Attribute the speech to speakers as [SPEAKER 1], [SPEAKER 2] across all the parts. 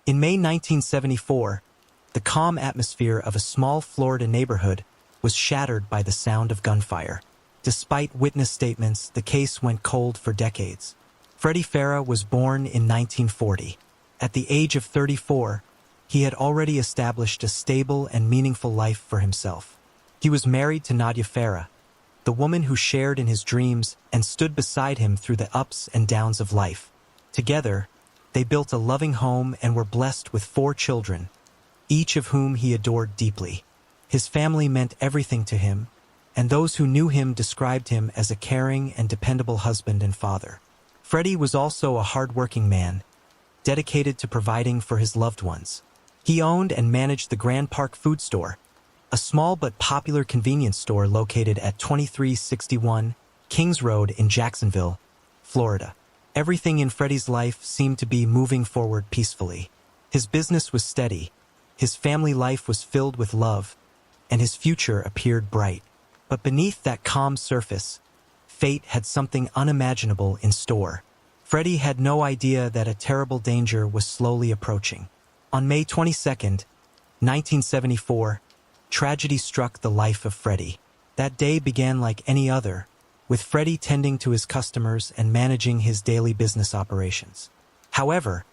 [SPEAKER 1] In May 1974, the calm atmosphere of a small Florida neighborhood was shattered by the sound of gunfire. Despite witness statements, the case went cold for decades. Freddie Farah was born in 1940. At the age of 34, he had already established a stable and meaningful life for himself. He was married to Nadia Farah, the woman who shared in his dreams and stood beside him through the ups and downs of life. Together, they built a loving home and were blessed with 4 children, each of whom he adored deeply. His family meant everything to him, and those who knew him described him as a caring and dependable husband and father. Freddie was also a hard-working man, dedicated to providing for his loved ones. He owned and managed the Grand Park Food Store, a small but popular convenience store located at 2361 Kings Road in Jacksonville, Florida. Everything in Freddie's life seemed to be moving forward peacefully. His business was steady, his family life was filled with love, and his future appeared bright. But beneath that calm surface, fate had something unimaginable in store. Freddie had no idea that a terrible danger was slowly approaching. On May 22, 1974, tragedy struck the life of Freddie. That day began like any other, with Freddie tending to his customers and managing his daily business operations. However,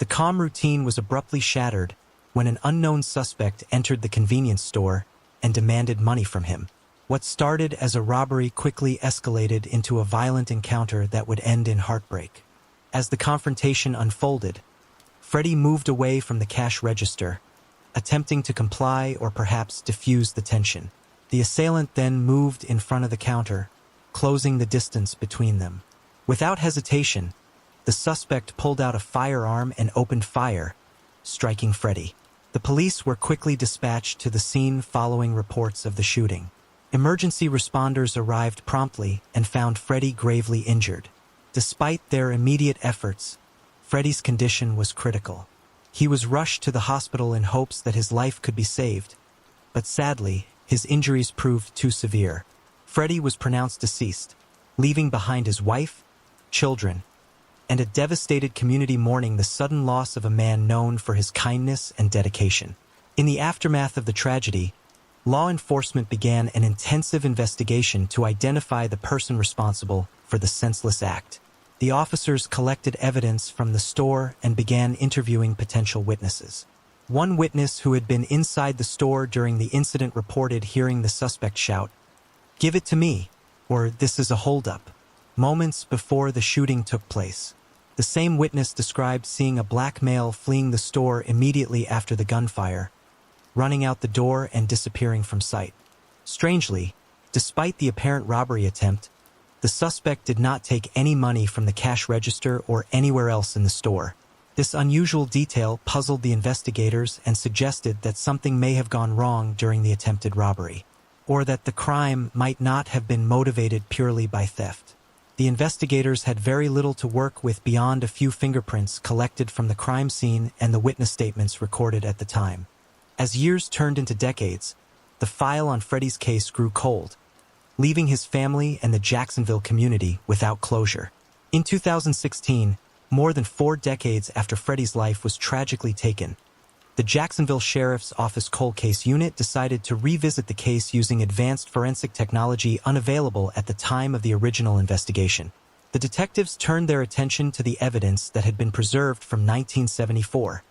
[SPEAKER 1] the calm routine was abruptly shattered when an unknown suspect entered the convenience store and demanded money from him. What started as a robbery quickly escalated into a violent encounter that would end in heartbreak. As the confrontation unfolded, Freddie moved away from the cash register, attempting to comply or perhaps diffuse the tension. The assailant then moved in front of the counter, closing the distance between them. Without hesitation, the suspect pulled out a firearm and opened fire, striking Freddie. The police were quickly dispatched to the scene following reports of the shooting. Emergency responders arrived promptly and found Freddie gravely injured. Despite their immediate efforts, Freddie's condition was critical. He was rushed to the hospital in hopes that his life could be saved, but sadly, his injuries proved too severe. Freddie was pronounced deceased, leaving behind his wife, children, and a devastated community mourning the sudden loss of a man known for his kindness and dedication. In the aftermath of the tragedy, law enforcement began an intensive investigation to identify the person responsible for the senseless act. The officers collected evidence from the store and began interviewing potential witnesses. One witness who had been inside the store during the incident reported hearing the suspect shout, "Give it to me," or "This is a holdup," moments before the shooting took place. The same witness described seeing a black male fleeing the store immediately after the gunfire, running out the door and disappearing from sight. Strangely, despite the apparent robbery attempt, the suspect did not take any money from the cash register or anywhere else in the store. This unusual detail puzzled the investigators and suggested that something may have gone wrong during the attempted robbery, or that the crime might not have been motivated purely by theft. The investigators had very little to work with beyond a few fingerprints collected from the crime scene and the witness statements recorded at the time. As years turned into decades, the file on Freddie's case grew cold, leaving his family and the Jacksonville community without closure. In 2016, more than 4 decades after Freddie's life was tragically taken, the Jacksonville Sheriff's Office Cold Case Unit decided to revisit the case using advanced forensic technology unavailable at the time of the original investigation. The detectives turned their attention to the evidence that had been preserved from 1974,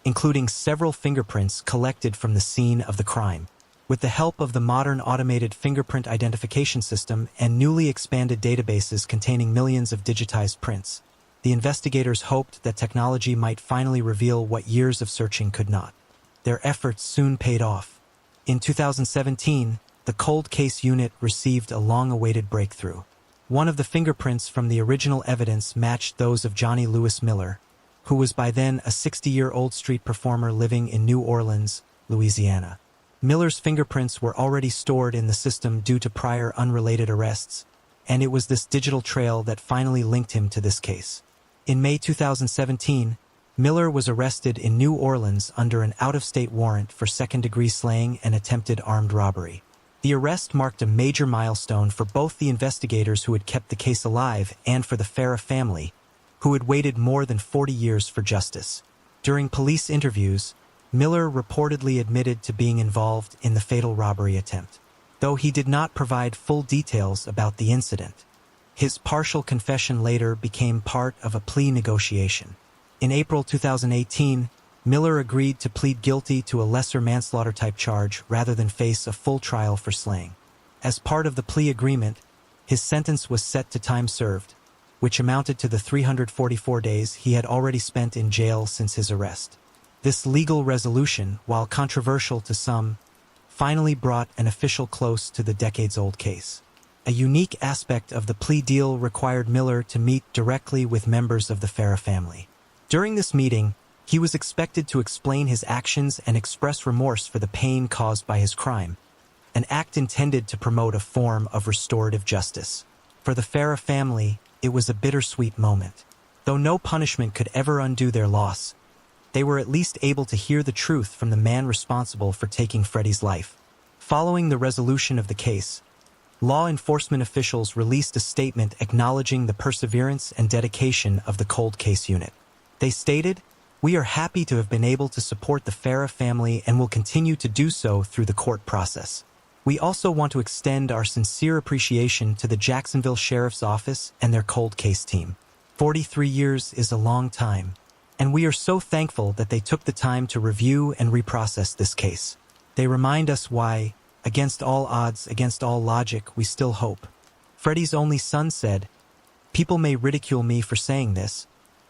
[SPEAKER 1] including several fingerprints collected from the scene of the crime. With the help of the modern automated fingerprint identification system and newly expanded databases containing millions of digitized prints, the investigators hoped that technology might finally reveal what years of searching could not. Their efforts soon paid off. In 2017, the Cold Case Unit received a long-awaited breakthrough. One of the fingerprints from the original evidence matched those of Johnny Lewis Miller, who was by then a 60-year-old street performer living in New Orleans, Louisiana. Miller's fingerprints were already stored in the system due to prior unrelated arrests, and it was this digital trail that finally linked him to this case. In May 2017, Miller was arrested in New Orleans under an out-of-state warrant for second-degree slaying and attempted armed robbery. The arrest marked a major milestone for both the investigators who had kept the case alive and for the Farah family, who had waited more than 40 years for justice. During police interviews, Miller reportedly admitted to being involved in the fatal robbery attempt, though he did not provide full details about the incident. His partial confession later became part of a plea negotiation. In April 2018, Miller agreed to plead guilty to a lesser manslaughter-type charge rather than face a full trial for slaying. As part of the plea agreement, his sentence was set to time served, which amounted to the 344 days he had already spent in jail since his arrest. This legal resolution, while controversial to some, finally brought an official close to the decades-old case. A unique aspect of the plea deal required Miller to meet directly with members of the Farah family. During this meeting, he was expected to explain his actions and express remorse for the pain caused by his crime, an act intended to promote a form of restorative justice. For the Farah family, it was a bittersweet moment. Though no punishment could ever undo their loss, they were at least able to hear the truth from the man responsible for taking Freddie's life. Following the resolution of the case, law enforcement officials released a statement acknowledging the perseverance and dedication of the cold case unit. They stated, "We are happy to have been able to support the Farah family and will continue to do so through the court process. We also want to extend our sincere appreciation to the Jacksonville Sheriff's Office and their cold case team. 43 years is a long time, and we are so thankful that they took the time to review and reprocess this case. They remind us why, against all odds, against all logic, we still hope." Freddie's only son said, "People may ridicule me for saying this,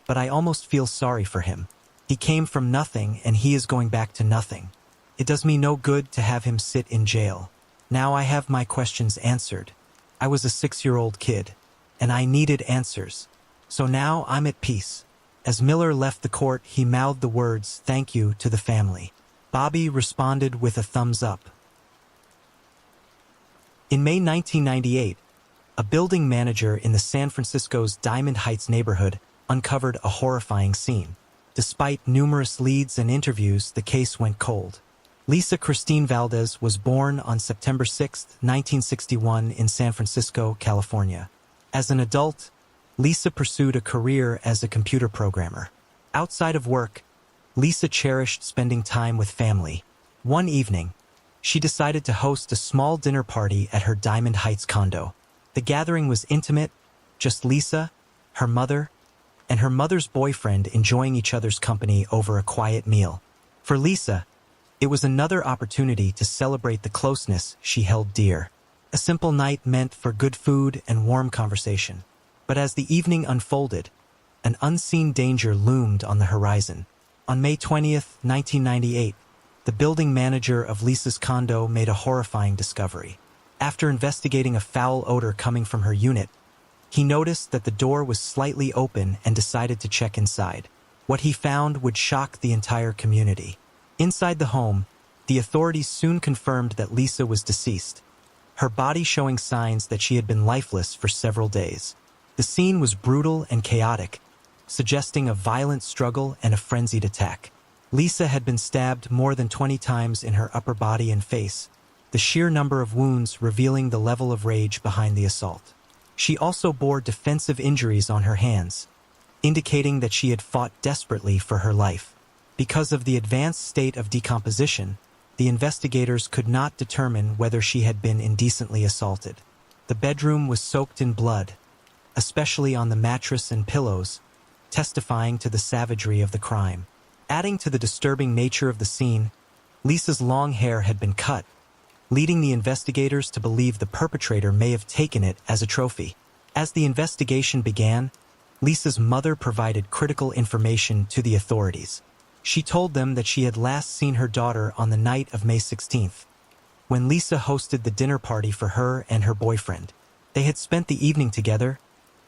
[SPEAKER 1] but I almost feel sorry for him. He came from nothing and he is going back to nothing. It does me no good to have him sit in jail. Now I have my questions answered. I was a 6-year-old kid, and I needed answers. So now I'm at peace." As Miller left the court, he mouthed the words, "Thank you," to the family. Bobby responded with a thumbs up. In May 1998, a building manager in the San Francisco's Diamond Heights neighborhood uncovered a horrifying scene. Despite numerous leads and interviews, the case went cold. Lisa Christine Valdez was born on September 6, 1961 in San Francisco, California. As an adult, Lisa pursued a career as a computer programmer. Outside of work, Lisa cherished spending time with family. One evening, she decided to host a small dinner party at her Diamond Heights condo. The gathering was intimate, just Lisa, her mother, and her mother's boyfriend enjoying each other's company over a quiet meal. For Lisa, it was another opportunity to celebrate the closeness she held dear. A simple night meant for good food and warm conversation. But as the evening unfolded, an unseen danger loomed on the horizon. On May 20th, 1998, the building manager of Lisa's condo made a horrifying discovery. After investigating a foul odor coming from her unit, he noticed that the door was slightly open and decided to check inside. What he found would shock the entire community. Inside the home, the authorities soon confirmed that Lisa was deceased, her body showing signs that she had been lifeless for several days. The scene was brutal and chaotic, suggesting a violent struggle and a frenzied attack. Lisa had been stabbed more than 20 times in her upper body and face, the sheer number of wounds revealing the level of rage behind the assault. She also bore defensive injuries on her hands, indicating that she had fought desperately for her life. Because of the advanced state of decomposition, the investigators could not determine whether she had been indecently assaulted. The bedroom was soaked in blood, especially on the mattress and pillows, testifying to the savagery of the crime. Adding to the disturbing nature of the scene, Lisa's long hair had been cut, leading the investigators to believe the perpetrator may have taken it as a trophy. As the investigation began, Lisa's mother provided critical information to the authorities. She told them that she had last seen her daughter on the night of May 16th, when Lisa hosted the dinner party for her and her boyfriend. They had spent the evening together,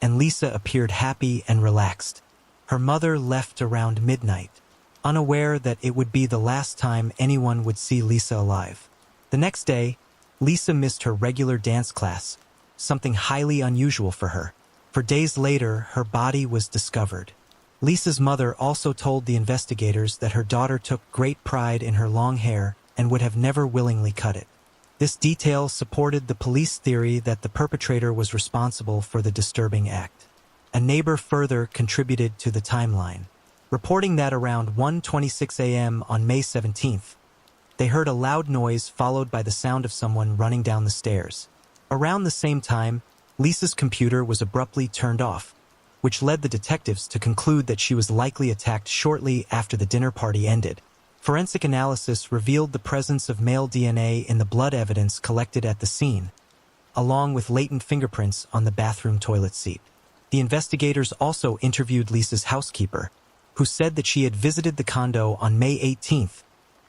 [SPEAKER 1] and Lisa appeared happy and relaxed. Her mother left around midnight, unaware that it would be the last time anyone would see Lisa alive. The next day, Lisa missed her regular dance class, something highly unusual for her. For days later, her body was discovered. Lisa's mother also told the investigators that her daughter took great pride in her long hair and would have never willingly cut it. This detail supported the police theory that the perpetrator was responsible for the disturbing act. A neighbor further contributed to the timeline. reporting that around 1:26 a.m. on May 17th, they heard a loud noise followed by the sound of someone running down the stairs. Around the same time, Lisa's computer was abruptly turned off, which led the detectives to conclude that she was likely attacked shortly after the dinner party ended. Forensic analysis revealed the presence of male DNA in the blood evidence collected at the scene, along with latent fingerprints on the bathroom toilet seat. The investigators also interviewed Lisa's housekeeper, who said that she had visited the condo on May 18th,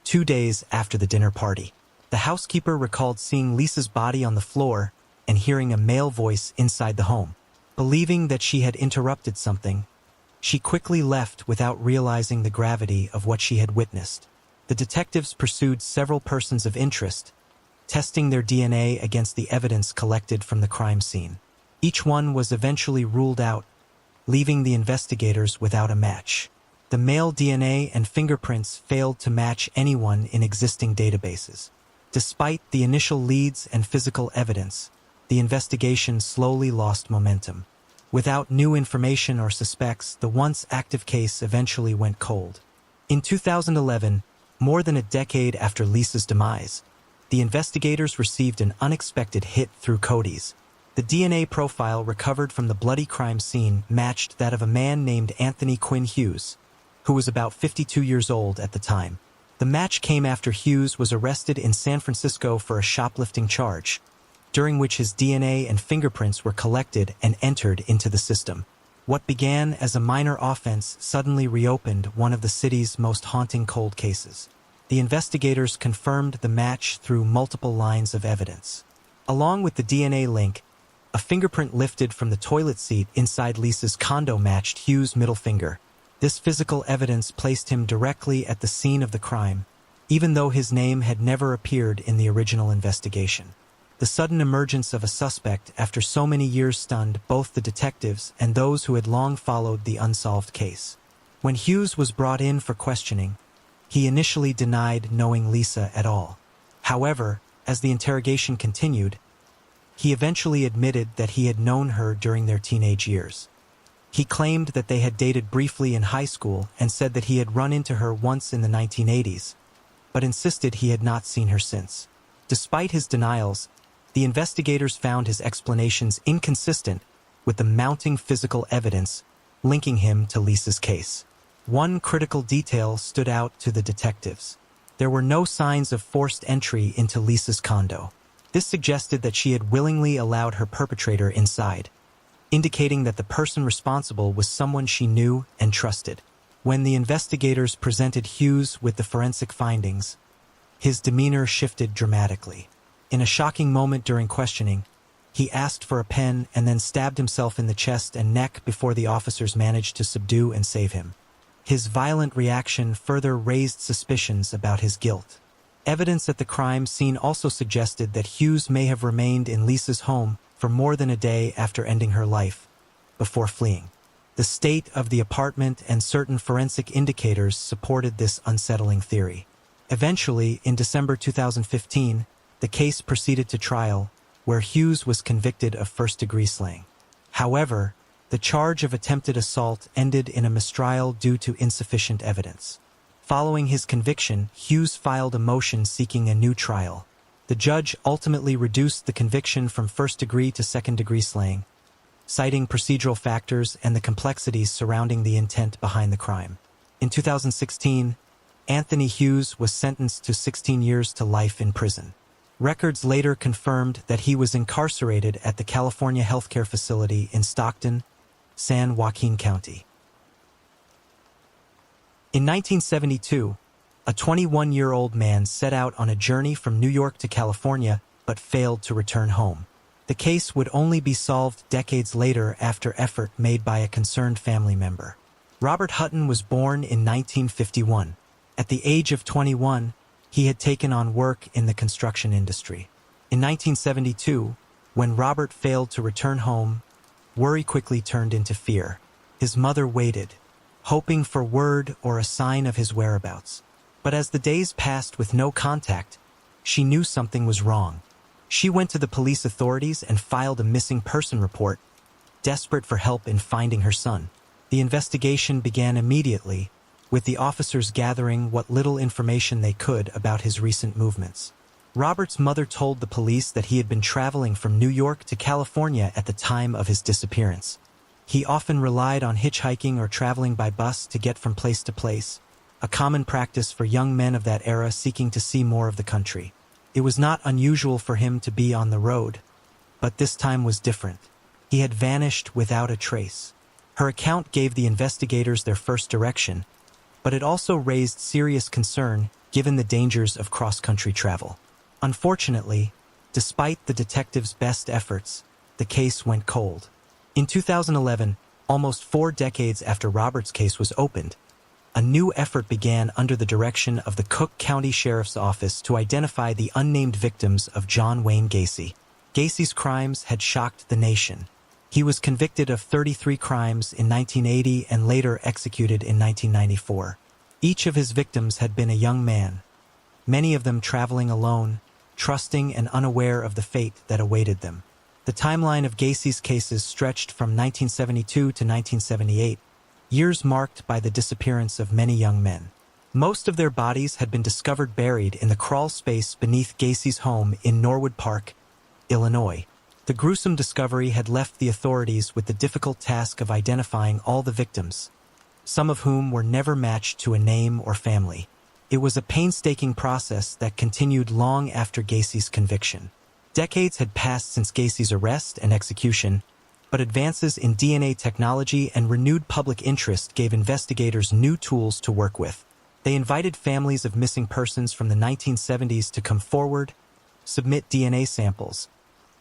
[SPEAKER 1] 2 days after the dinner party. The housekeeper recalled seeing Lisa's body on the floor and hearing a male voice inside the home. Believing that she had interrupted something, she quickly left without realizing the gravity of what she had witnessed. The detectives pursued several persons of interest, testing their DNA against the evidence collected from the crime scene. Each one was eventually ruled out, leaving the investigators without a match. The male DNA and fingerprints failed to match anyone in existing databases. Despite the initial leads and physical evidence, the investigation slowly lost momentum. Without new information or suspects, the once active case eventually went cold. In 2011, more than a decade after Lisa's demise, the investigators received an unexpected hit through Cody's. The DNA profile recovered from the bloody crime scene matched that of a man named Anthony Quinn Hughes, who was about 52 years old at the time. The match came after Hughes was arrested in San Francisco for a shoplifting charge, during which his DNA and fingerprints were collected and entered into the system. What began as a minor offense suddenly reopened one of the city's most haunting cold cases. The investigators confirmed the match through multiple lines of evidence. Along with the DNA link, a fingerprint lifted from the toilet seat inside Lisa's condo matched Hughes' middle finger. This physical evidence placed him directly at the scene of the crime, even though his name had never appeared in the original investigation. The sudden emergence of a suspect after so many years stunned both the detectives and those who had long followed the unsolved case. When Hughes was brought in for questioning, he initially denied knowing Lisa at all. However, as the interrogation continued, he eventually admitted that he had known her during their teenage years. He claimed that they had dated briefly in high school and said that he had run into her once in the 1980s, but insisted he had not seen her since. Despite his denials, the investigators found his explanations inconsistent with the mounting physical evidence linking him to Lisa's case. One critical detail stood out to the detectives. There were no signs of forced entry into Lisa's condo. This suggested that she had willingly allowed her perpetrator inside, indicating that the person responsible was someone she knew and trusted. When the investigators presented Hughes with the forensic findings, his demeanor shifted dramatically. In a shocking moment during questioning, he asked for a pen and then stabbed himself in the chest and neck before the officers managed to subdue and save him. His violent reaction further raised suspicions about his guilt. Evidence at the crime scene also suggested that Hughes may have remained in Lisa's home for more than a day after ending her life, before fleeing. The state of the apartment and certain forensic indicators supported this unsettling theory. Eventually, in December 2015, the case proceeded to trial, where Hughes was convicted of first-degree slaying. However, the charge of attempted assault ended in a mistrial due to insufficient evidence. Following his conviction, Hughes filed a motion seeking a new trial. The judge ultimately reduced the conviction from first-degree to second-degree slaying, citing procedural factors and the complexities surrounding the intent behind the crime. In 2016, Anthony Hughes was sentenced to 16 years to life in prison. Records later confirmed that he was incarcerated at the California healthcare facility in Stockton, San Joaquin County. In 1972, a 21-year-old man set out on a journey from New York to California but failed to return home. The case would only be solved decades later after effort made by a concerned family member. Robert Hutton was born in 1951. At the age of 21, he had taken on work in the construction industry. In 1972, when Robert failed to return home, worry quickly turned into fear. His mother waited, hoping for word or a sign of his whereabouts. But as the days passed with no contact, she knew something was wrong. She went to the police authorities and filed a missing person report, desperate for help in finding her son. The investigation began immediately, with the officers gathering what little information they could about his recent movements. Robert's mother told the police that he had been traveling from New York to California at the time of his disappearance. He often relied on hitchhiking or traveling by bus to get from place to place, a common practice for young men of that era seeking to see more of the country. It was not unusual for him to be on the road, but this time was different. He had vanished without a trace. Her account gave the investigators their first direction, but it also raised serious concern given the dangers of cross-country travel. Unfortunately, despite the detectives' best efforts, the case went cold. In 2011, almost 4 decades after Robert's case was opened, a new effort began under the direction of the Cook County Sheriff's Office to identify the unnamed victims of John Wayne Gacy. Gacy's crimes had shocked the nation. He was convicted of 33 crimes in 1980 and later executed in 1994. Each of his victims had been a young man, many of them traveling alone, trusting and unaware of the fate that awaited them. The timeline of Gacy's cases stretched from 1972 to 1978, years marked by the disappearance of many young men. Most of their bodies had been discovered buried in the crawl space beneath Gacy's home in Norwood Park, Illinois. The gruesome discovery had left the authorities with the difficult task of identifying all the victims, some of whom were never matched to a name or family. It was a painstaking process that continued long after Gacy's conviction. Decades had passed since Gacy's arrest and execution, but advances in DNA technology and renewed public interest gave investigators new tools to work with. They invited families of missing persons from the 1970s to come forward, submit DNA samples,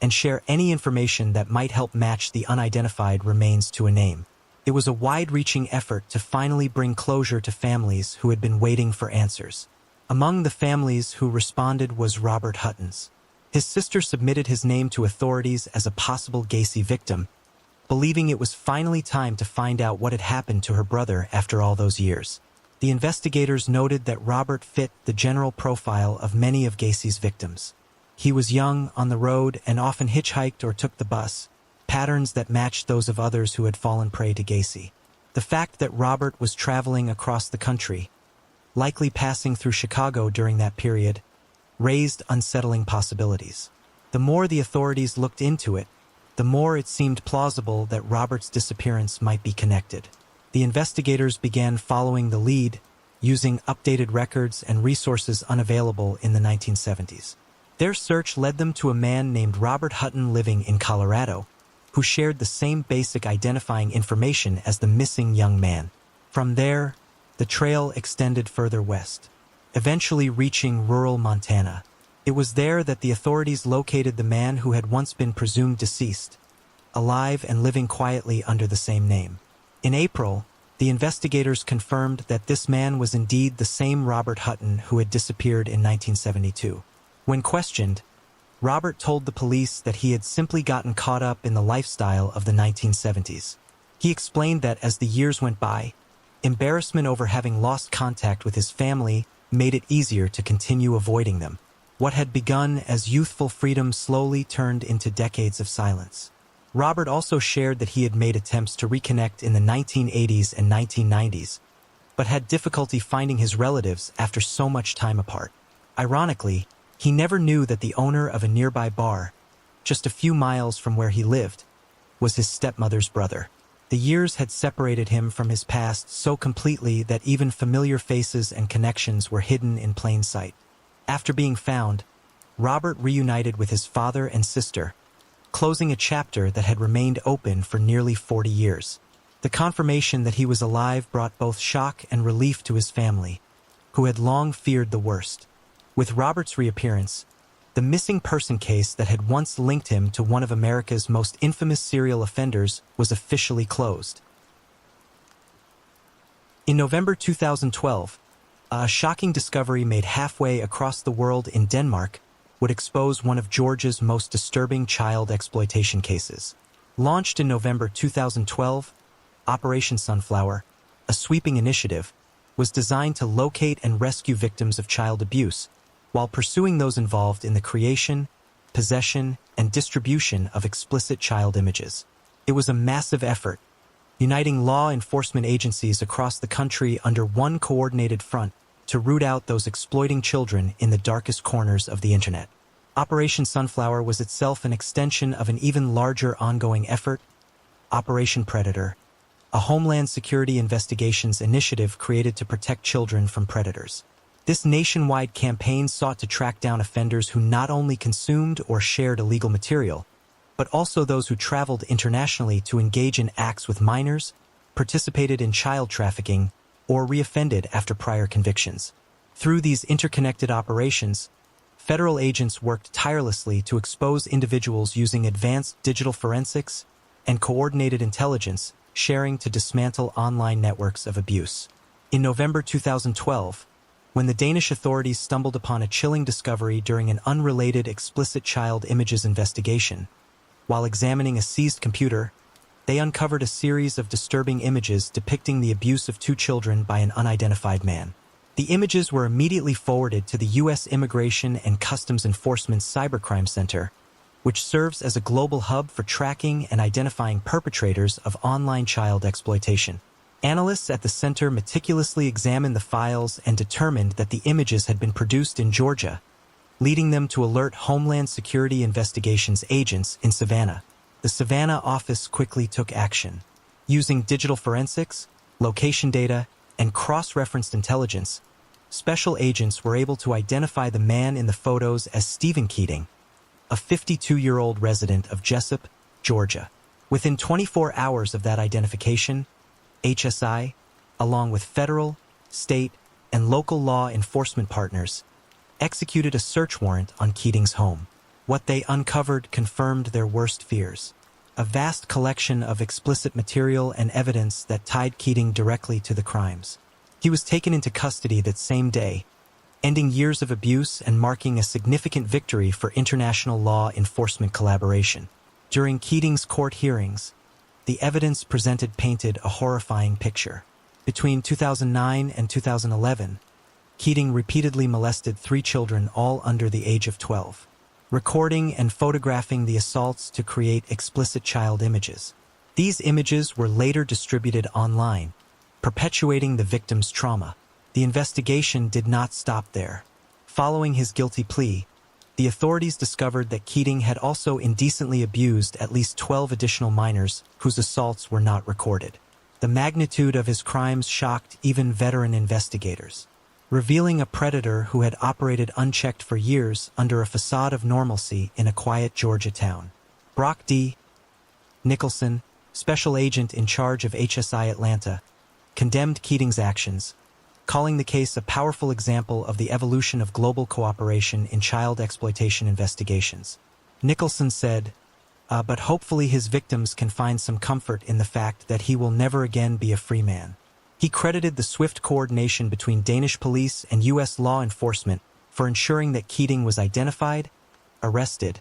[SPEAKER 1] and share any information that might help match the unidentified remains to a name. It was a wide-reaching effort to finally bring closure to families who had been waiting for answers. Among the families who responded was Robert Hutton's. His sister submitted his name to authorities as a possible Gacy victim, believing it was finally time to find out what had happened to her brother after all those years. The investigators noted that Robert fit the general profile of many of Gacy's victims. He was young, on the road, and often hitchhiked or took the bus, patterns that matched those of others who had fallen prey to Gacy. The fact that Robert was traveling across the country, likely passing through Chicago during that period, raised unsettling possibilities. The more the authorities looked into it, the more it seemed plausible that Robert's disappearance might be connected. The investigators began following the lead, using updated records and resources unavailable in the 1970s. Their search led them to a man named Robert Hutton living in Colorado, who shared the same basic identifying information as the missing young man. From there, the trail extended further west, eventually reaching rural Montana. It was there that the authorities located the man who had once been presumed deceased, alive and living quietly under the same name. In April, the investigators confirmed that this man was indeed the same Robert Hutton who had disappeared in 1972. When questioned, Robert told the police that he had simply gotten caught up in the lifestyle of the 1970s. He explained that as the years went by, embarrassment over having lost contact with his family made it easier to continue avoiding them. What had begun as youthful freedom slowly turned into decades of silence. Robert also shared that he had made attempts to reconnect in the 1980s and 1990s, but had difficulty finding his relatives after so much time apart. Ironically, he never knew that the owner of a nearby bar, just a few miles from where he lived, was his stepmother's brother. The years had separated him from his past so completely that even familiar faces and connections were hidden in plain sight. After being found, Robert reunited with his father and sister, closing a chapter that had remained open for nearly 40 years. The confirmation that he was alive brought both shock and relief to his family, who had long feared the worst. With Robert's reappearance, the missing person case that had once linked him to one of America's most infamous serial offenders was officially closed. In November 2012, a shocking discovery made halfway across the world in Denmark would expose one of Georgia's most disturbing child exploitation cases. Launched in November 2012, Operation Sunflower, a sweeping initiative, was designed to locate and rescue victims of child abuse, while pursuing those involved in the creation, possession, and distribution of explicit child images. It was a massive effort, uniting law enforcement agencies across the country under one coordinated front to root out those exploiting children in the darkest corners of the internet. Operation Sunflower was itself an extension of an even larger ongoing effort, Operation Predator, a Homeland Security investigations initiative created to protect children from predators. This nationwide campaign sought to track down offenders who not only consumed or shared illegal material, but also those who traveled internationally to engage in acts with minors, participated in child trafficking, or reoffended after prior convictions. Through these interconnected operations, federal agents worked tirelessly to expose individuals using advanced digital forensics and coordinated intelligence sharing to dismantle online networks of abuse. In November 2012, when the Danish authorities stumbled upon a chilling discovery during an unrelated explicit child images investigation, while examining a seized computer, they uncovered a series of disturbing images depicting the abuse of 2 children by an unidentified man. The images were immediately forwarded to the U.S. Immigration and Customs Enforcement's Cybercrime Center, which serves as a global hub for tracking and identifying perpetrators of online child exploitation. Analysts at the center meticulously examined the files and determined that the images had been produced in Georgia, leading them to alert Homeland Security Investigations agents in Savannah. The Savannah office quickly took action. Using digital forensics, location data, and cross-referenced intelligence, special agents were able to identify the man in the photos as Stephen Keating, a 52-year-old resident of Jessup, Georgia. Within 24 hours of that identification, HSI, along with federal, state, and local law enforcement partners, executed a search warrant on Keating's home. What they uncovered confirmed their worst fears: a vast collection of explicit material and evidence that tied Keating directly to the crimes. He was taken into custody that same day, ending years of abuse and marking a significant victory for international law enforcement collaboration. During Keating's court hearings, the evidence presented painted a horrifying picture. Between 2009 and 2011, Keating repeatedly molested 3 children, all under the age of 12, recording and photographing the assaults to create explicit child images. These images were later distributed online, perpetuating the victim's trauma. The investigation did not stop there. Following his guilty plea, the authorities discovered that Keating had also indecently abused at least 12 additional minors whose assaults were not recorded. The magnitude of his crimes shocked even veteran investigators, revealing a predator who had operated unchecked for years under a facade of normalcy in a quiet Georgia town. Brock D. Nicholson, special agent in charge of HSI Atlanta, condemned Keating's actions, calling the case a powerful example of the evolution of global cooperation in child exploitation investigations. Nicholson said, but hopefully his victims can find some comfort in the fact that he will never again be a free man. He credited the swift coordination between Danish police and U.S. law enforcement for ensuring that Keating was identified, arrested,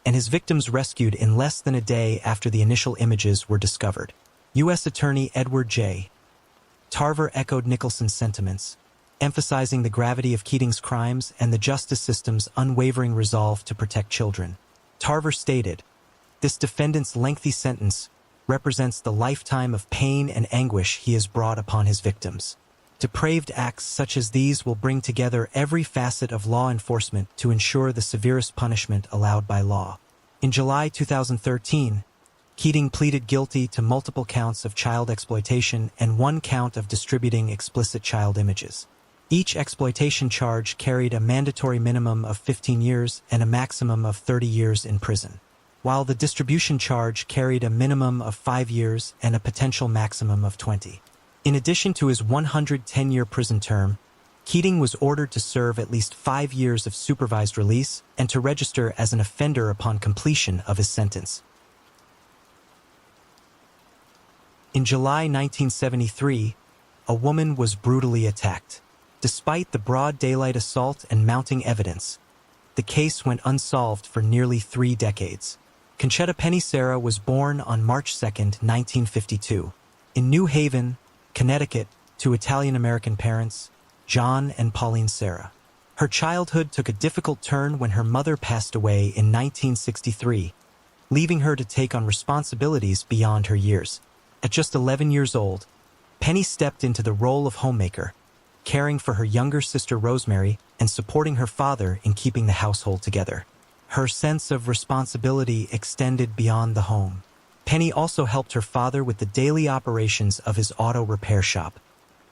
[SPEAKER 1] and his victims rescued in less than a day after the initial images were discovered. U.S. Attorney Edward J. Tarver echoed Nicholson's sentiments, emphasizing the gravity of Keating's crimes and the justice system's unwavering resolve to protect children. Tarver stated, "This defendant's lengthy sentence represents the lifetime of pain and anguish he has brought upon his victims. Depraved acts such as these will bring together every facet of law enforcement to ensure the severest punishment allowed by law." In July 2013, Keating pleaded guilty to multiple counts of child exploitation and 1 count of distributing explicit child images. Each exploitation charge carried a mandatory minimum of 15 years and a maximum of 30 years in prison, while the distribution charge carried a minimum of 5 years and a potential maximum of 20. In addition to his 110-year prison term, Keating was ordered to serve at least 5 years of supervised release and to register as an offender upon completion of his sentence. In July 1973, a woman was brutally attacked. Despite the broad daylight assault and mounting evidence, the case went unsolved for nearly 3 decades. Conchetta Penny Sarah was born on March 2, 1952, in New Haven, Connecticut, to Italian-American parents, John and Pauline Sarah. Her childhood took a difficult turn when her mother passed away in 1963, leaving her to take on responsibilities beyond her years. At just 11 years old, Penny stepped into the role of homemaker, caring for her younger sister Rosemary and supporting her father in keeping the household together. Her sense of responsibility extended beyond the home. Penny also helped her father with the daily operations of his auto repair shop,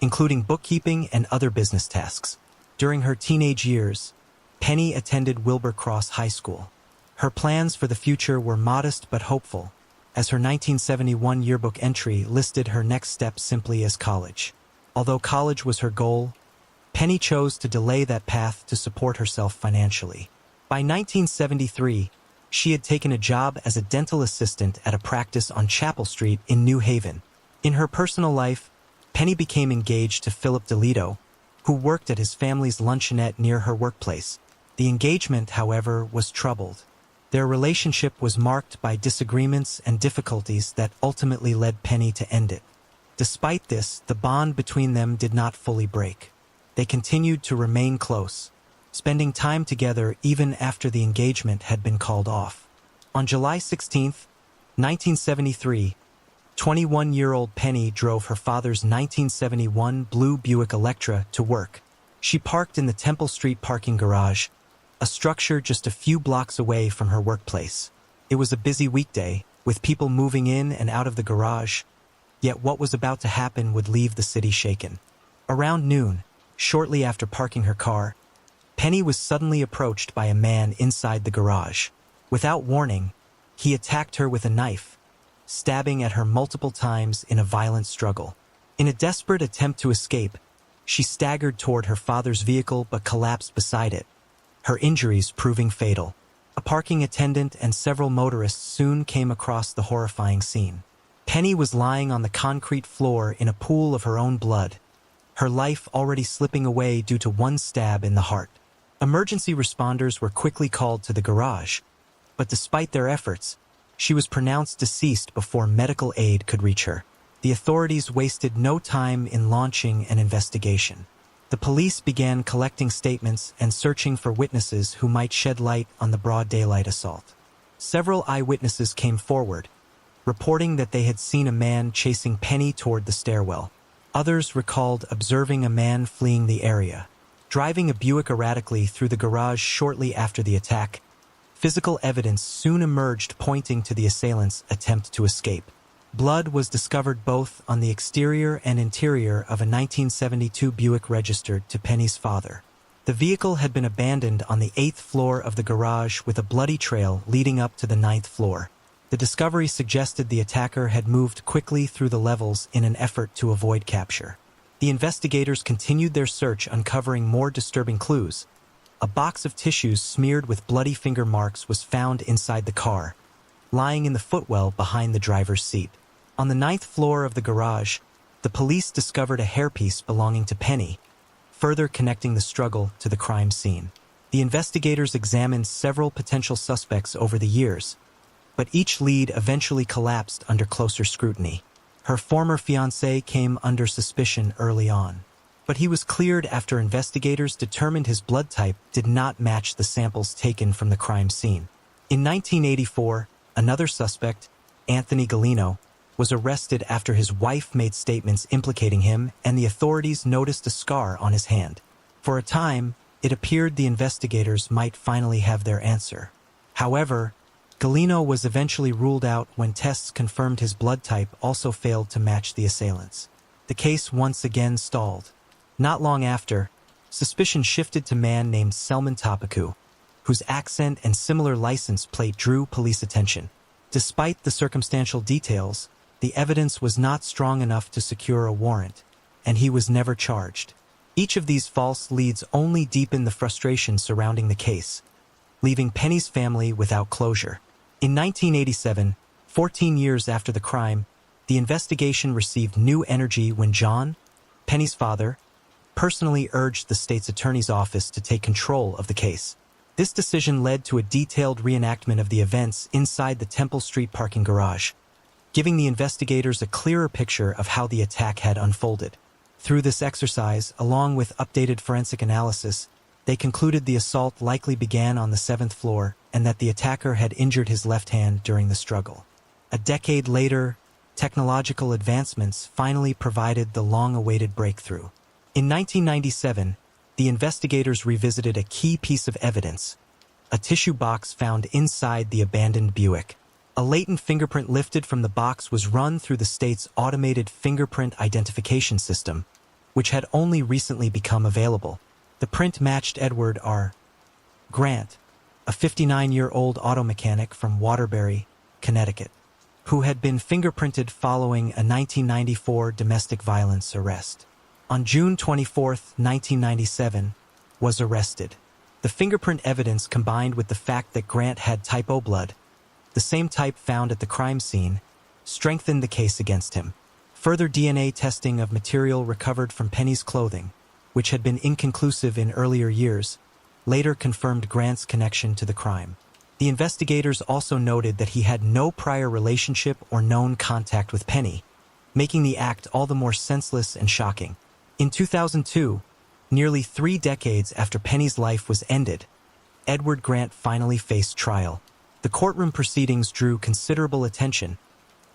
[SPEAKER 1] including bookkeeping and other business tasks. During her teenage years, Penny attended Wilbur Cross High School. Her plans for the future were modest but hopeful, as her 1971 yearbook entry listed her next step simply as college. Although college was her goal, Penny chose to delay that path to support herself financially. By 1973, she had taken a job as a dental assistant at a practice on Chapel Street in New Haven. In her personal life, Penny became engaged to Philip DeLito, who worked at his family's luncheonette near her workplace. The engagement, however, was troubled. Their relationship was marked by disagreements and difficulties that ultimately led Penny to end it. Despite this, the bond between them did not fully break. They continued to remain close, spending time together even after the engagement had been called off. On July 16, 1973, 21-year-old Penny drove her father's 1971 blue Buick Electra to work. She parked in the Temple Street parking garage, a structure just a few blocks away from her workplace. It was a busy weekday, with people moving in and out of the garage, yet what was about to happen would leave the city shaken. Around noon, shortly after parking her car, Penny was suddenly approached by a man inside the garage. Without warning, he attacked her with a knife, stabbing at her multiple times in a violent struggle. In a desperate attempt to escape, she staggered toward her father's vehicle but collapsed beside it, her injuries proving fatal. A parking attendant and several motorists soon came across the horrifying scene. Penny was lying on the concrete floor in a pool of her own blood, her life already slipping away due to one stab in the heart. Emergency responders were quickly called to the garage, but despite their efforts, she was pronounced deceased before medical aid could reach her. The authorities wasted no time in launching an investigation. The police began collecting statements and searching for witnesses who might shed light on the broad daylight assault. Several eyewitnesses came forward, reporting that they had seen a man chasing Penny toward the stairwell. Others recalled observing a man fleeing the area, driving a Buick erratically through the garage shortly after the attack. Physical evidence soon emerged pointing to the assailant's attempt to escape. Blood was discovered both on the exterior and interior of a 1972 Buick registered to Penny's father. The vehicle had been abandoned on the 8th floor of the garage with a bloody trail leading up to the 9th floor. The discovery suggested the attacker had moved quickly through the levels in an effort to avoid capture. The investigators continued their search, uncovering more disturbing clues. A box of tissues smeared with bloody finger marks was found inside the car, lying in the footwell behind the driver's seat. On the 9th floor of the garage, the police discovered a hairpiece belonging to Penny, further connecting the struggle to the crime scene. The investigators examined several potential suspects over the years, but each lead eventually collapsed under closer scrutiny. Her former fiancé came under suspicion early on, but he was cleared after investigators determined his blood type did not match the samples taken from the crime scene. In 1984, another suspect, Anthony Galino, was arrested after his wife made statements implicating him, and the authorities noticed a scar on his hand. For a time, it appeared the investigators might finally have their answer. However, Galino was eventually ruled out when tests confirmed his blood type also failed to match the assailant's. The case once again stalled. Not long after, suspicion shifted to a man named Selman Topicu, whose accent and similar license plate drew police attention. Despite the circumstantial details, the evidence was not strong enough to secure a warrant, and he was never charged. Each of these false leads only deepened the frustration surrounding the case, leaving Penny's family without closure. In 1987, 14 years after the crime, the investigation received new energy when John, Penny's father, personally urged the state's attorney's office to take control of the case. This decision led to a detailed reenactment of the events inside the Temple Street parking garage, giving the investigators a clearer picture of how the attack had unfolded. Through this exercise, along with updated forensic analysis, they concluded the assault likely began on the 7th floor and that the attacker had injured his left hand during the struggle. A decade later, technological advancements finally provided the long-awaited breakthrough. In 1997, the investigators revisited a key piece of evidence, a tissue box found inside the abandoned Buick. A latent fingerprint lifted from the box was run through the state's automated fingerprint identification system, which had only recently become available. The print matched Edward R. Grant, a 59-year-old auto mechanic from Waterbury, Connecticut, who had been fingerprinted following a 1994 domestic violence arrest. On June 24, 1997, was arrested. The fingerprint evidence combined with the fact that Grant had type O blood, the same type found at the crime scene, strengthened the case against him. Further DNA testing of material recovered from Penny's clothing, which had been inconclusive in earlier years, later confirmed Grant's connection to the crime. The investigators also noted that he had no prior relationship or known contact with Penny, making the act all the more senseless and shocking. In 2002, nearly 3 decades after Penny's life was ended, Edward Grant finally faced trial. The courtroom proceedings drew considerable attention,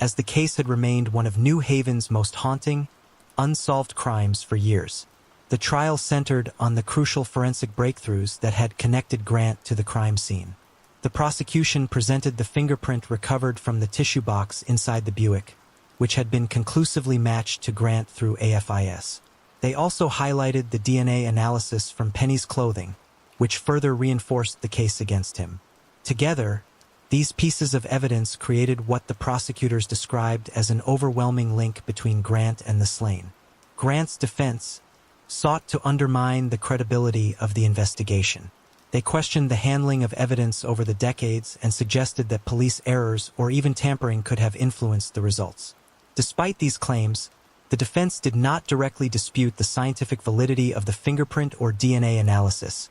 [SPEAKER 1] as the case had remained one of New Haven's most haunting, unsolved crimes for years. The trial centered on the crucial forensic breakthroughs that had connected Grant to the crime scene. The prosecution presented the fingerprint recovered from the tissue box inside the Buick, which had been conclusively matched to Grant through AFIS. They also highlighted the DNA analysis from Penny's clothing, which further reinforced the case against him. Together, these pieces of evidence created what the prosecutors described as an overwhelming link between Grant and the slain. Grant's defense sought to undermine the credibility of the investigation. They questioned the handling of evidence over the decades and suggested that police errors or even tampering could have influenced the results. Despite these claims, the defense did not directly dispute the scientific validity of the fingerprint or DNA analysis,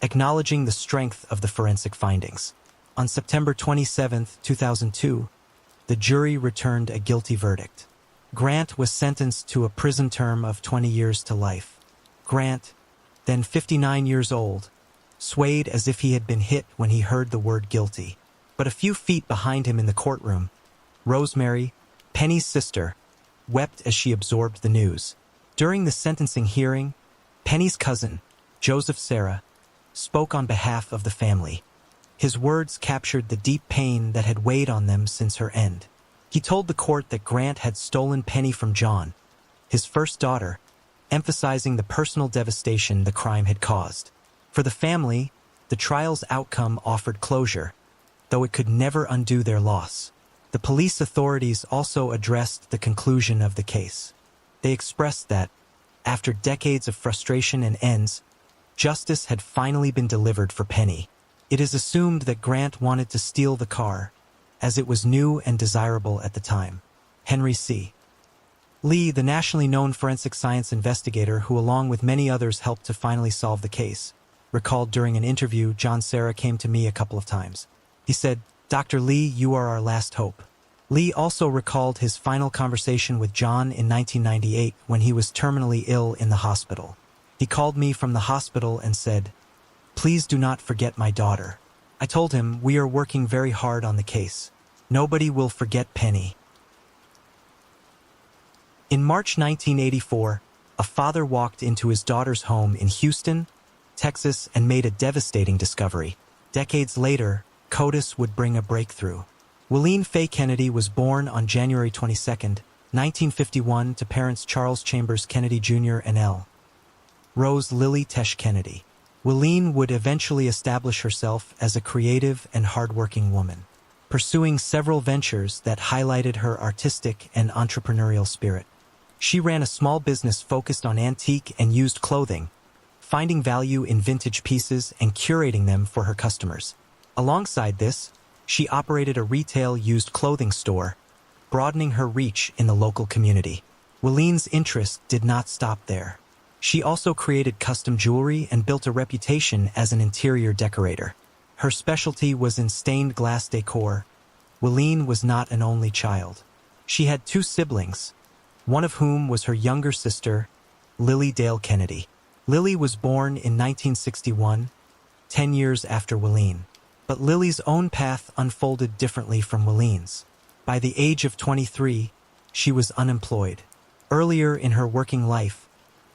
[SPEAKER 1] acknowledging the strength of the forensic findings. On September 27, 2002, the jury returned a guilty verdict. Grant was sentenced to a prison term of 20 years to life. Grant, then 59 years old, swayed as if he had been hit when he heard the word guilty. But a few feet behind him in the courtroom, Rosemary, Penny's sister, wept as she absorbed the news. During the sentencing hearing, Penny's cousin, Joseph Sarah, spoke on behalf of the family. His words captured the deep pain that had weighed on them since her end. He told the court that Grant had stolen Penny from John, his first daughter, emphasizing the personal devastation the crime had caused. For the family, the trial's outcome offered closure, though it could never undo their loss. The police authorities also addressed the conclusion of the case. They expressed that, after decades of frustration and ends, justice had finally been delivered for Penny. It is assumed that Grant wanted to steal the car, as it was new and desirable at the time. Henry C. Lee, the nationally known forensic science investigator who along with many others helped to finally solve the case, recalled during an interview John Sarah came to me a couple of times. He said, "Dr. Lee, you are our last hope." Lee also recalled his final conversation with John in 1998 when he was terminally ill in the hospital. He called me from the hospital and said, "Please do not forget my daughter." I told him, "We are working very hard on the case. Nobody will forget Penny." In March 1984, a father walked into his daughter's home in Houston, Texas, and made a devastating discovery. Decades later, CODIS would bring a breakthrough. Wileen Faye Kennedy was born on January 22, 1951 to parents Charles Chambers Kennedy Jr. and L. Rose Lily Tesh Kennedy. Wileen would eventually establish herself as a creative and hardworking woman, pursuing several ventures that highlighted her artistic and entrepreneurial spirit. She ran a small business focused on antique and used clothing, finding value in vintage pieces and curating them for her customers. Alongside this, she operated a retail used clothing store, broadening her reach in the local community. Wileen's interest did not stop there. She also created custom jewelry and built a reputation as an interior decorator. Her specialty was in stained glass decor. Wileen was not an only child. She had 2 siblings, one of whom was her younger sister, Lily Dale Kennedy. Lily was born in 1961, 10 years after Wileen. But Lily's own path unfolded differently from Wileen's. By the age of 23, she was unemployed. Earlier in her working life,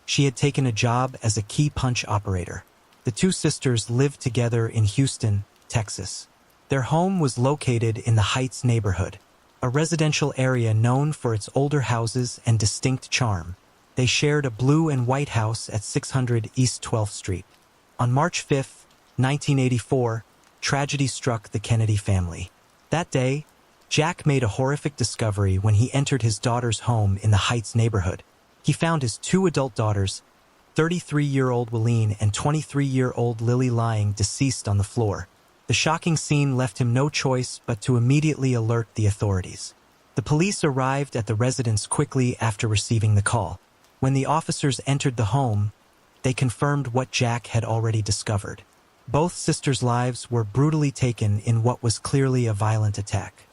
[SPEAKER 1] she had taken a job as a key punch operator. The two sisters lived together in Houston, Texas. Their home was located in the Heights neighborhood, a residential area known for its older houses and distinct charm. They shared a blue and white house at 600 East 12th Street. On March 5, 1984, tragedy struck the Kennedy family. That day, Jack made a horrific discovery when he entered his daughter's home in the Heights neighborhood. He found his two adult daughters, 33-year-old Wileen and 23-year-old Lily, lying deceased on the floor. The shocking scene left him no choice but to immediately alert the authorities. The police arrived at the residence quickly after receiving the call. When the officers entered the home, they confirmed what Jack had already discovered. Both sisters' lives were brutally taken in what was clearly a violent attack.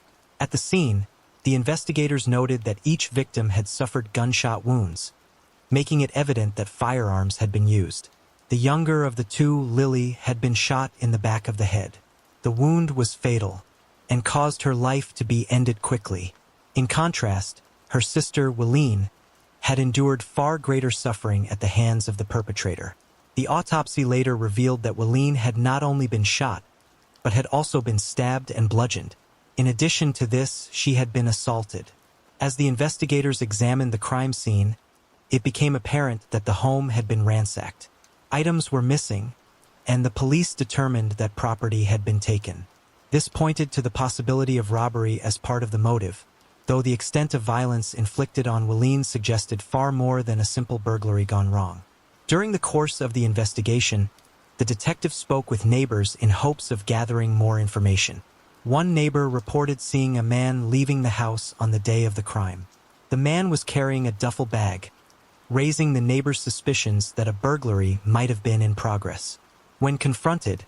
[SPEAKER 1] At the scene, the investigators noted that each victim had suffered gunshot wounds, making it evident that firearms had been used. The younger of the two, Lily, had been shot in the back of the head. The wound was fatal and caused her life to be ended quickly. In contrast, her sister, Wileen, had endured far greater suffering at the hands of the perpetrator. The autopsy later revealed that Wileen had not only been shot, but had also been stabbed and bludgeoned. In addition to this, she had been assaulted. As the investigators examined the crime scene, it became apparent that the home had been ransacked. Items were missing, and the police determined that property had been taken. This pointed to the possibility of robbery as part of the motive, though the extent of violence inflicted on Wileen suggested far more than a simple burglary gone wrong. During the course of the investigation, the detective spoke with neighbors in hopes of gathering more information. One neighbor reported seeing a man leaving the house on the day of the crime. The man was carrying a duffel bag, raising the neighbor's suspicions that a burglary might have been in progress. When confronted,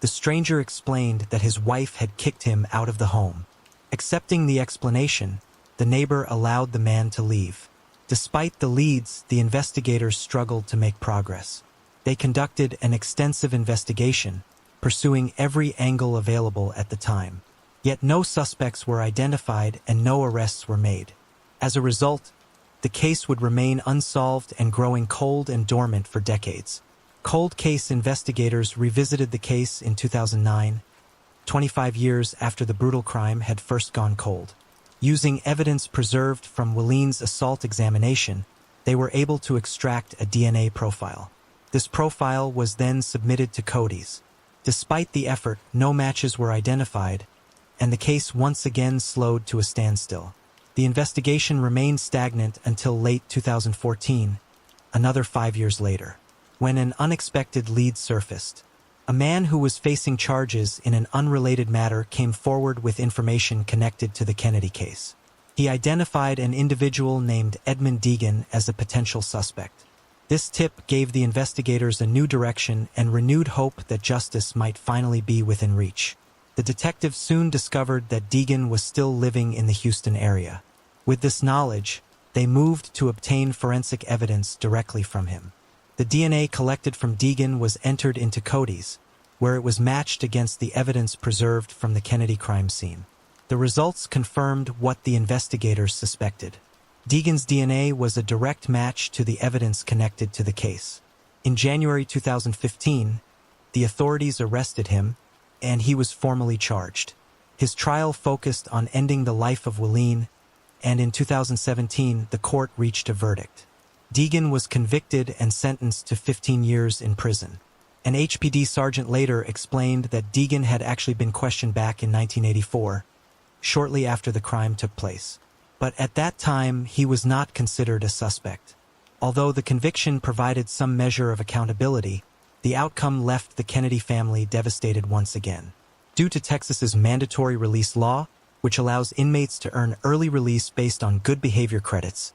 [SPEAKER 1] the stranger explained that his wife had kicked him out of the home. Accepting the explanation, the neighbor allowed the man to leave. Despite the leads, the investigators struggled to make progress. They conducted an extensive investigation, pursuing every angle available at the time. Yet no suspects were identified and no arrests were made. As a result, the case would remain unsolved and growing cold and dormant for decades. Cold case investigators revisited the case in 2009, 25 years after the brutal crime had first gone cold. Using evidence preserved from Wileen's assault examination, they were able to extract a DNA profile. This profile was then submitted to Cody's. Despite the effort, no matches were identified, and the case once again slowed to a standstill. The investigation remained stagnant until late 2014, another 5 years later, when an unexpected lead surfaced. A man who was facing charges in an unrelated matter came forward with information connected to the Kennedy case. He identified an individual named Edmund Deegan as a potential suspect. This tip gave the investigators a new direction and renewed hope that justice might finally be within reach. The detectives soon discovered that Deegan was still living in the Houston area. With this knowledge, they moved to obtain forensic evidence directly from him. The DNA collected from Deegan was entered into Cody's, where it was matched against the evidence preserved from the Kennedy crime scene. The results confirmed what the investigators suspected. Deegan's DNA was a direct match to the evidence connected to the case. In January 2015, the authorities arrested him, and he was formally charged. His trial focused on ending the life of Wileen, and in 2017, the court reached a verdict. Deegan was convicted and sentenced to 15 years in prison. An HPD sergeant later explained that Deegan had actually been questioned back in 1984, shortly after the crime took place. But at that time, he was not considered a suspect. Although the conviction provided some measure of accountability, the outcome left the Kennedy family devastated once again. Due to Texas's mandatory release law, which allows inmates to earn early release based on good behavior credits,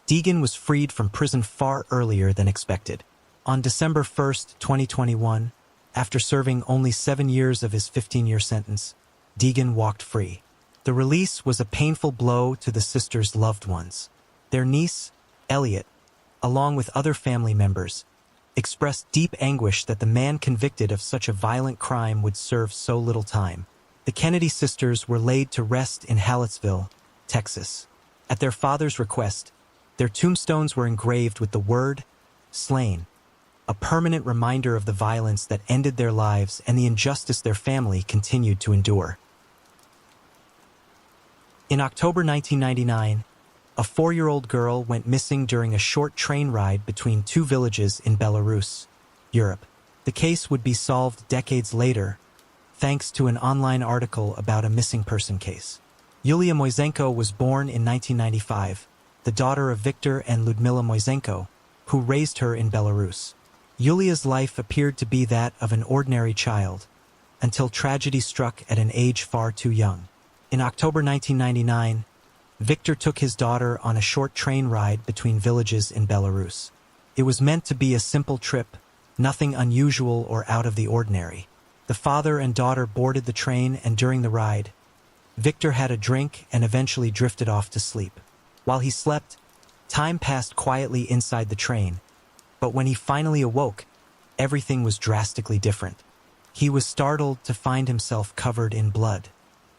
[SPEAKER 1] Deegan was freed from prison far earlier than expected. On December 1, 2021, after serving only 7 years of his 15-year sentence, Deegan walked free. The release was a painful blow to the sisters' loved ones. Their niece, Elliot, along with other family members, expressed deep anguish that the man convicted of such a violent crime would serve so little time. The Kennedy sisters were laid to rest in Hallettsville, Texas. At their father's request, their tombstones were engraved with the word, slain, a permanent reminder of the violence that ended their lives and the injustice their family continued to endure. In October 1999, a 4-year-old girl went missing during a short train ride between two villages in Belarus, Europe. The case would be solved decades later, thanks to an online article about a missing person case. Yulia Moisenko was born in 1995, the daughter of Viktor and Ludmila Moisenko, who raised her in Belarus. Yulia's life appeared to be that of an ordinary child, until tragedy struck at an age far too young. In October 1999, Viktor took his daughter on a short train ride between villages in Belarus. It was meant to be a simple trip, nothing unusual or out of the ordinary. The father and daughter boarded the train, and during the ride, Viktor had a drink and eventually drifted off to sleep. While he slept, time passed quietly inside the train, but when he finally awoke, everything was drastically different. He was startled to find himself covered in blood.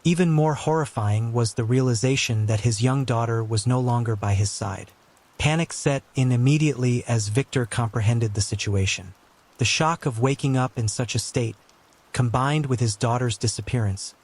[SPEAKER 1] Even more horrifying was the realization that his young daughter was no longer by his side. Panic set in immediately as Viktor comprehended the situation. The shock of waking up in such a state, combined with his daughter's disappearance,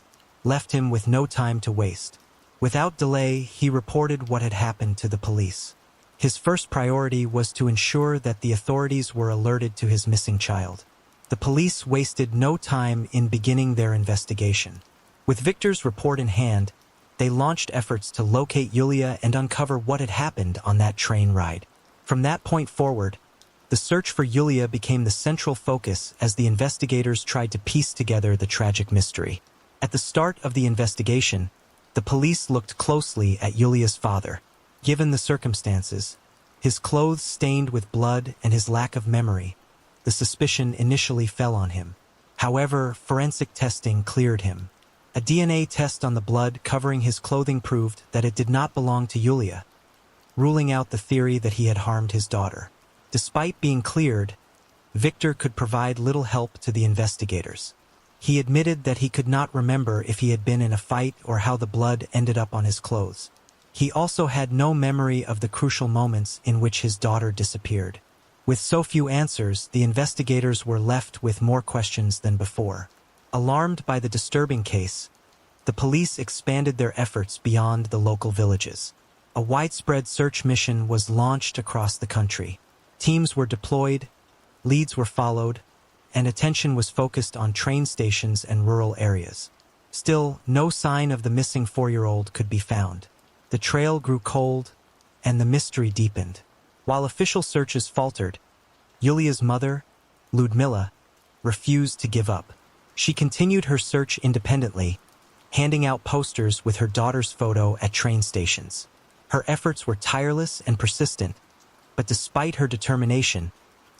[SPEAKER 1] left him with no time to waste. Without delay, he reported what had happened to the police. His first priority was to ensure that the authorities were alerted to his missing child. The police wasted no time in beginning their investigation. With Viktor's report in hand, they launched efforts to locate Yulia and uncover what had happened on that train ride. From that point forward, the search for Yulia became the central focus as the investigators tried to piece together the tragic mystery. At the start of the investigation, the police looked closely at Yulia's father. Given the circumstances, his clothes stained with blood and his lack of memory, the suspicion initially fell on him. However, forensic testing cleared him. A DNA test on the blood covering his clothing proved that it did not belong to Yulia, ruling out the theory that he had harmed his daughter. Despite being cleared, Viktor could provide little help to the investigators. He admitted that he could not remember if he had been in a fight or how the blood ended up on his clothes. He also had no memory of the crucial moments in which his daughter disappeared. With so few answers, the investigators were left with more questions than before. Alarmed by the disturbing case, the police expanded their efforts beyond the local villages. A widespread search mission was launched across the country. Teams were deployed, leads were followed, and attention was focused on train stations and rural areas. Still, no sign of the missing 4-year-old could be found. The trail grew cold, and the mystery deepened. While official searches faltered, Yulia's mother, Ludmila, refused to give up. She continued her search independently, handing out posters with her daughter's photo at train stations. Her efforts were tireless and persistent, but despite her determination,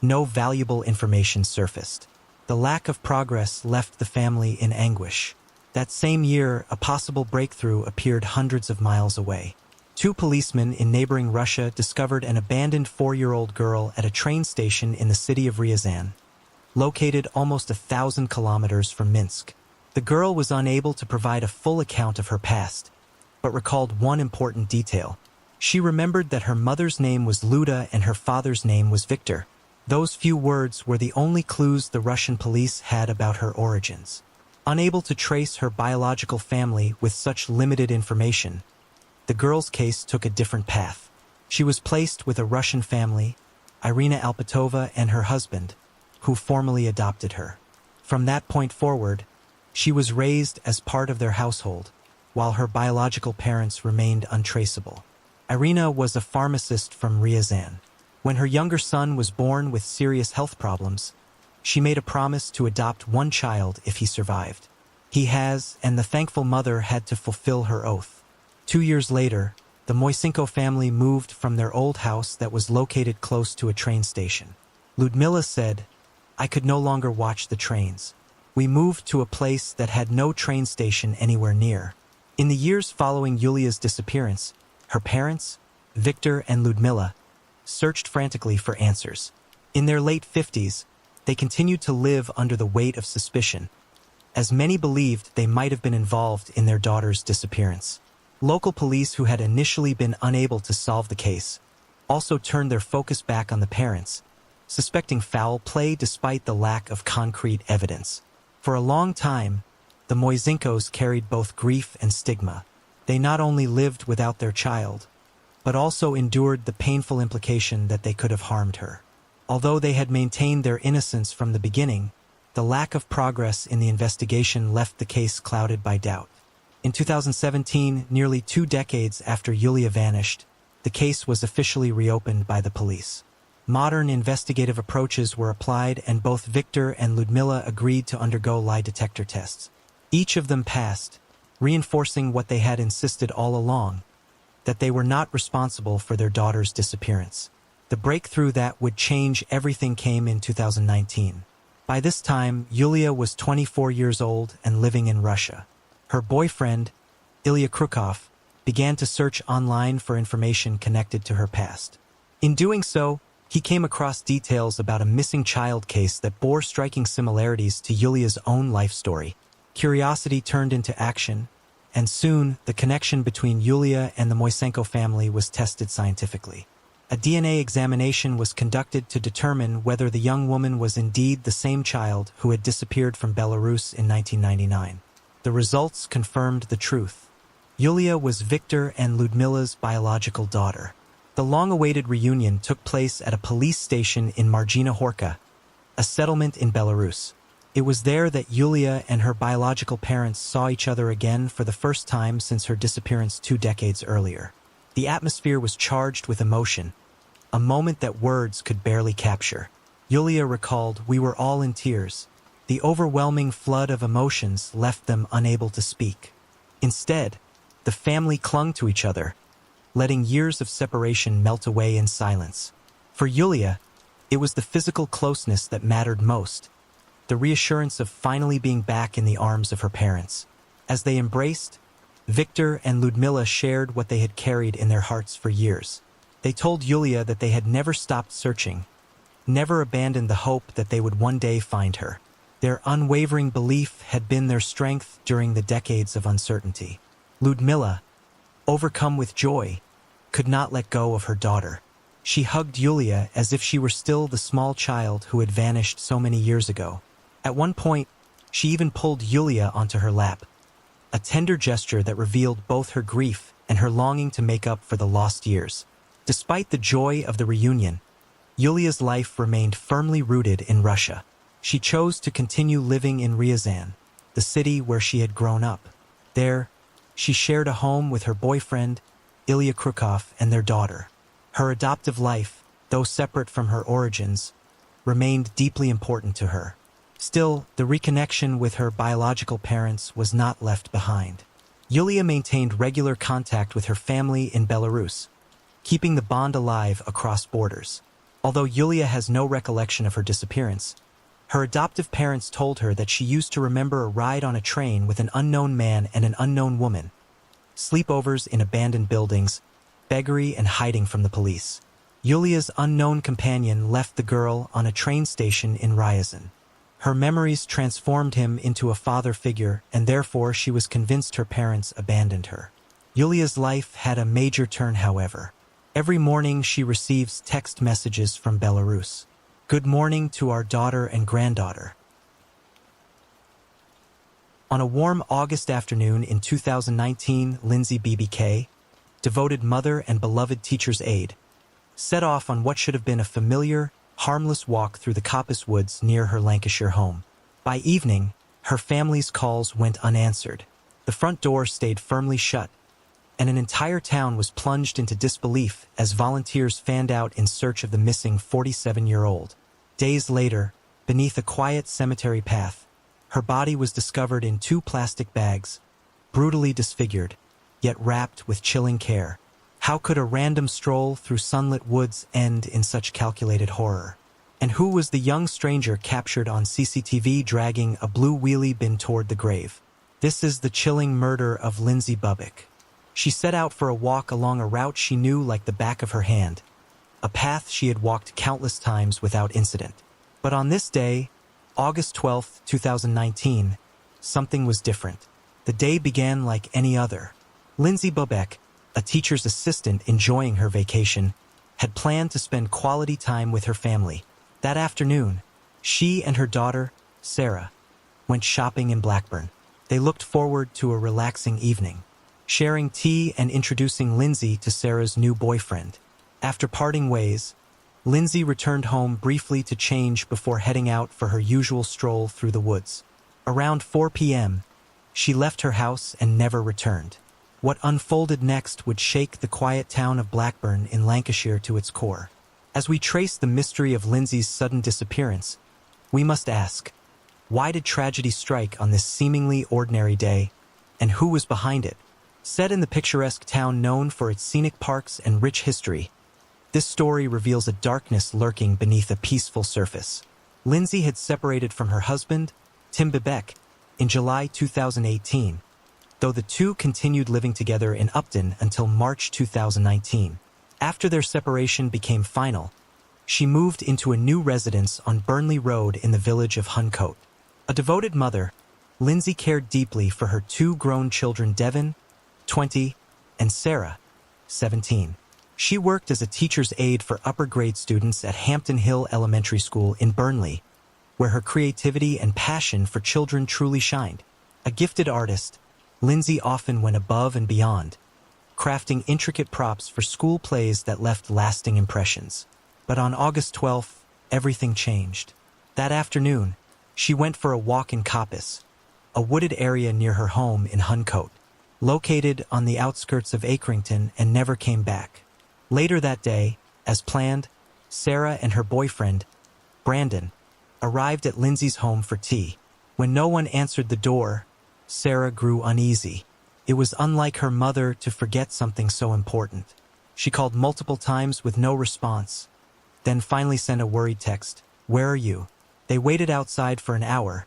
[SPEAKER 1] no valuable information surfaced. The lack of progress left the family in anguish. That same year, a possible breakthrough appeared hundreds of miles away. 2 policemen in neighboring Russia discovered an abandoned 4-year-old girl at a train station in the city of Ryazan, located almost 1,000 kilometers from Minsk. The girl was unable to provide a full account of her past, but recalled one important detail. She remembered that her mother's name was Luda and her father's name was Viktor. Those few words were the only clues the Russian police had about her origins. Unable to trace her biological family with such limited information, the girl's case took a different path. She was placed with a Russian family, Irina Alpatova and her husband, who formally adopted her. From that point forward, she was raised as part of their household, while her biological parents remained untraceable. Irina was a pharmacist from Ryazan. When her younger son was born with serious health problems, she made a promise to adopt one child if he survived. He has, and the thankful mother had to fulfill her oath. 2 years later, the Moisenko family moved from their old house that was located close to a train station. Ludmila said, "I could no longer watch the trains. We moved to a place that had no train station anywhere near." In the years following Yulia's disappearance, her parents, Viktor and Ludmila, searched frantically for answers. In their late 50s, they continued to live under the weight of suspicion, as many believed they might have been involved in their daughter's disappearance. Local police who had initially been unable to solve the case also turned their focus back on the parents, suspecting foul play despite the lack of concrete evidence. For a long time, the Moisenkos carried both grief and stigma. They not only lived without their child, but also endured the painful implication that they could have harmed her. Although they had maintained their innocence from the beginning, the lack of progress in the investigation left the case clouded by doubt. In 2017, nearly 2 decades after Yulia vanished, the case was officially reopened by the police. Modern investigative approaches were applied, and both Victor and Ludmila agreed to undergo lie detector tests. Each of them passed, reinforcing what they had insisted all along, that they were not responsible for their daughter's disappearance. The breakthrough that would change everything came in 2019. By this time, Yulia was 24 years old and living in Russia. Her boyfriend, Ilya Krukov, began to search online for information connected to her past. In doing so, he came across details about a missing child case that bore striking similarities to Yulia's own life story. Curiosity turned into action, and soon the connection between Yulia and the Moisenko family was tested scientifically. A DNA examination was conducted to determine whether the young woman was indeed the same child who had disappeared from Belarus in 1999. The results confirmed the truth. Yulia was Victor and Ludmila's biological daughter. The long-awaited reunion took place at a police station in Margina Horka, a settlement in Belarus. It was there that Yulia and her biological parents saw each other again for the first time since her disappearance 2 decades earlier. The atmosphere was charged with emotion, a moment that words could barely capture. Yulia recalled, "We were all in tears. The overwhelming flood of emotions left them unable to speak. Instead, the family clung to each other, letting years of separation melt away in silence." For Yulia, it was the physical closeness that mattered most, the reassurance of finally being back in the arms of her parents. As they embraced, Victor and Ludmila shared what they had carried in their hearts for years. They told Yulia that they had never stopped searching, never abandoned the hope that they would one day find her. Their unwavering belief had been their strength during the decades of uncertainty. Ludmila, overcome with joy, could not let go of her daughter. She hugged Yulia as if she were still the small child who had vanished so many years ago. At one point, she even pulled Yulia onto her lap, a tender gesture that revealed both her grief and her longing to make up for the lost years. Despite the joy of the reunion, Yulia's life remained firmly rooted in Russia. She chose to continue living in Ryazan, the city where she had grown up. There, she shared a home with her boyfriend, Ilya Krukov, and their daughter. Her adoptive life, though separate from her origins, remained deeply important to her. Still, the reconnection with her biological parents was not left behind. Yulia maintained regular contact with her family in Belarus, keeping the bond alive across borders. Although Yulia has no recollection of her disappearance, her adoptive parents told her that she used to remember a ride on a train with an unknown man and an unknown woman, sleepovers in abandoned buildings, beggary, and hiding from the police. Yulia's unknown companion left the girl on a train station in Ryazan. Her memories transformed him into a father figure, and therefore she was convinced her parents abandoned her. Yulia's life had a major turn, however. Every morning she receives text messages from Belarus. "Good morning to our daughter and granddaughter." On a warm August afternoon in 2019, Lindsay BBK, devoted mother and beloved teacher's aide, set off on what should have been a familiar, harmless walk through the coppice woods near her Lancashire home. By evening, her family's calls went unanswered. The front door stayed firmly shut, and an entire town was plunged into disbelief as volunteers fanned out in search of the missing 47-year-old. Days later, beneath a quiet cemetery path, her body was discovered in 2 plastic bags, brutally disfigured, yet wrapped with chilling care. How could a random stroll through sunlit woods end in such calculated horror? And who was the young stranger captured on CCTV dragging a blue wheelie bin toward the grave? This is the chilling murder of Lindsay Bubbick. She set out for a walk along a route she knew like the back of her hand, a path she had walked countless times without incident. But on this day, August 12, 2019, something was different. The day began like any other. Lindsay Bobek, a teacher's assistant enjoying her vacation, had planned to spend quality time with her family. That afternoon, she and her daughter, Sarah, went shopping in Blackburn. They looked forward to a relaxing evening, sharing tea and introducing Lindsay to Sarah's new boyfriend. After parting ways, Lindsay returned home briefly to change before heading out for her usual stroll through the woods. Around 4 p.m., she left her house and never returned. What unfolded next would shake the quiet town of Blackburn in Lancashire to its core. As we trace the mystery of Lindsay's sudden disappearance, we must ask, why did tragedy strike on this seemingly ordinary day, and who was behind it? Set in the picturesque town known for its scenic parks and rich history, this story reveals a darkness lurking beneath a peaceful surface. Lindsay had separated from her husband, Tim Bibek, in July 2018, though the two continued living together in Upton until March 2019. After their separation became final, she moved into a new residence on Burnley Road in the village of Huncote. A devoted mother, Lindsay cared deeply for her two grown children, Devon, 20, and Sarah, 17. She worked as a teacher's aide for upper grade students at Hampton Hill Elementary School in Burnley, where her creativity and passion for children truly shined. A gifted artist, Lindsay often went above and beyond, crafting intricate props for school plays that left lasting impressions. But on August 12th, everything changed. That afternoon, she went for a walk in Coppice, a wooded area near her home in Huncote, located on the outskirts of Accrington, and never came back. Later that day, as planned, Sarah and her boyfriend, Brandon, arrived at Lindsay's home for tea. When no one answered the door, Sarah grew uneasy. It was unlike her mother to forget something so important. She called multiple times with no response, then finally sent a worried text, "Where are you?" They waited outside for an hour,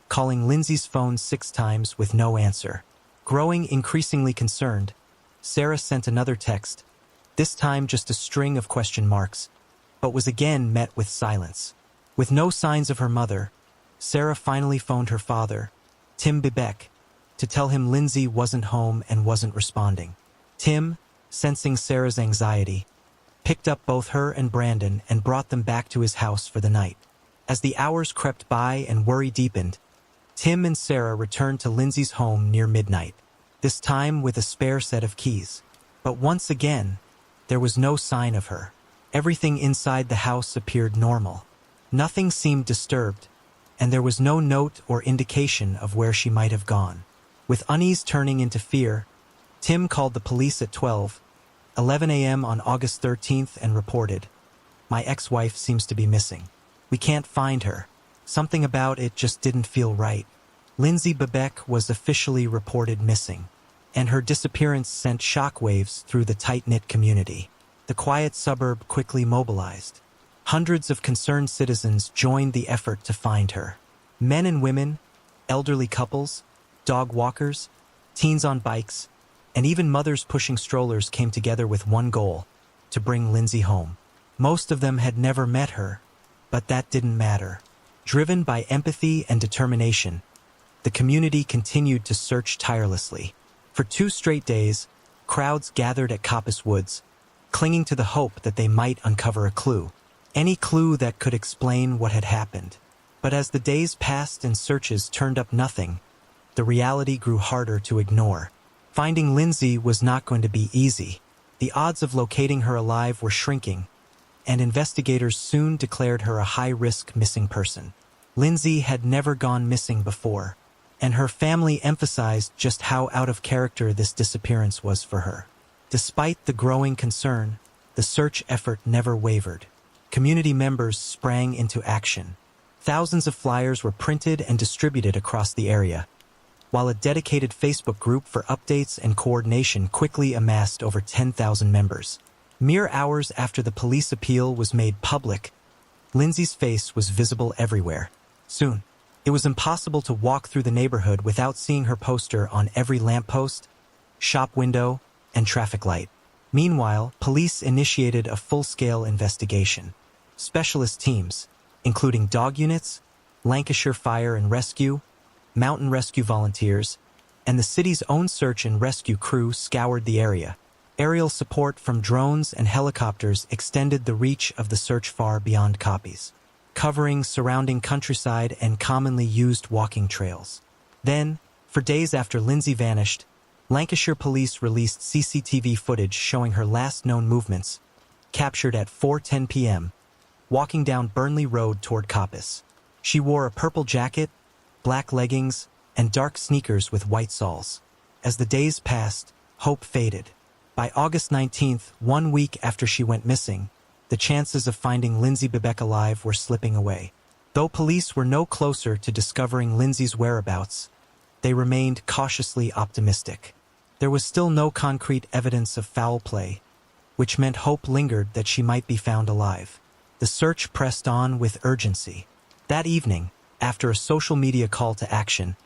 [SPEAKER 1] calling Lindsay's phone 6 times with no answer. Growing increasingly concerned, Sarah sent another text, this time just a string of question marks, but was again met with silence. With no signs of her mother, Sarah finally phoned her father, Tim Bibek, to tell him Lindsay wasn't home and wasn't responding. Tim, sensing Sarah's anxiety, picked up both her and Brandon and brought them back to his house for the night. As the hours crept by and worry deepened, Tim and Sarah returned to Lindsay's home near midnight, this time with a spare set of keys. But once again, there was no sign of her. Everything inside the house appeared normal. Nothing seemed disturbed, and there was no note or indication of where she might have gone. With unease turning into fear, Tim called the police at 11 a.m. on August 13th and reported, "My ex-wife seems to be missing. We can't find her. Something about it just didn't feel right." Lindsay Bibek was officially reported missing, and her disappearance sent shockwaves through the tight-knit community. The quiet suburb quickly mobilized. Hundreds of concerned citizens joined the effort to find her. Men and women, elderly couples, dog walkers, teens on bikes, and even mothers pushing strollers came together with one goal: to bring Lindsay home. Most of them had never met her, but that didn't matter. Driven by empathy and determination, the community continued to search tirelessly. For 2 straight days, crowds gathered at Coppice Woods, clinging to the hope that they might uncover a clue. Any clue that could explain what had happened. But as the days passed and searches turned up nothing, the reality grew harder to ignore. Finding Lindsay was not going to be easy. The odds of locating her alive were shrinking, and investigators soon declared her a high-risk missing person. Lindsay had never gone missing before, and her family emphasized just how out of character this disappearance was for her. Despite the growing concern, the search effort never wavered. Community members sprang into action. Thousands of flyers were printed and distributed across the area, while a dedicated Facebook group for updates and coordination quickly amassed over 10,000 members. Mere hours after the police appeal was made public, Lindsay's face was visible everywhere. Soon, it was impossible to walk through the neighborhood without seeing her poster on every lamppost, shop window, and traffic light. Meanwhile, police initiated a full-scale investigation. Specialist teams, including dog units, Lancashire Fire and Rescue, mountain rescue volunteers, and the city's own search and rescue crew scoured the area. Aerial support from drones and helicopters extended the reach of the search far beyond copies, covering surrounding countryside and commonly used walking trails. Then, for days after Lindsay vanished, Lancashire police released CCTV footage showing her last known movements, captured at 4:10 p.m., walking down Burnley Road toward Coppice. She wore a purple jacket, black leggings, and dark sneakers with white soles. As the days passed, hope faded. By August 19th, 1 week after she went missing, the chances of finding Lindsay Bebeck alive were slipping away. Though police were no closer to discovering Lindsay's whereabouts, they remained cautiously optimistic. There was still no concrete evidence of foul play, which meant hope lingered that she might be found alive. The search pressed on with urgency. That evening, after a social media call to action,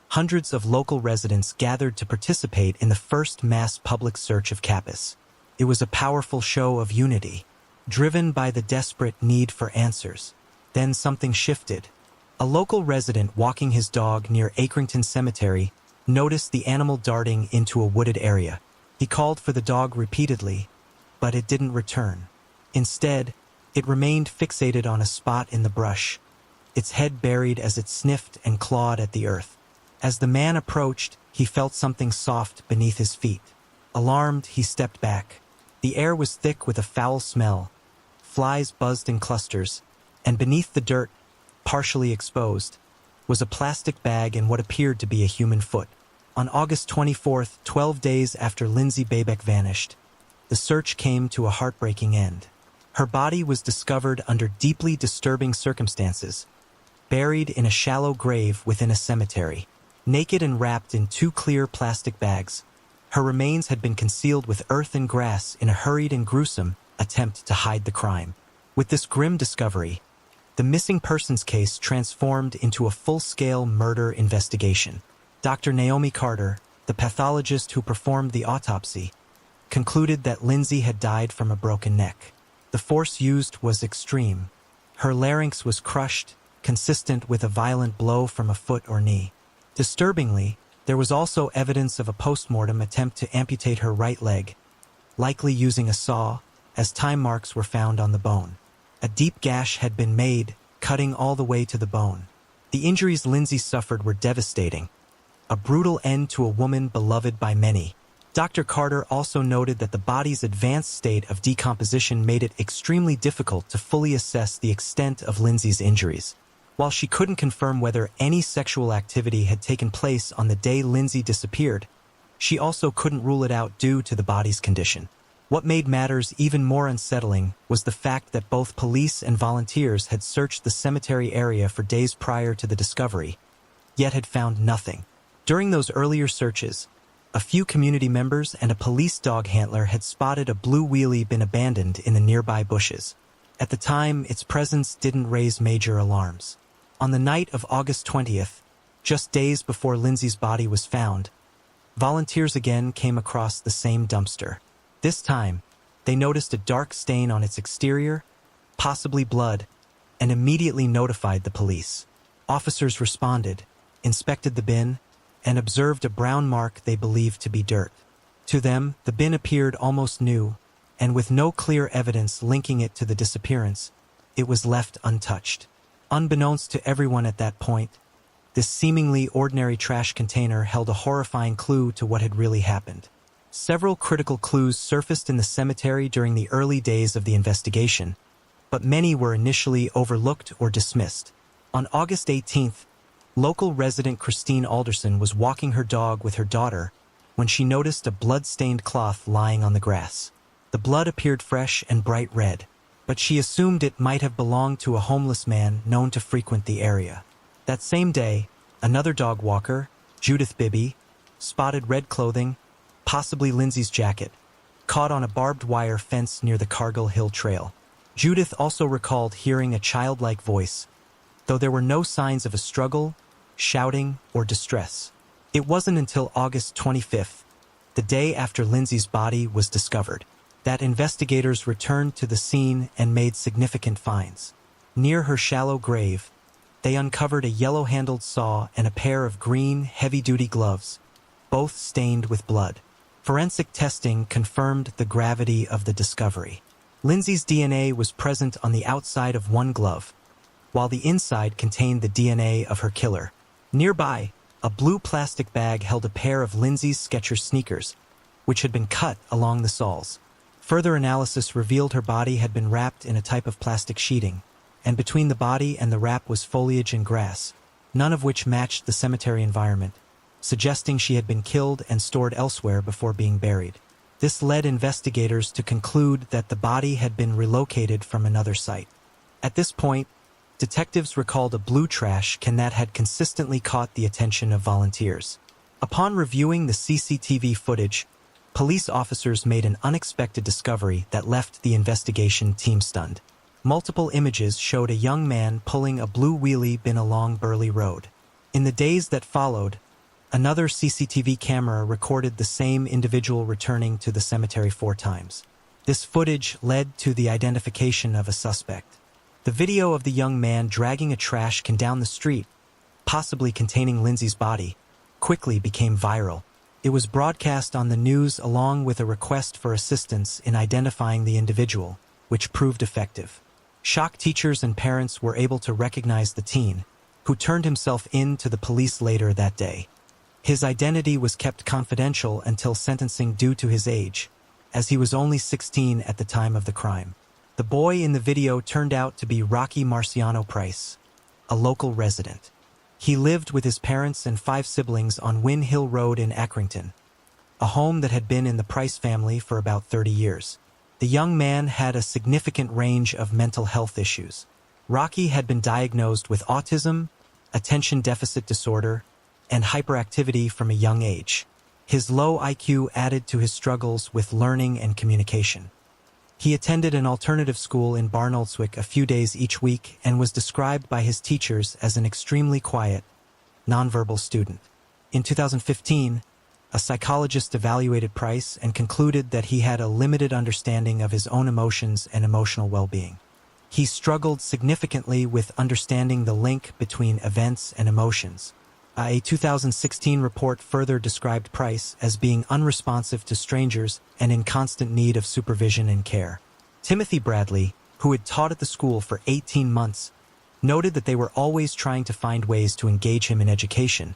[SPEAKER 1] hundreds of local residents gathered to participate in the first mass public search of Coppice. It was a powerful show of unity, driven by the desperate need for answers. Then something shifted. A local resident walking his dog near Acrington Cemetery noticed the animal darting into a wooded area. He called for the dog repeatedly, but it didn't return. Instead, it remained fixated on a spot in the brush, its head buried as it sniffed and clawed at the earth. As the man approached, he felt something soft beneath his feet. Alarmed, he stepped back. The air was thick with a foul smell. Flies buzzed in clusters, and beneath the dirt, partially exposed, was a plastic bag and what appeared to be a human foot. On August 24th, 12 days after Lindsay Bebeck vanished, the search came to a heartbreaking end. Her body was discovered under deeply disturbing circumstances, buried in a shallow grave within a cemetery. Naked and wrapped in 2 clear plastic bags, her remains had been concealed with earth and grass in a hurried and gruesome attempt to hide the crime. With this grim discovery, the missing persons case transformed into a full-scale murder investigation. Dr. Naomi Carter, the pathologist who performed the autopsy, concluded that Lindsay had died from a broken neck. The force used was extreme. Her larynx was crushed, consistent with a violent blow from a foot or knee. Disturbingly, there was also evidence of a post-mortem attempt to amputate her right leg, likely using a saw, as time marks were found on the bone. A deep gash had been made, cutting all the way to the bone. The injuries Lindsay suffered were devastating, a brutal end to a woman beloved by many. Dr. Carter also noted that the body's advanced state of decomposition made it extremely difficult to fully assess the extent of Lindsay's injuries. While she couldn't confirm whether any sexual activity had taken place on the day Lindsay disappeared, she also couldn't rule it out due to the body's condition. What made matters even more unsettling was the fact that both police and volunteers had searched the cemetery area for days prior to the discovery, yet had found nothing. During those earlier searches, a few community members and a police dog handler had spotted a blue wheelie bin abandoned in the nearby bushes. At the time, its presence didn't raise major alarms. On the night of August 20th, just days before Lindsay's body was found, volunteers again came across the same dumpster. This time, they noticed a dark stain on its exterior, possibly blood, and immediately notified the police. Officers responded, inspected the bin, and observed a brown mark they believed to be dirt. To them, the bin appeared almost new, and with no clear evidence linking it to the disappearance, it was left untouched. Unbeknownst to everyone at that point, this seemingly ordinary trash container held a horrifying clue to what had really happened. Several critical clues surfaced in the cemetery during the early days of the investigation, but many were initially overlooked or dismissed. On August 18th, local resident Christine Alderson was walking her dog with her daughter when she noticed a blood-stained cloth lying on the grass. The blood appeared fresh and bright red, but she assumed it might have belonged to a homeless man known to frequent the area. That same day, another dog walker, Judith Bibby, spotted red clothing, possibly Lindsay's jacket, caught on a barbed wire fence near the Cargill Hill Trail. Judith also recalled hearing a childlike voice, though there were no signs of a struggle, shouting, or distress. It wasn't until August 25th, the day after Lindsay's body was discovered, that investigators returned to the scene and made significant finds. Near her shallow grave, they uncovered a yellow-handled saw and a pair of green, heavy-duty gloves, both stained with blood. Forensic testing confirmed the gravity of the discovery. Lindsay's DNA was present on the outside of one glove, while the inside contained the DNA of her killer. Nearby, a blue plastic bag held a pair of Lindsay's Skechers sneakers, which had been cut along the soles. Further analysis revealed her body had been wrapped in a type of plastic sheeting, and between the body and the wrap was foliage and grass, none of which matched the cemetery environment, suggesting she had been killed and stored elsewhere before being buried. This led investigators to conclude that the body had been relocated from another site. At this point, detectives recalled a blue trash can that had consistently caught the attention of volunteers. Upon reviewing the CCTV footage, police officers made an unexpected discovery that left the investigation team stunned. Multiple images showed a young man pulling a blue wheelie bin along Burley Road. In the days that followed, another CCTV camera recorded the same individual returning to the cemetery 4 times. This footage led to the identification of a suspect. The video of the young man dragging a trash can down the street, possibly containing Lindsay's body, quickly became viral. It was broadcast on the news along with a request for assistance in identifying the individual, which proved effective. Shocked teachers and parents were able to recognize the teen, who turned himself in to the police later that day. His identity was kept confidential until sentencing due to his age, as he was only 16 at the time of the crime. The boy in the video turned out to be Rocky Marciano Price, a local resident. He lived with his parents and 5 siblings on Wynn Hill Road in Accrington, a home that had been in the Price family for about 30 years. The young man had a significant range of mental health issues. Rocky had been diagnosed with autism, attention deficit disorder, and hyperactivity from a young age. His low IQ added to his struggles with learning and communication. He attended an alternative school in Barnoldswick a few days each week and was described by his teachers as an extremely quiet, nonverbal student. In 2015, a psychologist evaluated Price and concluded that he had a limited understanding of his own emotions and emotional well-being. He struggled significantly with understanding the link between events and emotions. A 2016 report further described Price as being unresponsive to strangers and in constant need of supervision and care. Timothy Bradley, who had taught at the school for 18 months, noted that they were always trying to find ways to engage him in education,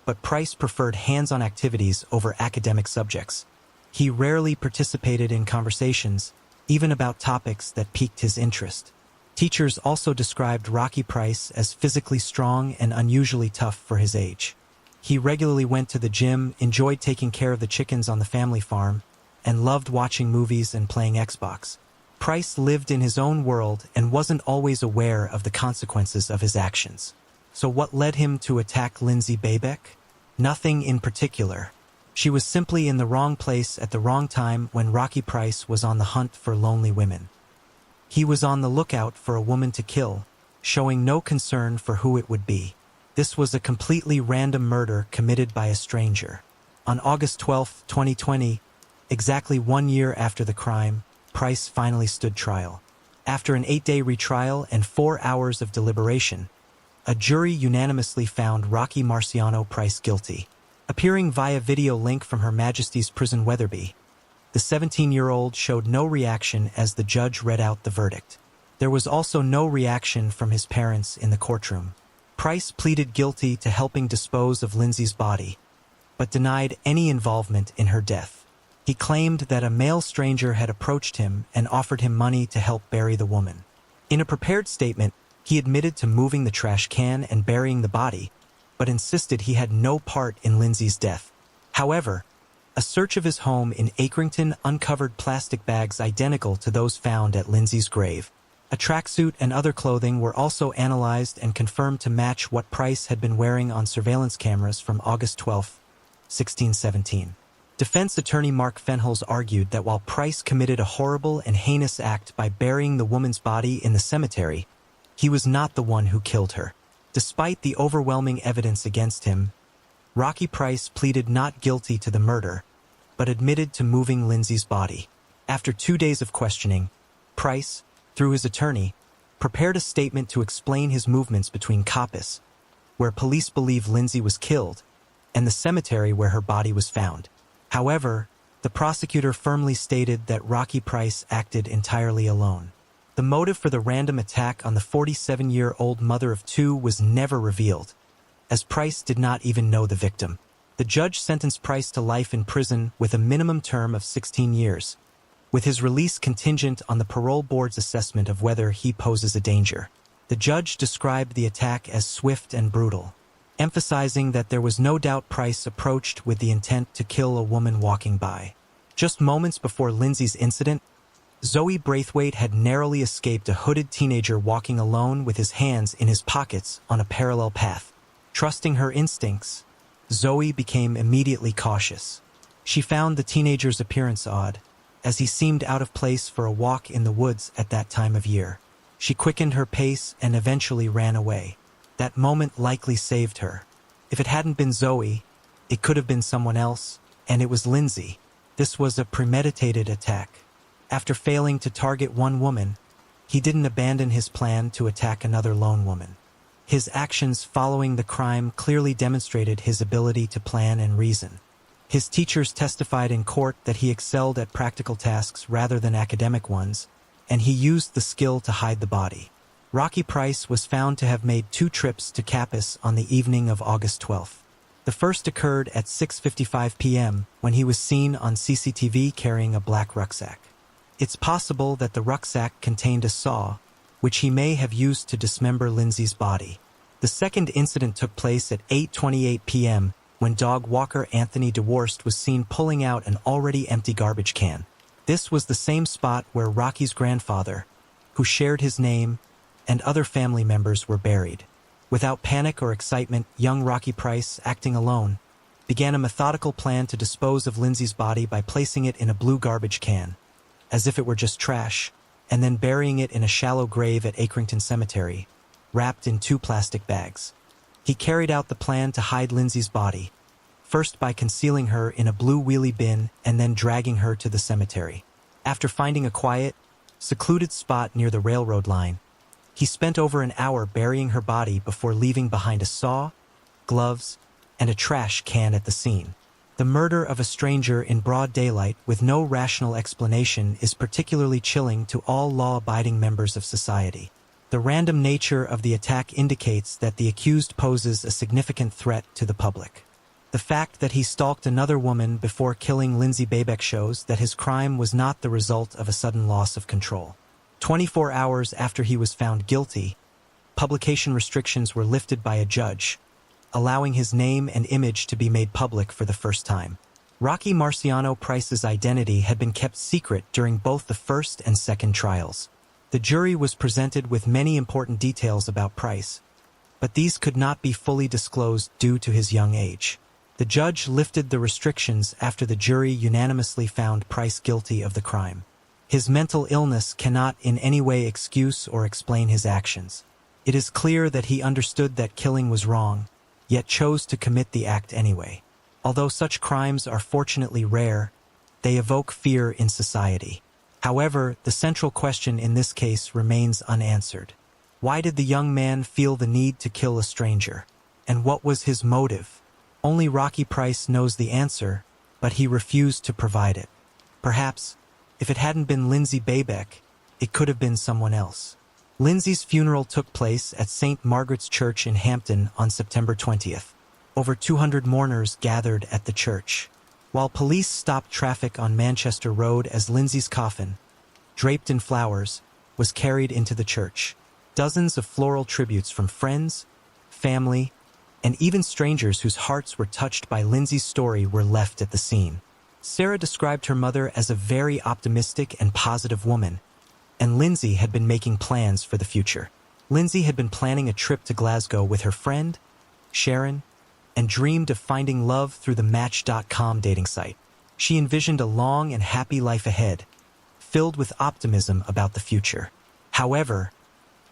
[SPEAKER 1] but Price preferred hands-on activities over academic subjects. He rarely participated in conversations, even about topics that piqued his interest. Teachers also described Rocky Price as physically strong and unusually tough for his age. He regularly went to the gym, enjoyed taking care of the chickens on the family farm, and loved watching movies and playing Xbox. Price lived in his own world and wasn't always aware of the consequences of his actions. So what led him to attack Lindsay Baybeck? Nothing in particular. She was simply in the wrong place at the wrong time when Rocky Price was on the hunt for lonely women. He was on the lookout for a woman to kill, showing no concern for who it would be. This was a completely random murder committed by a stranger. On August 12, 2020, exactly 1 year after the crime, Price finally stood trial. After an 8-day retrial and 4 hours of deliberation, a jury unanimously found Rocky Marciano Price guilty. Appearing via video link from Her Majesty's Prison Wetherby, the 17-year-old showed no reaction as the judge read out the verdict. There was also no reaction from his parents in the courtroom. Price pleaded guilty to helping dispose of Lindsay's body, but denied any involvement in her death. He claimed that a male stranger had approached him and offered him money to help bury the woman. In a prepared statement, he admitted to moving the trash can and burying the body, but insisted he had no part in Lindsay's death. However, a search of his home in Accrington uncovered plastic bags identical to those found at Lindsay's grave. A tracksuit and other clothing were also analyzed and confirmed to match what Price had been wearing on surveillance cameras from August 12, 1617. Defense attorney Mark Fenholz argued that while Price committed a horrible and heinous act by burying the woman's body in the cemetery, he was not the one who killed her. Despite the overwhelming evidence against him, Rocky Price pleaded not guilty to the murder, but admitted to moving Lindsay's body. After 2 days of questioning, Price, through his attorney, prepared a statement to explain his movements between Coppice, where police believe Lindsay was killed, and the cemetery where her body was found. However, the prosecutor firmly stated that Rocky Price acted entirely alone. The motive for the random attack on the 47-year-old mother of two was never revealed, as Price did not even know the victim. The judge sentenced Price to life in prison with a minimum term of 16 years, with his release contingent on the parole board's assessment of whether he poses a danger. The judge described the attack as swift and brutal, emphasizing that there was no doubt Price approached with the intent to kill a woman walking by. Just moments before Lindsay's incident, Zoe Braithwaite had narrowly escaped a hooded teenager walking alone with his hands in his pockets on a parallel path. Trusting her instincts, Zoe became immediately cautious. She found the teenager's appearance odd, as he seemed out of place for a walk in the woods at that time of year. She quickened her pace and eventually ran away. That moment likely saved her. If it hadn't been Zoe, it could have been someone else, and it was Lindsay. This was a premeditated attack. After failing to target one woman, he didn't abandon his plan to attack another lone woman. His actions following the crime clearly demonstrated his ability to plan and reason. His teachers testified in court that he excelled at practical tasks rather than academic ones, and he used the skill to hide the body. Rocky Price was found to have made 2 trips to Capas on the evening of August 12th. The first occurred at 6:55 p.m. when he was seen on CCTV carrying a black rucksack. It's possible that the rucksack contained a saw, which he may have used to dismember Lindsay's body. The second incident took place at 8:28 p.m. when dog walker Anthony DeWorst was seen pulling out an already empty garbage can. This was the same spot where Rocky's grandfather, who shared his name, and other family members were buried. Without panic or excitement, young Rocky Price, acting alone, began a methodical plan to dispose of Lindsay's body by placing it in a blue garbage can, as if it were just trash, and then burying it in a shallow grave at Acrington Cemetery, wrapped in 2 plastic bags. He carried out the plan to hide Lindsay's body, first by concealing her in a blue wheelie bin and then dragging her to the cemetery. After finding a quiet, secluded spot near the railroad line, he spent over an hour burying her body before leaving behind a saw, gloves, and a trash can at the scene. The murder of a stranger in broad daylight with no rational explanation is particularly chilling to all law-abiding members of society. The random nature of the attack indicates that the accused poses a significant threat to the public. The fact that he stalked another woman before killing Lindsay Babeck shows that his crime was not the result of a sudden loss of control. 24 hours after he was found guilty, publication restrictions were lifted by a judge, allowing his name and image to be made public for the first time. Rocky Marciano Price's identity had been kept secret during both the first and second trials. The jury was presented with many important details about Price, but these could not be fully disclosed due to his young age. The judge lifted the restrictions after the jury unanimously found Price guilty of the crime. His mental illness cannot in any way excuse or explain his actions. It is clear that he understood that killing was wrong, yet chose to commit the act anyway. Although such crimes are fortunately rare, they evoke fear in society. However, the central question in this case remains unanswered. Why did the young man feel the need to kill a stranger? And what was his motive? Only Rocky Price knows the answer, but he refused to provide it. Perhaps, if it hadn't been Lindsay Babeck, it could have been someone else. Lindsay's funeral took place at St. Margaret's Church in Hampton on September 20th. Over 200 mourners gathered at the church, while police stopped traffic on Manchester Road as Lindsay's coffin, draped in flowers, was carried into the church. Dozens of floral tributes from friends, family, and even strangers whose hearts were touched by Lindsay's story were left at the scene. Sarah described her mother as a very optimistic and positive woman, and Lindsay had been making plans for the future. Lindsay had been planning a trip to Glasgow with her friend, Sharon, and dreamed of finding love through the Match.com dating site. She envisioned a long and happy life ahead, filled with optimism about the future. However,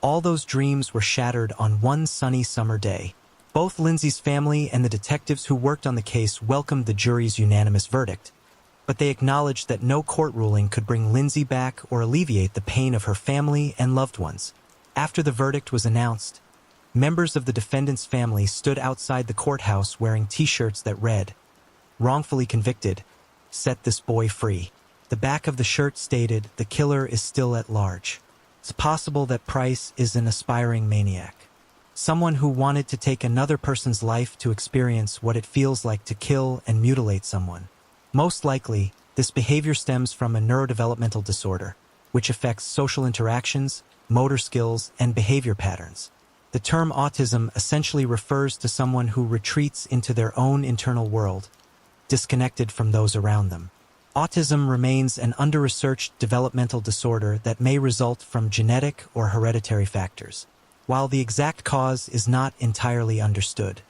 [SPEAKER 1] all those dreams were shattered on one sunny summer day. Both Lindsay's family and the detectives who worked on the case welcomed the jury's unanimous verdict, but they acknowledged that no court ruling could bring Lindsay back or alleviate the pain of her family and loved ones. After the verdict was announced, Members of the defendant's family stood outside the courthouse wearing T-shirts that read, "Wrongfully convicted, set this boy free." The back of the shirt stated, "The killer is still at large." It's possible that Price is an aspiring maniac. Someone who wanted to take another person's life to experience what it feels like to kill and mutilate someone. Most likely, this behavior stems from a neurodevelopmental disorder, which affects social interactions, motor skills, and behavior patterns. The term autism essentially refers to someone who retreats into their own internal world, disconnected from those around them. Autism remains an under-researched developmental disorder that may result from genetic or hereditary factors, while the exact cause is not entirely understood.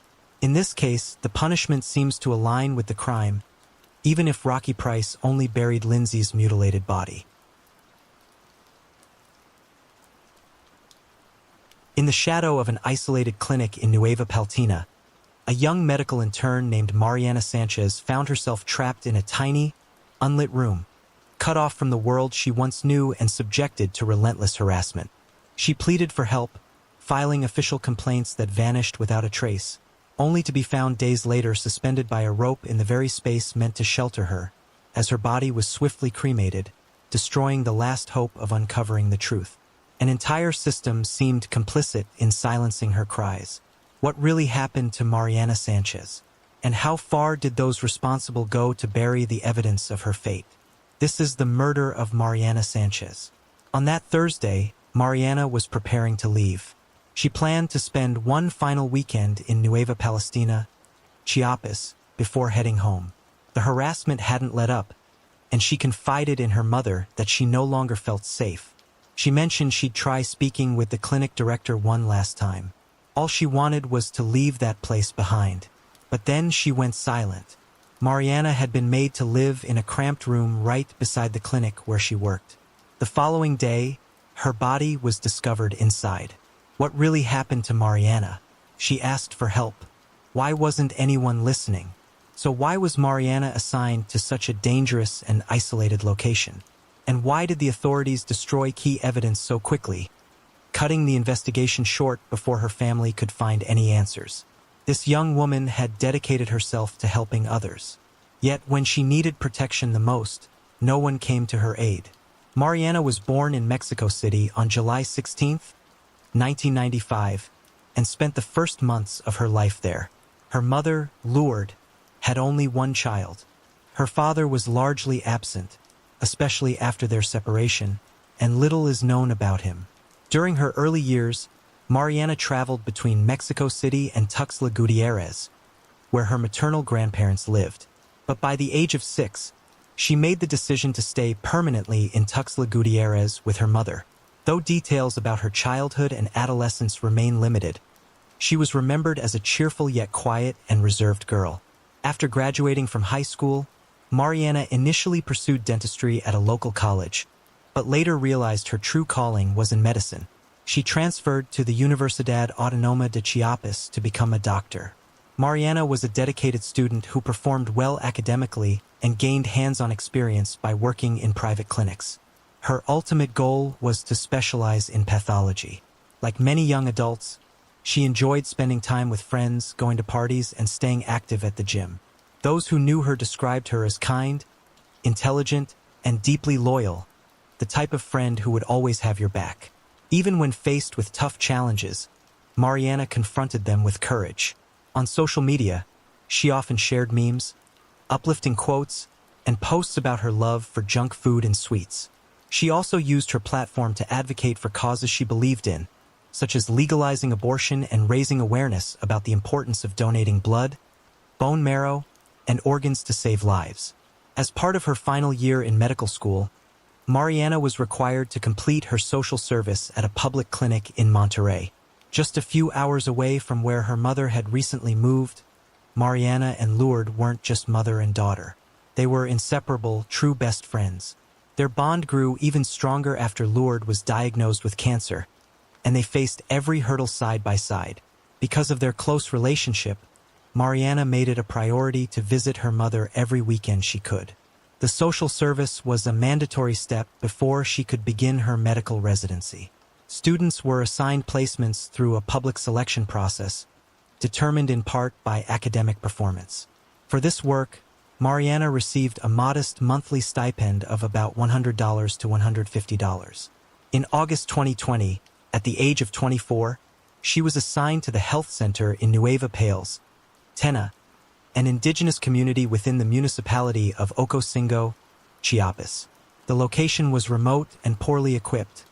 [SPEAKER 1] In this case, the punishment seems to align with the crime, even if Rocky Price only buried Lindsay's mutilated body. In the shadow of an isolated clinic in Nueva Paltina, a young medical intern named Mariana Sanchez found herself trapped in a tiny, unlit room, cut off from the world she once knew and subjected to relentless harassment. She pleaded for help, filing official complaints that vanished without a trace, only to be found days later suspended by a rope in the very space meant to shelter her, as her body was swiftly cremated, destroying the last hope of uncovering the truth. An entire system seemed complicit in silencing her cries. What really happened to Mariana Sanchez? And how far did those responsible go to bury the evidence of her fate? This is the murder of Mariana Sanchez. On that Thursday, Mariana was preparing to leave. She planned to spend one final weekend in Nueva Palestina, Chiapas, before heading home. The harassment hadn't let up, and she confided in her mother that she no longer felt safe. She mentioned she'd try speaking with the clinic director one last time. All she wanted was to leave that place behind. But then she went silent. Mariana had been made to live in a cramped room right beside the clinic where she worked. The following day, her body was discovered inside. What really happened to Mariana? She asked for help. Why wasn't anyone listening? So why was Mariana assigned to such a dangerous and isolated location? And why did the authorities destroy key evidence so quickly, cutting the investigation short before her family could find any answers? This young woman had dedicated herself to helping others. Yet when she needed protection the most, no one came to her aid. Mariana was born in Mexico City on July 16, 1995, and spent the first months of her life there. Her mother, Lourdes, had only one child. Her father was largely absent, especially after their separation, and little is known about him. During her early years, Mariana traveled between Mexico City and Tuxtla Gutierrez, where her maternal grandparents lived. But by the age of 6, she made the decision to stay permanently in Tuxtla Gutierrez with her mother. Though details about her childhood and adolescence remain limited, she was remembered as a cheerful yet quiet and reserved girl. After graduating from high school, Mariana initially pursued dentistry at a local college, but later realized her true calling was in medicine. She transferred to the Universidad Autónoma de Chiapas to become a doctor. Mariana was a dedicated student who performed well academically and gained hands-on experience by working in private clinics. Her ultimate goal was to specialize in pathology. Like many young adults, she enjoyed spending time with friends, going to parties, and staying active at the gym. Those who knew her described her as kind, intelligent, and deeply loyal, the type of friend who would always have your back. Even when faced with tough challenges, Mariana confronted them with courage. On social media, she often shared memes, uplifting quotes, and posts about her love for junk food and sweets. She also used her platform to advocate for causes she believed in, such as legalizing abortion and raising awareness about the importance of donating blood, bone marrow, and organs to save lives. As part of her final year in medical school, Mariana was required to complete her social service at a public clinic in Monterrey. Just a few hours away from where her mother had recently moved, Mariana and Lourdes weren't just mother and daughter. They were inseparable, true best friends. Their bond grew even stronger after Lourdes was diagnosed with cancer, and they faced every hurdle side by side. Because of their close relationship, Mariana made it a priority to visit her mother every weekend she could. The social service was a mandatory step before she could begin her medical residency. Students were assigned placements through a public selection process, determined in part by academic performance. For this work, Mariana received a modest monthly stipend of about $100 to $150. In August 2020, at the age of 24, she was assigned to the health center in Nueva Pales, Tena, an indigenous community within the municipality of Ocosingo, Chiapas. The location was remote and poorly equipped,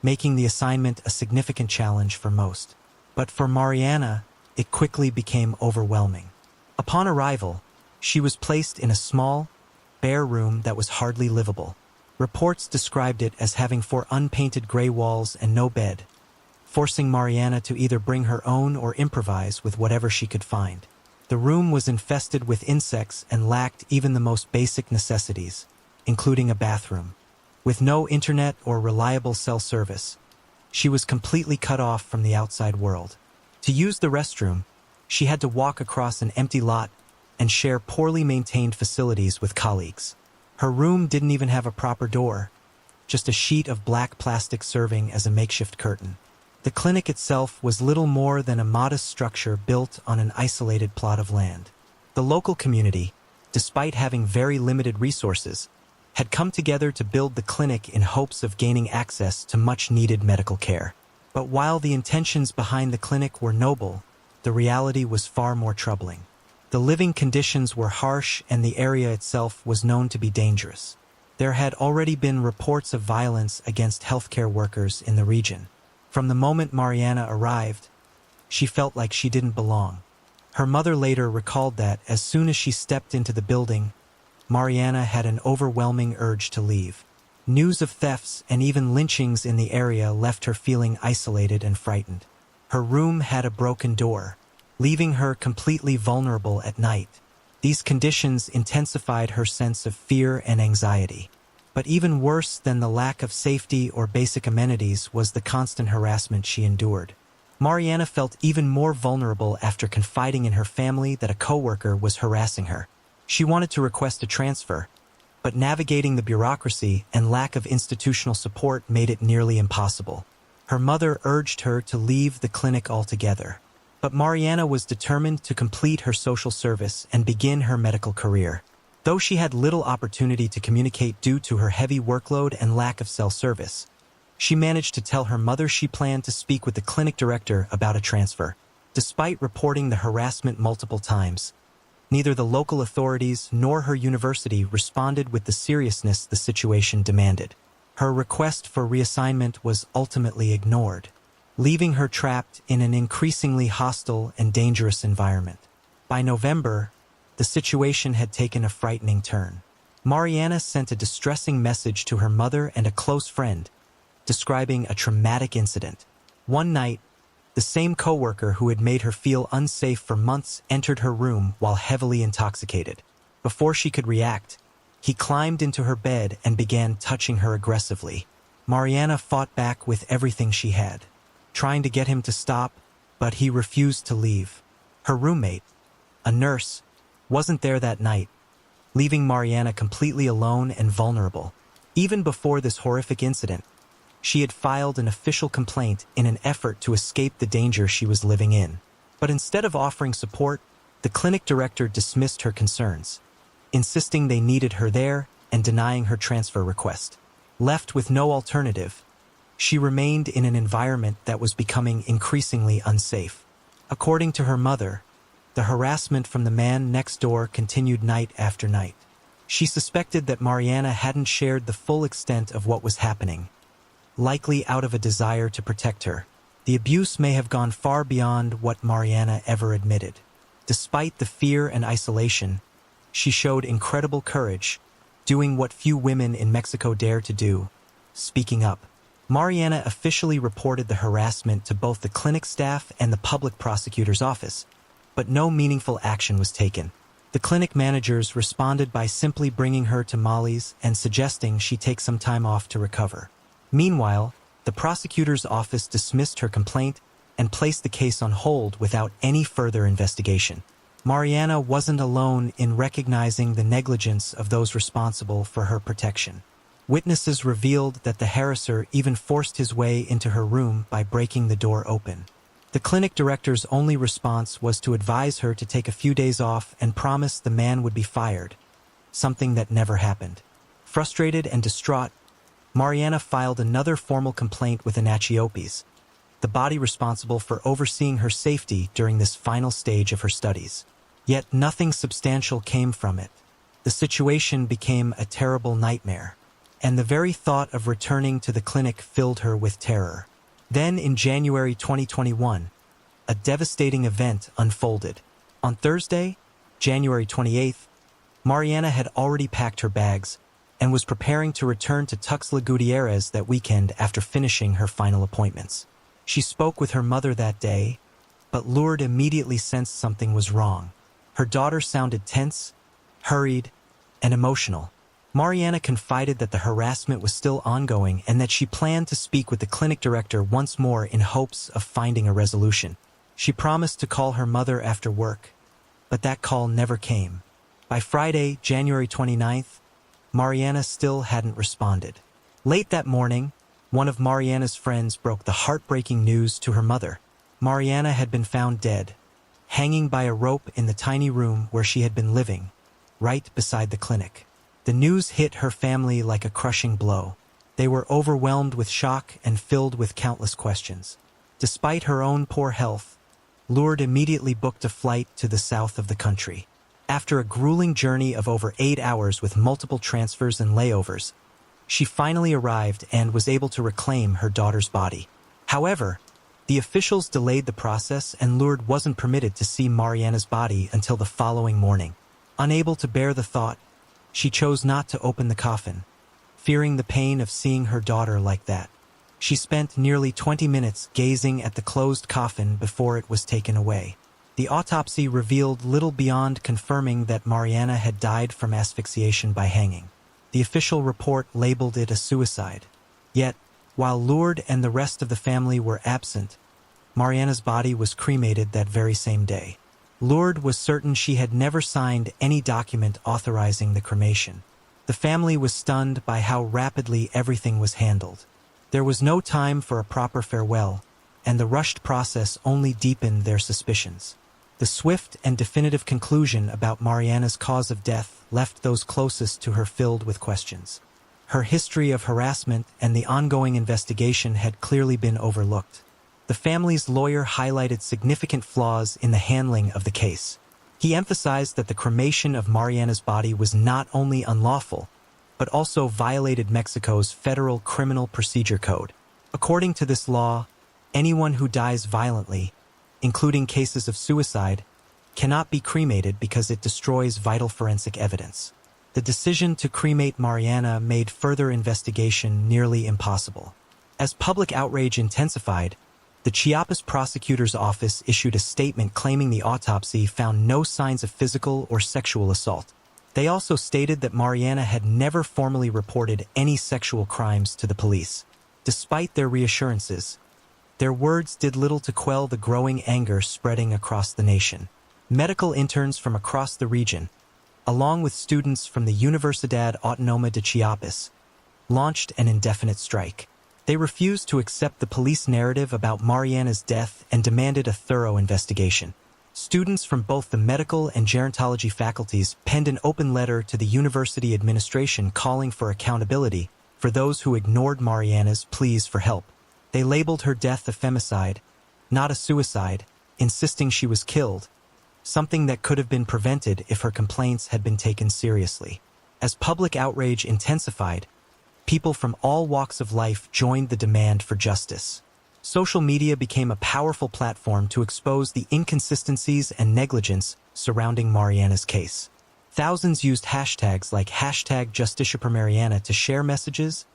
[SPEAKER 1] making the assignment a significant challenge for most. But for Mariana, it quickly became overwhelming. Upon arrival, she was placed in a small, bare room that was hardly livable. Reports described it as having 4 unpainted gray walls and no bed, forcing Mariana to either bring her own or improvise with whatever she could find. The room was infested with insects and lacked even the most basic necessities, including a bathroom. With no internet or reliable cell service, she was completely cut off from the outside world. To use the restroom, she had to walk across an empty lot and share poorly maintained facilities with colleagues. Her room didn't even have a proper door, just a sheet of black plastic serving as a makeshift curtain. The clinic itself was little more than a modest structure built on an isolated plot of land. The local community, despite having very limited resources, had come together to build the clinic in hopes of gaining access to much-needed medical care. But while the intentions behind the clinic were noble, the reality was far more troubling. The living conditions were harsh and the area itself was known to be dangerous. There had already been reports of violence against healthcare workers in the region. From the moment Mariana arrived, she felt like she didn't belong. Her mother later recalled that as soon as she stepped into the building, Mariana had an overwhelming urge to leave. News of thefts and even lynchings in the area left her feeling isolated and frightened. Her room had a broken door, leaving her completely vulnerable at night. These conditions intensified her sense of fear and anxiety. But even worse than the lack of safety or basic amenities was the constant harassment she endured. Mariana felt even more vulnerable after confiding in her family that a coworker was harassing her. She wanted to request a transfer, but navigating the bureaucracy and lack of institutional support made it nearly impossible. Her mother urged her to leave the clinic altogether. But Mariana was determined to complete her social service and begin her medical career. Though she had little opportunity to communicate due to her heavy workload and lack of cell service, she managed to tell her mother she planned to speak with the clinic director about a transfer. Despite reporting the harassment multiple times, neither the local authorities nor her university responded with the seriousness the situation demanded. Her request for reassignment was ultimately ignored, leaving her trapped in an increasingly hostile and dangerous environment. By November, the situation had taken a frightening turn. Mariana sent a distressing message to her mother and a close friend, describing a traumatic incident. One night, the same coworker who had made her feel unsafe for months entered her room while heavily intoxicated. Before she could react, he climbed into her bed and began touching her aggressively. Mariana fought back with everything she had, trying to get him to stop, but he refused to leave. Her roommate, a nurse, wasn't there that night, leaving Mariana completely alone and vulnerable. Even before this horrific incident, she had filed an official complaint in an effort to escape the danger she was living in. But instead of offering support, the clinic director dismissed her concerns, insisting they needed her there and denying her transfer request. Left with no alternative, she remained in an environment that was becoming increasingly unsafe. According to her mother, the harassment from the man next door continued night after night. She suspected that Mariana hadn't shared the full extent of what was happening, likely out of a desire to protect her. The abuse may have gone far beyond what Mariana ever admitted. Despite the fear and isolation, she showed incredible courage, doing what few women in Mexico dare to do, speaking up. Mariana officially reported the harassment to both the clinic staff and the public prosecutor's office, but no meaningful action was taken. The clinic managers responded by simply bringing her to Molly's and suggesting she take some time off to recover. Meanwhile, the prosecutor's office dismissed her complaint and placed the case on hold without any further investigation. Mariana wasn't alone in recognizing the negligence of those responsible for her protection. Witnesses revealed that the harasser even forced his way into her room by breaking the door open. The clinic director's only response was to advise her to take a few days off and promise the man would be fired, something that never happened. Frustrated and distraught, Mariana filed another formal complaint with Anachiopes, the body responsible for overseeing her safety during this final stage of her studies. Yet nothing substantial came from it. The situation became a terrible nightmare, and the very thought of returning to the clinic filled her with terror. Then, in January 2021, a devastating event unfolded. On Thursday, January 28th, Mariana had already packed her bags and was preparing to return to Tuxtla Gutierrez that weekend after finishing her final appointments. She spoke with her mother that day, but Lourdes immediately sensed something was wrong. Her daughter sounded tense, hurried, and emotional. Mariana confided that the harassment was still ongoing and that she planned to speak with the clinic director once more in hopes of finding a resolution. She promised to call her mother after work, but that call never came. By Friday, January 29th, Mariana still hadn't responded. Late that morning, one of Mariana's friends broke the heartbreaking news to her mother. Mariana had been found dead, hanging by a rope in the tiny room where she had been living, right beside the clinic. The news hit her family like a crushing blow. They were overwhelmed with shock and filled with countless questions. Despite her own poor health, Lourdes immediately booked a flight to the south of the country. After a grueling journey of over 8 hours with multiple transfers and layovers, she finally arrived and was able to reclaim her daughter's body. However, the officials delayed the process and Lourdes wasn't permitted to see Mariana's body until the following morning. Unable to bear the thought, she chose not to open the coffin, fearing the pain of seeing her daughter like that. She spent nearly 20 minutes gazing at the closed coffin before it was taken away. The autopsy revealed little beyond confirming that Mariana had died from asphyxiation by hanging. The official report labeled it a suicide. Yet, while Lourdes and the rest of the family were absent, Mariana's body was cremated that very same day. Lourdes was certain she had never signed any document authorizing the cremation. The family was stunned by how rapidly everything was handled. There was no time for a proper farewell, and the rushed process only deepened their suspicions. The swift and definitive conclusion about Mariana's cause of death left those closest to her filled with questions. Her history of harassment and the ongoing investigation had clearly been overlooked. The family's lawyer highlighted significant flaws in the handling of the case. He emphasized that the cremation of Mariana's body was not only unlawful, but also violated Mexico's Federal Criminal Procedure Code. According to this law, anyone who dies violently, including cases of suicide, cannot be cremated because it destroys vital forensic evidence. The decision to cremate Mariana made further investigation nearly impossible. As public outrage intensified, the Chiapas prosecutor's office issued a statement claiming the autopsy found no signs of physical or sexual assault. They also stated that Mariana had never formally reported any sexual crimes to the police. Despite their reassurances, their words did little to quell the growing anger spreading across the nation. Medical interns from across the region, along with students from the Universidad Autónoma de Chiapas, launched an indefinite strike. They refused to accept the police narrative about Mariana's death and demanded a thorough investigation. Students from both the medical and gerontology faculties penned an open letter to the university administration calling for accountability for those who ignored Mariana's pleas for help. They labeled her death a femicide, not a suicide, insisting she was killed, something that could have been prevented if her complaints had been taken seriously. As public outrage intensified, people from all walks of life joined the demand for justice. Social media became a powerful platform to expose the inconsistencies and negligence surrounding Mariana's case. Thousands used hashtags like #JusticiaPorMariana to share messages,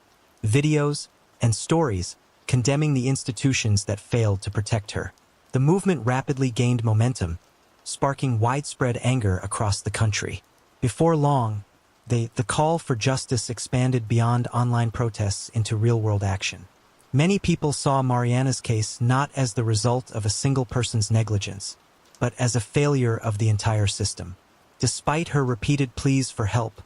[SPEAKER 1] videos, and stories condemning the institutions that failed to protect her. The movement rapidly gained momentum, sparking widespread anger across the country. Before long, the call for justice expanded beyond online protests into real-world action. Many people saw Mariana's case not as the result of a single person's negligence, but as a failure of the entire system. Despite her repeated pleas for help,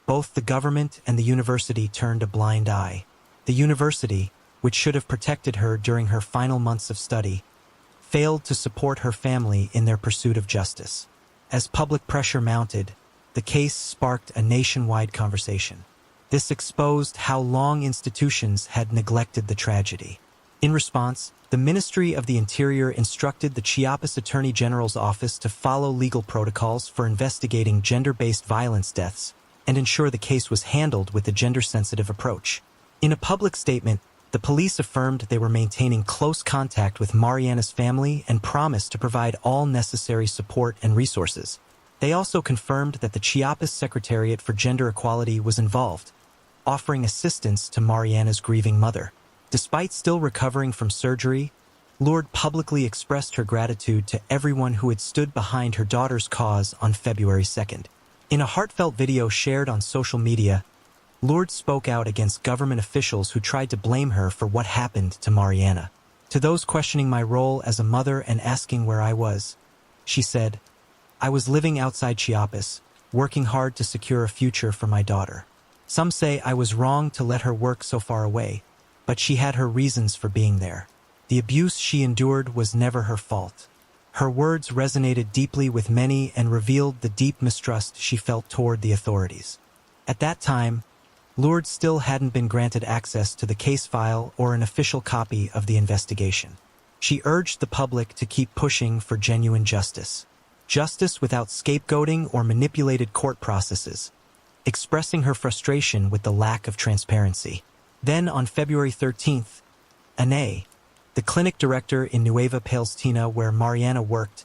[SPEAKER 1] Both the government and the university turned a blind eye. The university, which should have protected her during her final months of study, failed to support her family in their pursuit of justice. As public pressure mounted, the case sparked a nationwide conversation. This exposed how long institutions had neglected the tragedy. In response, the Ministry of the Interior instructed the Chiapas Attorney General's office to follow legal protocols for investigating gender-based violence deaths and ensure the case was handled with a gender-sensitive approach. In a public statement, the police affirmed they were maintaining close contact with Mariana's family and promised to provide all necessary support and resources. They also confirmed that the Chiapas Secretariat for Gender Equality was involved, offering assistance to Mariana's grieving mother. Despite still recovering from surgery, Lourdes publicly expressed her gratitude to everyone who had stood behind her daughter's cause on February 2nd. In a heartfelt video shared on social media, Lourdes spoke out against government officials who tried to blame her for what happened to Mariana. To those questioning my role as a mother and asking where I was, she said, "I was living outside Chiapas, working hard to secure a future for my daughter. Some say I was wrong to let her work so far away, but she had her reasons for being there. The abuse she endured was never her fault." Her words resonated deeply with many and revealed the deep mistrust she felt toward the authorities. At that time, Lourdes still hadn't been granted access to the case file or an official copy of the investigation. She urged the public to keep pushing for genuine justice. Justice without scapegoating or manipulated court processes, expressing her frustration with the lack of transparency. Then, on February 13th, Ana, the clinic director in Nueva Palestina where Mariana worked,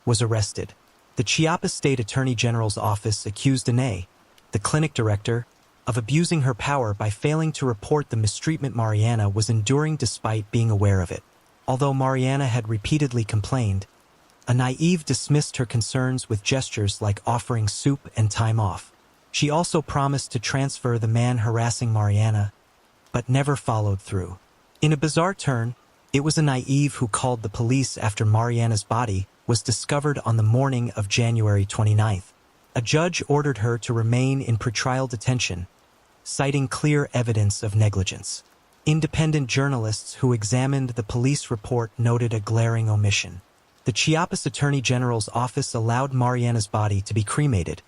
[SPEAKER 1] was arrested. The Chiapas State Attorney General's office accused Ana, the clinic director, of abusing her power by failing to report the mistreatment Mariana was enduring despite being aware of it. Although Mariana had repeatedly complained, Ana dismissed her concerns with gestures like offering soup and time off. She also promised to transfer the man harassing Mariana, but never followed through. In a bizarre turn, it was Ana who called the police after Mariana's body was discovered on the morning of January 29th. A judge ordered her to remain in pretrial detention, citing clear evidence of negligence. Independent journalists who examined the police report noted a glaring omission. The Chiapas Attorney General's office allowed Mariana's body to be cremated,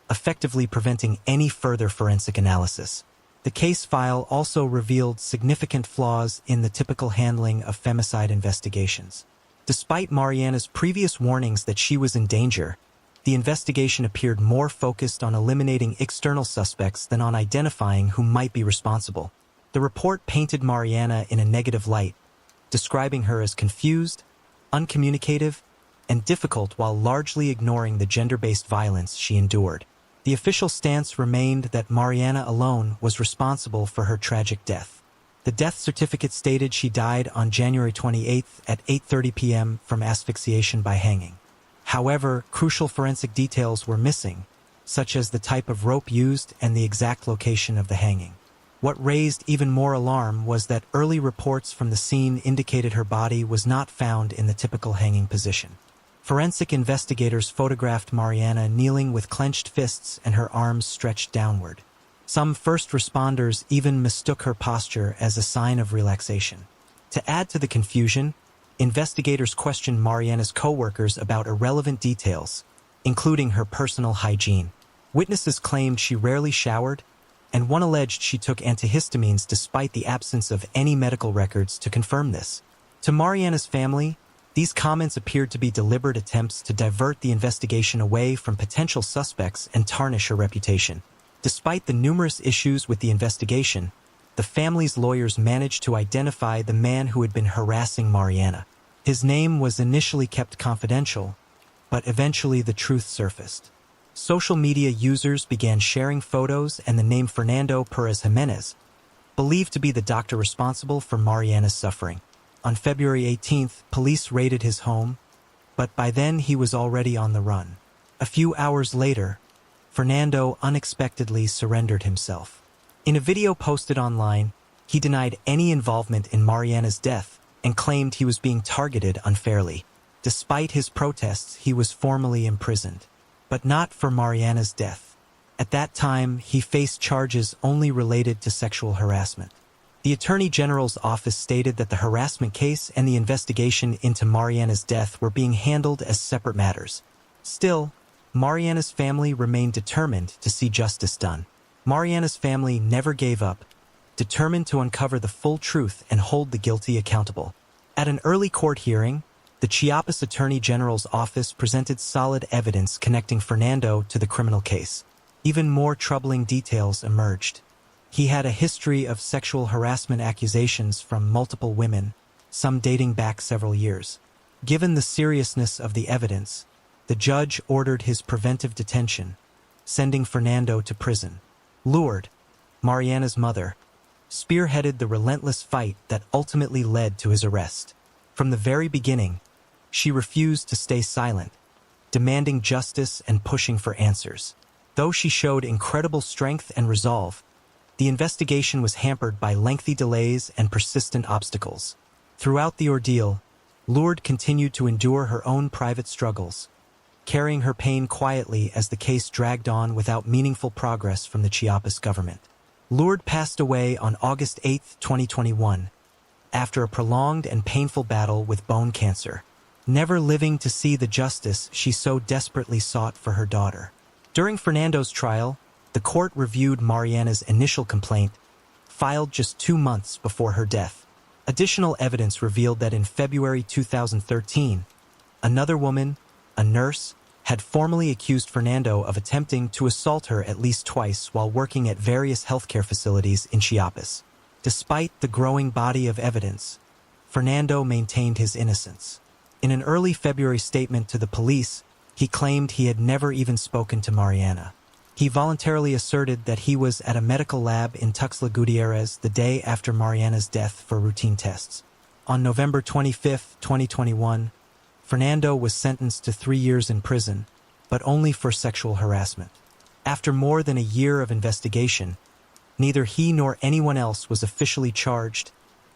[SPEAKER 1] effectively preventing any further forensic analysis. The case file also revealed significant flaws in the typical handling of femicide investigations. Despite Mariana's previous warnings that she was in danger, the investigation appeared more focused on eliminating external suspects than on identifying who might be responsible. The report painted Mariana in a negative light, describing her as confused, uncommunicative, and difficult while largely ignoring the gender-based violence she endured. The official stance remained that Mariana alone was responsible for her tragic death. The death certificate stated she died on January 28th at 8:30 p.m. from asphyxiation by hanging. However, crucial forensic details were missing, such as the type of rope used and the exact location of the hanging. What raised even more alarm was that early reports from the scene indicated her body was not found in the typical hanging position. Forensic investigators photographed Mariana kneeling with clenched fists and her arms stretched downward. Some first responders even mistook her posture as a sign of relaxation. To add to the confusion, investigators questioned Mariana's co-workers about irrelevant details, including her personal hygiene. Witnesses claimed she rarely showered, and one alleged she took antihistamines despite the absence of any medical records to confirm this. To Mariana's family, these comments appeared to be deliberate attempts to divert the investigation away from potential suspects and tarnish her reputation. Despite the numerous issues with the investigation, the family's lawyers managed to identify the man who had been harassing Mariana. His name was initially kept confidential, but eventually the truth surfaced. Social media users began sharing photos and the name Fernando Perez Jimenez, believed to be the doctor responsible for Mariana's suffering. On February 18th, police raided his home, but by then he was already on the run. A few hours later, Fernando unexpectedly surrendered himself. In a video posted online, he denied any involvement in Mariana's death and claimed he was being targeted unfairly. Despite his protests, he was formally imprisoned, but not for Mariana's death. At that time, he faced charges only related to sexual harassment. The Attorney General's office stated that the harassment case and the investigation into Mariana's death were being handled as separate matters. Still, Mariana's family remained determined to see justice done. Mariana's family never gave up, determined to uncover the full truth and hold the guilty accountable. At an early court hearing, the Chiapas Attorney General's office presented solid evidence connecting Fernando to the criminal case. Even more troubling details emerged. He had a history of sexual harassment accusations from multiple women, some dating back several years. Given the seriousness of the evidence, the judge ordered his preventive detention, sending Fernando to prison. Lourdes, Mariana's mother, spearheaded the relentless fight that ultimately led to his arrest. From the very beginning, she refused to stay silent, demanding justice and pushing for answers. Though she showed incredible strength and resolve, the investigation was hampered by lengthy delays and persistent obstacles. Throughout the ordeal, Lourdes continued to endure her own private struggles, carrying her pain quietly as the case dragged on without meaningful progress from the Chiapas government. Lourdes passed away on August 8, 2021, after a prolonged and painful battle with bone cancer, never living to see the justice she so desperately sought for her daughter. During Fernando's trial, the court reviewed Mariana's initial complaint, filed just 2 months before her death. Additional evidence revealed that in February 2013, another woman, a nurse, had formally accused Fernando of attempting to assault her at least twice while working at various healthcare facilities in Chiapas. Despite the growing body of evidence, Fernando maintained his innocence. In an early February statement to the police, he claimed he had never even spoken to Mariana. He voluntarily asserted that he was at a medical lab in Tuxtla Gutierrez the day after Mariana's death for routine tests. On November 25, 2021, Fernando was sentenced to 3 years in prison, but only for sexual harassment. After more than a year of investigation, neither he nor anyone else was officially charged,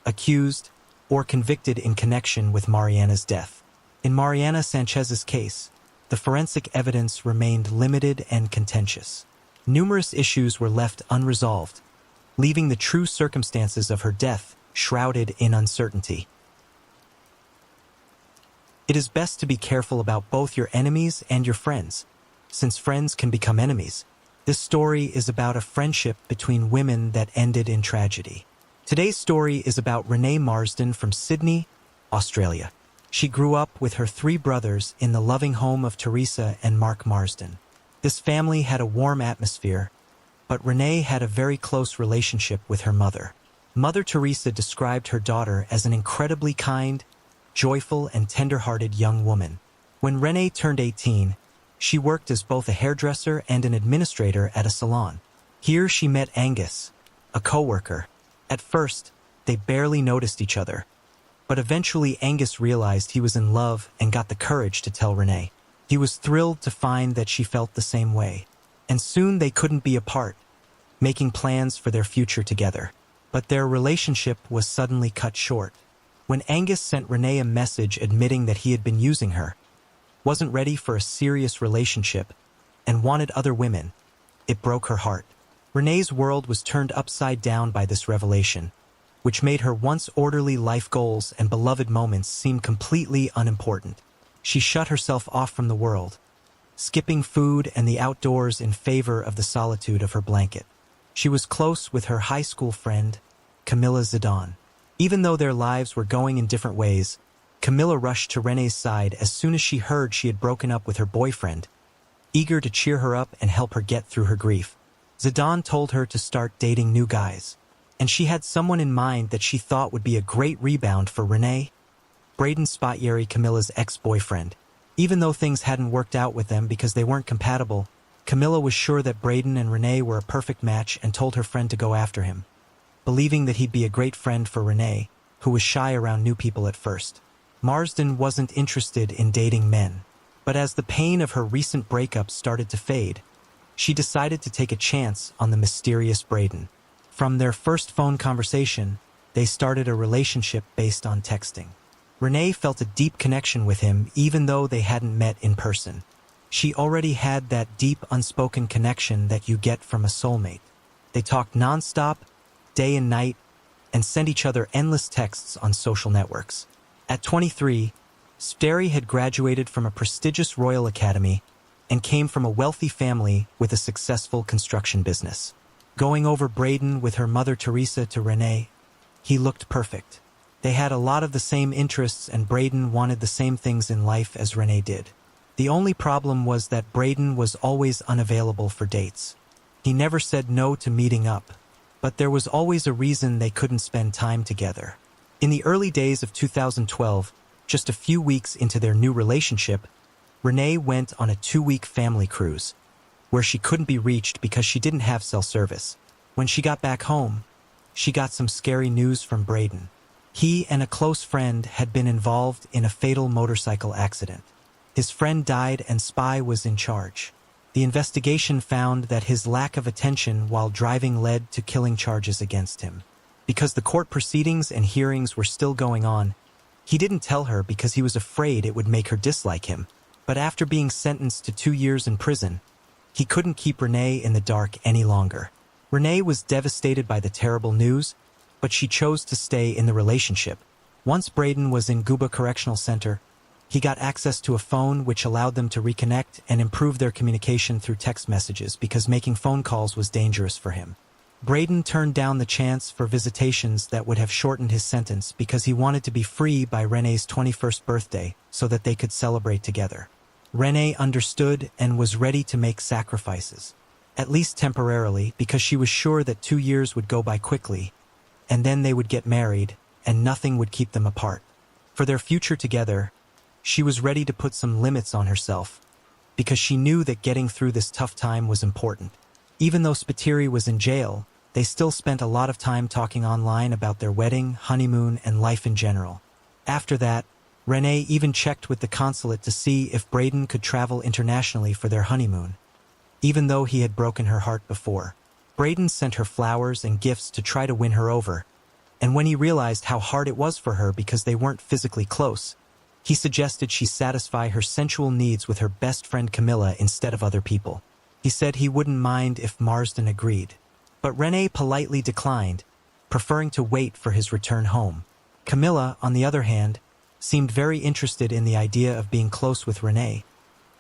[SPEAKER 1] accused, or convicted in connection with Mariana's death. In Mariana Sanchez's case, the forensic evidence remained limited and contentious. Numerous issues were left unresolved, leaving the true circumstances of her death shrouded in uncertainty. It is best to be careful about both your enemies and your friends, since friends can become enemies. This story is about a friendship between women that ended in tragedy. Today's story is about Renee Marsden from Sydney, Australia. She grew up with her 3 brothers in the loving home of Teresa and Mark Marsden. This family had a warm atmosphere, but Renee had a very close relationship with her mother. Mother Teresa described her daughter as an incredibly kind, joyful, and tender-hearted young woman. When Renee turned 18, she worked as both a hairdresser and an administrator at a salon. Here she met Angus, a co-worker. At first, they barely noticed each other, but eventually Angus realized he was in love and got the courage to tell Renee. He was thrilled to find that she felt the same way, and soon they couldn't be apart, making plans for their future together. But their relationship was suddenly cut short. When Angus sent Renee a message admitting that he had been using her, wasn't ready for a serious relationship, and wanted other women, it broke her heart. Renee's world was turned upside down by this revelation, which made her once orderly life goals and beloved moments seem completely unimportant. She shut herself off from the world, skipping food and the outdoors in favor of the solitude of her blanket. She was close with her high school friend, Camilla Zidane. Even though their lives were going in different ways, Camilla rushed to Renee's side as soon as she heard she had broken up with her boyfriend, eager to cheer her up and help her get through her grief. Zidane told her to start dating new guys, and she had someone in mind that she thought would be a great rebound for Renee, Braden Spottieri, Camilla's ex-boyfriend. Even though things hadn't worked out with them because they weren't compatible, Camilla was sure that Braden and Renee were a perfect match and told her friend to go after him, believing that he'd be a great friend for Renee, who was shy around new people at first. Marsden wasn't interested in dating men, but as the pain of her recent breakup started to fade, she decided to take a chance on the mysterious Braden. From their first phone conversation, they started a relationship based on texting. Renee felt a deep connection with him even though they hadn't met in person. She already had that deep, unspoken connection that you get from a soulmate. They talked nonstop, day and night, and sent each other endless texts on social networks. At 23, Steri had graduated from a prestigious Royal Academy and came from a wealthy family with a successful construction business. Going over Braden with her mother Teresa to Renee, he looked perfect. They had a lot of the same interests and Braden wanted the same things in life as Renee did. The only problem was that Braden was always unavailable for dates. He never said no to meeting up, but there was always a reason they couldn't spend time together. In the early days of 2012, just a few weeks into their new relationship, Renee went on a 2-week family cruise, where she couldn't be reached because she didn't have cell service. When she got back home, she got some scary news from Braden. He and a close friend had been involved in a fatal motorcycle accident. His friend died and Spy was in charge. The investigation found that his lack of attention while driving led to killing charges against him. Because the court proceedings and hearings were still going on, he didn't tell her because he was afraid it would make her dislike him. But after being sentenced to 2 years in prison, he couldn't keep Renee in the dark any longer. Renee was devastated by the terrible news, but she chose to stay in the relationship. Once Braden was in Guba Correctional Center, he got access to a phone which allowed them to reconnect and improve their communication through text messages because making phone calls was dangerous for him. Braden turned down the chance for visitations that would have shortened his sentence because he wanted to be free by Renee's 21st birthday so that they could celebrate together. Renee understood and was ready to make sacrifices, at least temporarily, because she was sure that 2 years would go by quickly, and then they would get married, and nothing would keep them apart. For their future together, she was ready to put some limits on herself, because she knew that getting through this tough time was important. Even though Spiteri was in jail, they still spent a lot of time talking online about their wedding, honeymoon, and life in general. After that, Renee even checked with the consulate to see if Braden could travel internationally for their honeymoon. Even though he had broken her heart before, Braden sent her flowers and gifts to try to win her over, and when he realized how hard it was for her because they weren't physically close, he suggested she satisfy her sensual needs with her best friend Camilla instead of other people. He said he wouldn't mind if Marsden agreed, but Renee politely declined, preferring to wait for his return home. Camilla, on the other hand, seemed very interested in the idea of being close with Renee,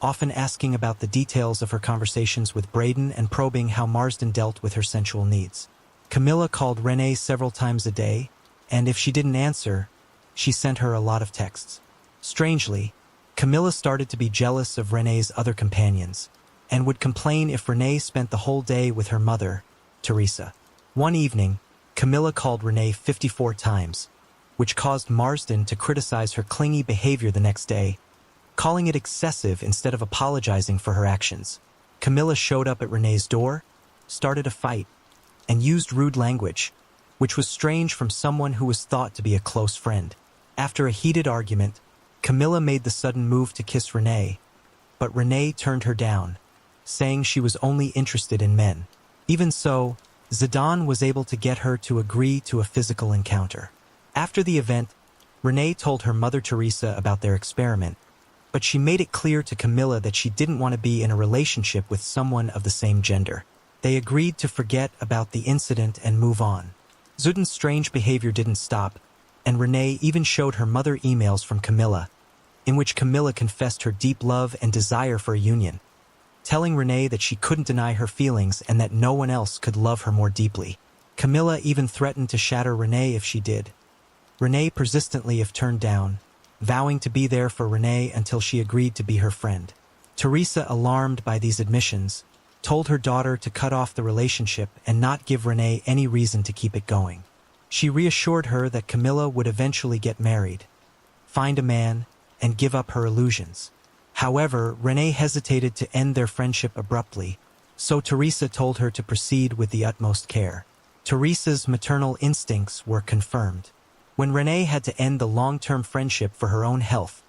[SPEAKER 1] often asking about the details of her conversations with Braden and probing how Marsden dealt with her sensual needs. Camilla called Renee several times a day, and if she didn't answer, she sent her a lot of texts. Strangely, Camilla started to be jealous of Renee's other companions, and would complain if Renee spent the whole day with her mother, Teresa. One evening, Camilla called Renee 54 times, which caused Marsden to criticize her clingy behavior the next day, calling it excessive instead of apologizing for her actions. Camilla showed up at Renee's door, started a fight, and used rude language, which was strange from someone who was thought to be a close friend. After a heated argument, Camilla made the sudden move to kiss Renee, but Renee turned her down, saying she was only interested in men. Even so, Zidane was able to get her to agree to a physical encounter. After the event, Renee told her mother Teresa about their experiment, but she made it clear to Camilla that she didn't want to be in a relationship with someone of the same gender. They agreed to forget about the incident and move on. Zidane's strange behavior didn't stop, and Renee even showed her mother emails from Camilla, in which Camilla confessed her deep love and desire for a union, telling Renee that she couldn't deny her feelings and that no one else could love her more deeply. Camilla even threatened to shatter Renee if she did. Renee persistently if turned down, vowing to be there for Renee until she agreed to be her friend. Teresa, alarmed by these admissions, told her daughter to cut off the relationship and not give Renee any reason to keep it going. She reassured her that Camilla would eventually get married, find a man, and give up her illusions. However, Renee hesitated to end their friendship abruptly, so Teresa told her to proceed with the utmost care. Teresa's maternal instincts were confirmed when Renee had to end the long-term friendship for her own health,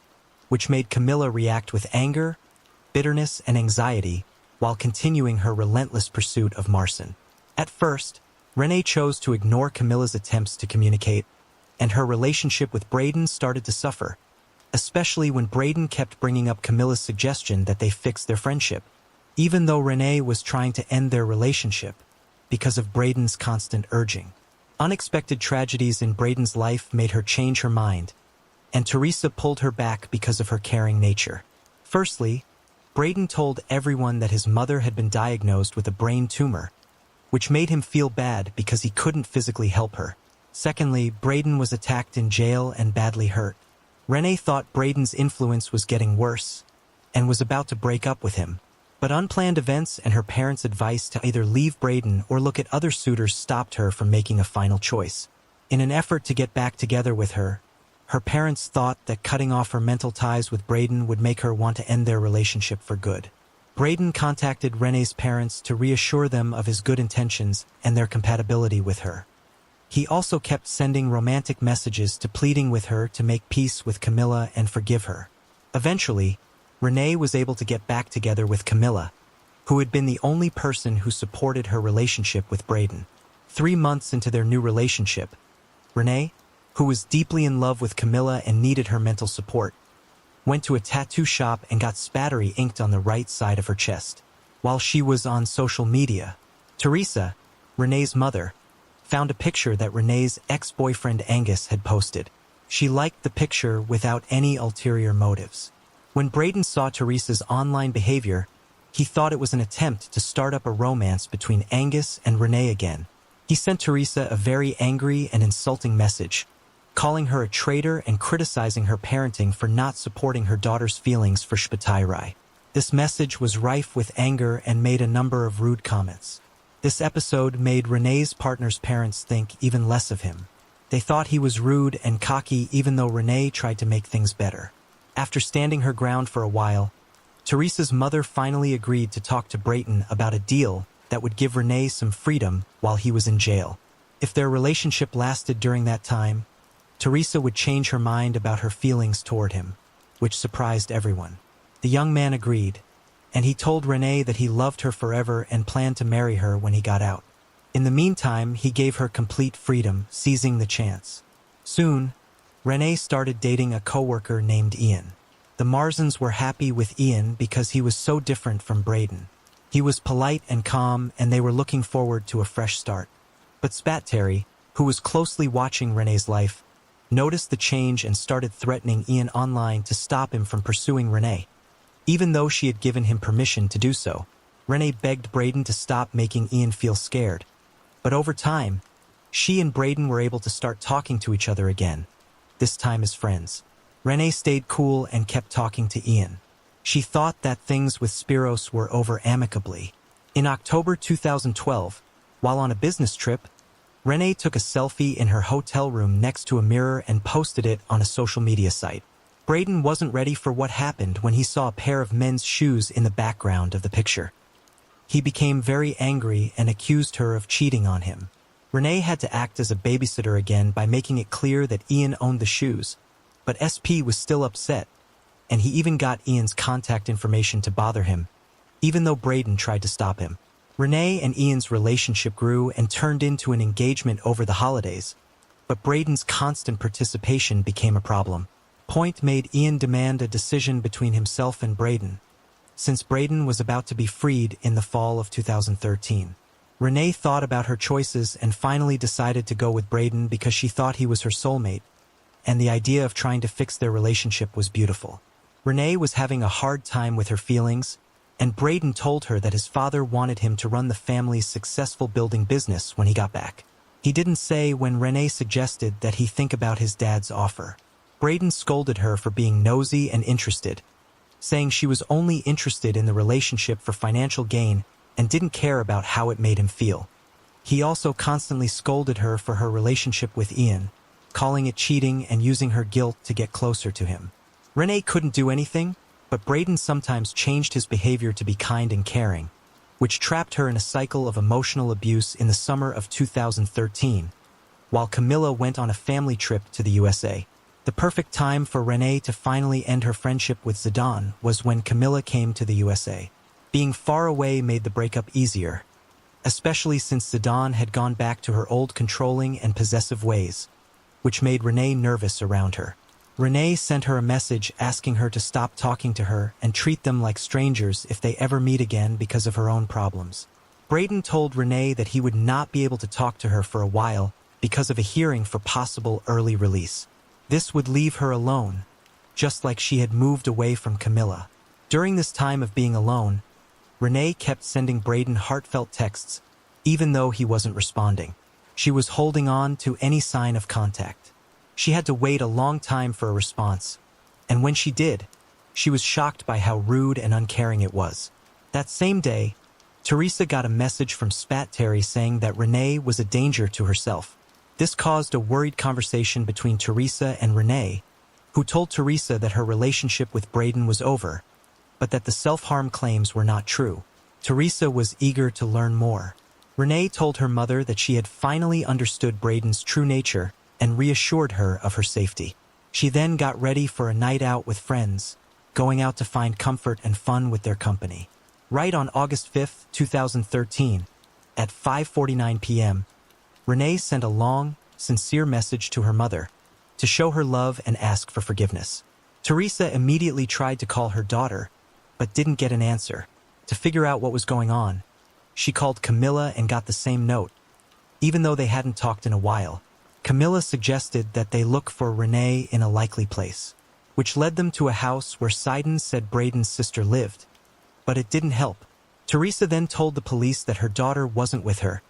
[SPEAKER 1] which made Camilla react with anger, bitterness, and anxiety while continuing her relentless pursuit of Marsden. At first, Renee chose to ignore Camilla's attempts to communicate, and her relationship with Braden started to suffer. especially when Braden kept bringing up Camilla's suggestion that they fix their friendship, even though Renee was trying to end their relationship because of Braden's constant urging. Unexpected tragedies in Braden's life made her change her mind, and Teresa pulled her back because of her caring nature. Firstly, Braden told everyone that his mother had been diagnosed with a brain tumor, which made him feel bad because he couldn't physically help her. Secondly, Braden was attacked in jail and badly hurt. Renee thought Braden's influence was getting worse and was about to break up with him. But unplanned events and her parents' advice to either leave Braden or look at other suitors stopped her from making a final choice. In an effort to get back together with her, her parents thought that cutting off her mental ties with Braden would make her want to end their relationship for good. Braden contacted Renee's parents to reassure them of his good intentions and their compatibility with her. He also kept sending romantic messages to pleading with her to make peace with Camilla and forgive her. Eventually, Renee was able to get back together with Camilla, who had been the only person who supported her relationship with Braden. 3 months into their new relationship, Renee, who was deeply in love with Camilla and needed her mental support, went to a tattoo shop and got spattery inked on the right side of her chest. While she was on social media, Teresa, Renee's mother, found a picture that Renee's ex-boyfriend Angus had posted. She liked the picture without any ulterior motives. When Braden saw Teresa's online behavior, he thought it was an attempt to start up a romance between Angus and Renee again. He sent Teresa a very angry and insulting message, calling her a traitor and criticizing her parenting for not supporting her daughter's feelings for Shpatairai. This message was rife with anger and made a number of rude comments. This episode made Renee's partner's parents think even less of him. They thought he was rude and cocky even though Renee tried to make things better. After standing her ground for a while, Teresa's mother finally agreed to talk to Braden about a deal that would give Renee some freedom while he was in jail. If their relationship lasted during that time, Teresa would change her mind about her feelings toward him, which surprised everyone. The young man agreed, and he told Renee that he loved her forever and planned to marry her when he got out. In the meantime, he gave her complete freedom, seizing the chance. Soon, Renee started dating a coworker named Ian. The Marsons were happy with Ian because he was so different from Braden. He was polite and calm, and they were looking forward to a fresh start. But Spatterry, who was closely watching Renee's life, noticed the change and started threatening Ian online to stop him from pursuing Renee. Even though she had given him permission to do so, Renee begged Braden to stop making Ian feel scared. But over time, she and Braden were able to start talking to each other again, this time as friends. Renee stayed cool and kept talking to Ian. She thought that things with Spiros were over amicably. In October 2012, while on a business trip, Renee took a selfie in her hotel room next to a mirror and posted it on a social media site. Braden wasn't ready for what happened when he saw a pair of men's shoes in the background of the picture. He became very angry and accused her of cheating on him. Renee had to act as a babysitter again by making it clear that Ian owned the shoes, but SP was still upset, and he even got Ian's contact information to bother him, even though Braden tried to stop him. Renee and Ian's relationship grew and turned into an engagement over the holidays, but Braden's constant participation became a problem. Point made Ian demand a decision between himself and Braden, since Braden was about to be freed in the fall of 2013. Renee thought about her choices and finally decided to go with Braden because she thought he was her soulmate, and the idea of trying to fix their relationship was beautiful. Renee was having a hard time with her feelings, and Braden told her that his father wanted him to run the family's successful building business when he got back. He didn't say when Renee suggested that he think about his dad's offer. Braden scolded her for being nosy and interested, saying she was only interested in the relationship for financial gain and didn't care about how it made him feel. He also constantly scolded her for her relationship with Ian, calling it cheating and using her guilt to get closer to him. Renee couldn't do anything, but Braden sometimes changed his behavior to be kind and caring, which trapped her in a cycle of emotional abuse in the summer of 2013, while Camilla went on a family trip to the USA. The perfect time for Renee to finally end her friendship with Zidane was when Camilla came to the USA. Being far away made the breakup easier, especially since Zidane had gone back to her old controlling and possessive ways, which made Renee nervous around her. Renee sent her a message asking her to stop talking to her and treat them like strangers if they ever meet again because of her own problems. Braden told Renee that he would not be able to talk to her for a while because of a hearing for possible early release. This would leave her alone, just like she had moved away from Camilla. During this time of being alone, Renee kept sending Braden heartfelt texts, even though he wasn't responding. She was holding on to any sign of contact. She had to wait a long time for a response, and when she did, she was shocked by how rude and uncaring it was. That same day, Teresa got a message from Spat Terry saying that Renee was a danger to herself. This caused a worried conversation between Teresa and Renee, who told Teresa that her relationship with Braden was over, but that the self-harm claims were not true. Teresa was eager to learn more. Renee told her mother that she had finally understood Braden's true nature and reassured her of her safety. She then got ready for a night out with friends, going out to find comfort and fun with their company. Right on August 5, 2013, at 5:49 p.m., Renee sent a long, sincere message to her mother to show her love and ask for forgiveness. Teresa immediately tried to call her daughter, but didn't get an answer. To figure out what was going on, she called Camilla and got the same note. Even though they hadn't talked in a while, Camilla suggested that they look for Renee in a likely place, which led them to a house where Sidon said Braden's sister lived. But it didn't help. Teresa then told the police that her daughter wasn't with her,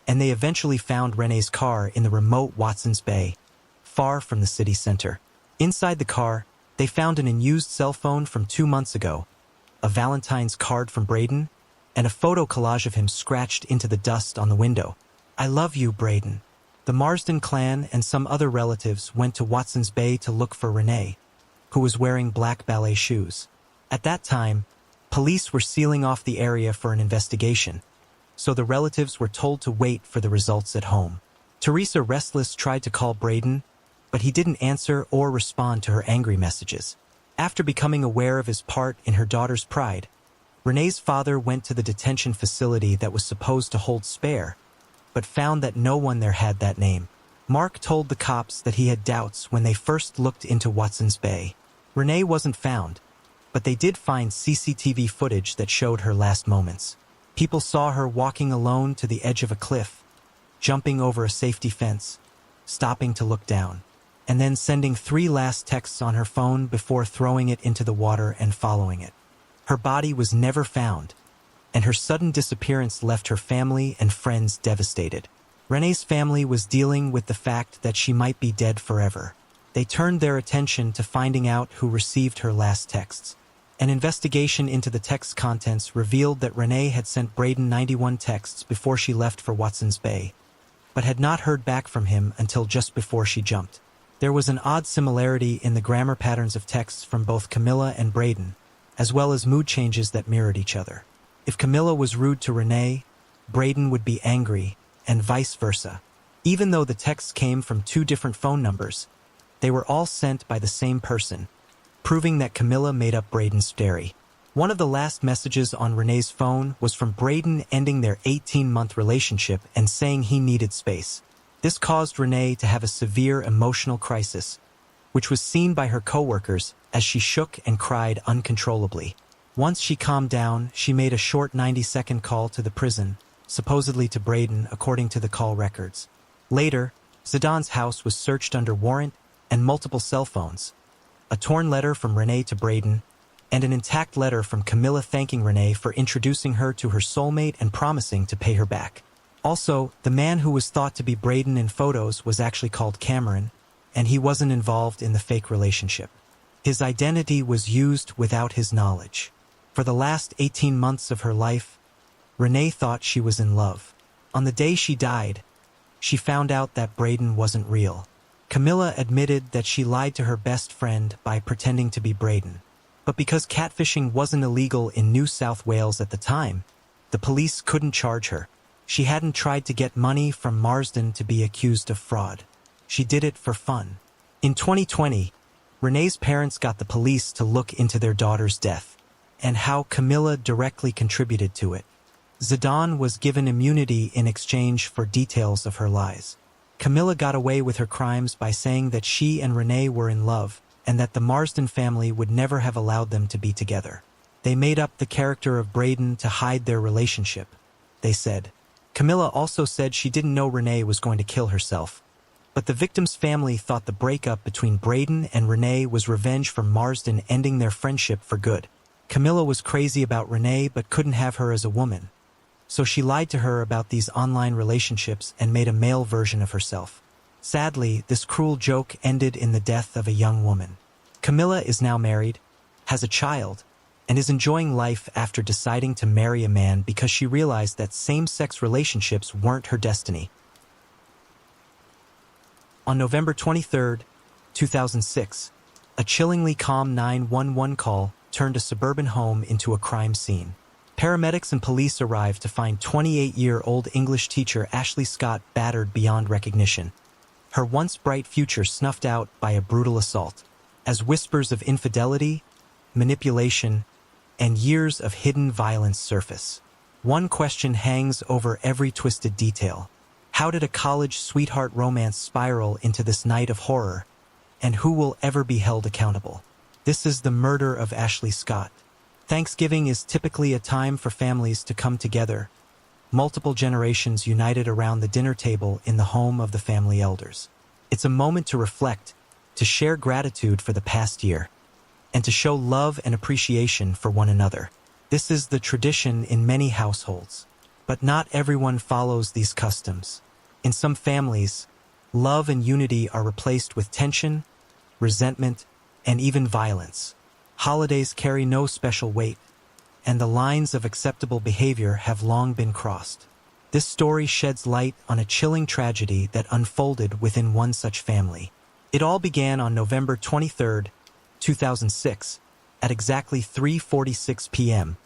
[SPEAKER 1] and they eventually found Renee's car in the remote Watson's Bay, far from the city center. Inside the car, they found an unused cell phone from 2 months ago, a Valentine's card from Braden, and a photo collage of him scratched into the dust on the window. "I love you, Braden." The Marsden clan and some other relatives went to Watson's Bay to look for Renee, who was wearing black ballet shoes. At that time, police were sealing off the area for an investigation, so the relatives were told to wait for the results at home. Teresa, restless, tried to call Braden, but he didn't answer or respond to her angry messages. After becoming aware of his part in her daughter's pride, Renee's father went to the detention facility that was supposed to hold Spare, but found that no one there had that name. Mark told the cops that he had doubts when they first looked into Watson's Bay. Renee wasn't found, but they did find CCTV footage that showed her last moments. People saw her walking alone to the edge of a cliff, jumping over a safety fence, stopping to look down, and then sending 3 last texts on her phone before throwing it into the water and following it. Her body was never found, and her sudden disappearance left her family and friends devastated. Renee's family was dealing with the fact that she might be dead forever. They turned their attention to finding out who received her last texts. An investigation into the text contents revealed that Renee had sent Braden 91 texts before she left for Watson's Bay, but had not heard back from him until just before she jumped. There was an odd similarity in the grammar patterns of texts from both Camilla and Braden, as well as mood changes that mirrored each other. If Camilla was rude to Renee, Braden would be angry, and vice versa. Even though the texts came from 2 different phone numbers, they were all sent by the same person, proving that Camilla made up Braden's story. One of the last messages on Renee's phone was from Braden ending their 18-month relationship and saying he needed space. This caused Renee to have a severe emotional crisis, which was seen by her coworkers as she shook and cried uncontrollably. Once she calmed down, she made a short 90-second call to the prison, supposedly to Braden, according to the call records. Later, Zidon's house was searched under warrant and multiple cell phones, a torn letter from Renee to Braden, and an intact letter from Camilla thanking Renee for introducing her to her soulmate and promising to pay her back. Also, the man who was thought to be Braden in photos was actually called Cameron, and he wasn't involved in the fake relationship. His identity was used without his knowledge. For the last 18 months of her life, Renee thought she was in love. On the day she died, she found out that Braden wasn't real. Camilla admitted that she lied to her best friend by pretending to be Braden. But because catfishing wasn't illegal in New South Wales at the time, the police couldn't charge her. She hadn't tried to get money from Marsden to be accused of fraud. She did it for fun. In 2020, Renee's parents got the police to look into their daughter's death and how Camilla directly contributed to it. Zidon was given immunity in exchange for details of her lies. Camilla got away with her crimes by saying that she and Renee were in love and that the Marsden family would never have allowed them to be together. They made up the character of Braden to hide their relationship, they said. Camilla also said she didn't know Renee was going to kill herself, but the victim's family thought the breakup between Braden and Renee was revenge for Marsden ending their friendship for good. Camilla was crazy about Renee but couldn't have her as a woman, so she lied to her about these online relationships and made a male version of herself. Sadly, this cruel joke ended in the death of a young woman. Camilla is now married, has a child, and is enjoying life after deciding to marry a man because she realized that same-sex relationships weren't her destiny. On November 23, 2006, a chillingly calm 911 call turned a suburban home into a crime scene. Paramedics and police arrived to find 28-year-old English teacher Ashley Scott battered beyond recognition, her once bright future snuffed out by a brutal assault. As whispers of infidelity, manipulation, and years of hidden violence surface, one question hangs over every twisted detail. How did a college sweetheart romance spiral into this night of horror, and who will ever be held accountable? This is the murder of Ashley Scott. Thanksgiving is typically a time for families to come together, multiple generations united around the dinner table in the home of the family elders. It's a moment to reflect, to share gratitude for the past year, and to show love and appreciation for one another. This is the tradition in many households, but not everyone follows these customs. In some families, love and unity are replaced with tension, resentment, and even violence. Holidays carry no special weight, and the lines of acceptable behavior have long been crossed. This story sheds light on a chilling tragedy that unfolded within one such family. It all began on November 23, 2006, at exactly 3:46 p.m.,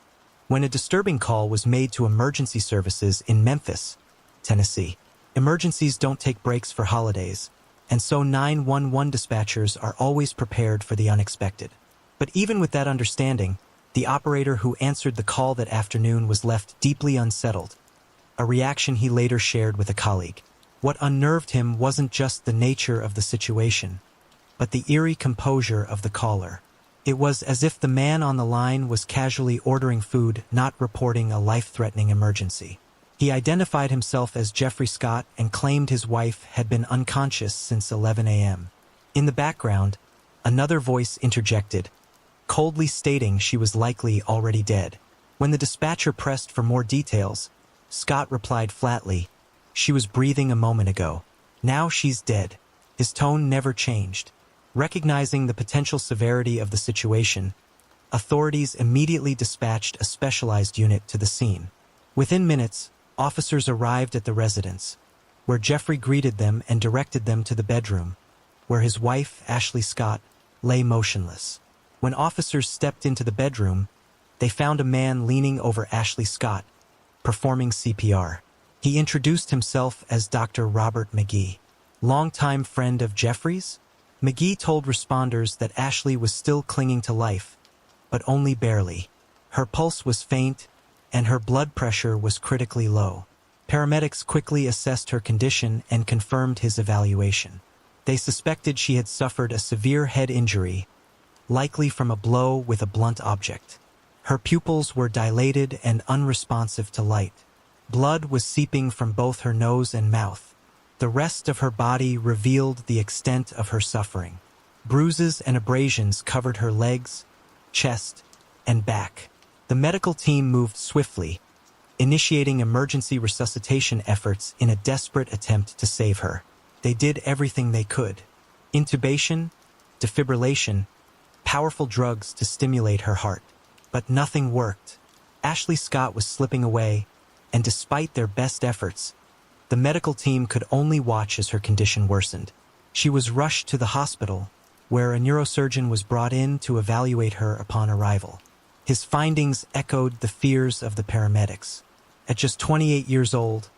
[SPEAKER 1] when a disturbing call was made to emergency services in Memphis, Tennessee. Emergencies don't take breaks for holidays, and so 911 dispatchers are always prepared for the unexpected. But even with that understanding, the operator who answered the call that afternoon was left deeply unsettled, a reaction he later shared with a colleague. What unnerved him wasn't just the nature of the situation, but the eerie composure of the caller. It was as if the man on the line was casually ordering food, not reporting a life-threatening emergency. He identified himself as Jeffrey Scott and claimed his wife had been unconscious since 11 a.m. In the background, another voice interjected, coldly stating she was likely already dead. When the dispatcher pressed for more details, Scott replied flatly, "She was breathing a moment ago. Now she's dead." His tone never changed. Recognizing the potential severity of the situation, authorities immediately dispatched a specialized unit to the scene. Within minutes, officers arrived at the residence, where Jeffrey greeted them and directed them to the bedroom, where his wife, Ashley Scott, lay motionless. When officers stepped into the bedroom, they found a man leaning over Ashley Scott, performing CPR. He introduced himself as Dr. Robert McGee. Longtime friend of Jeffrey's, McGee told responders that Ashley was still clinging to life, but only barely. Her pulse was faint, and her blood pressure was critically low. Paramedics quickly assessed her condition and confirmed his evaluation. They suspected she had suffered a severe head injury, likely from a blow with a blunt object. Her pupils were dilated and unresponsive to light. Blood was seeping from both her nose and mouth. The rest of her body revealed the extent of her suffering. Bruises and abrasions covered her legs, chest, and back. The medical team moved swiftly, initiating emergency resuscitation efforts in a desperate attempt to save her. They did everything they could. Intubation, defibrillation, powerful drugs to stimulate her heart. But nothing worked. Ashley Scott was slipping away, and despite their best efforts, the medical team could only watch as her condition worsened. She was rushed to the hospital, where a neurosurgeon was brought in to evaluate her upon arrival. His findings echoed the fears of the paramedics. At just 28 years old,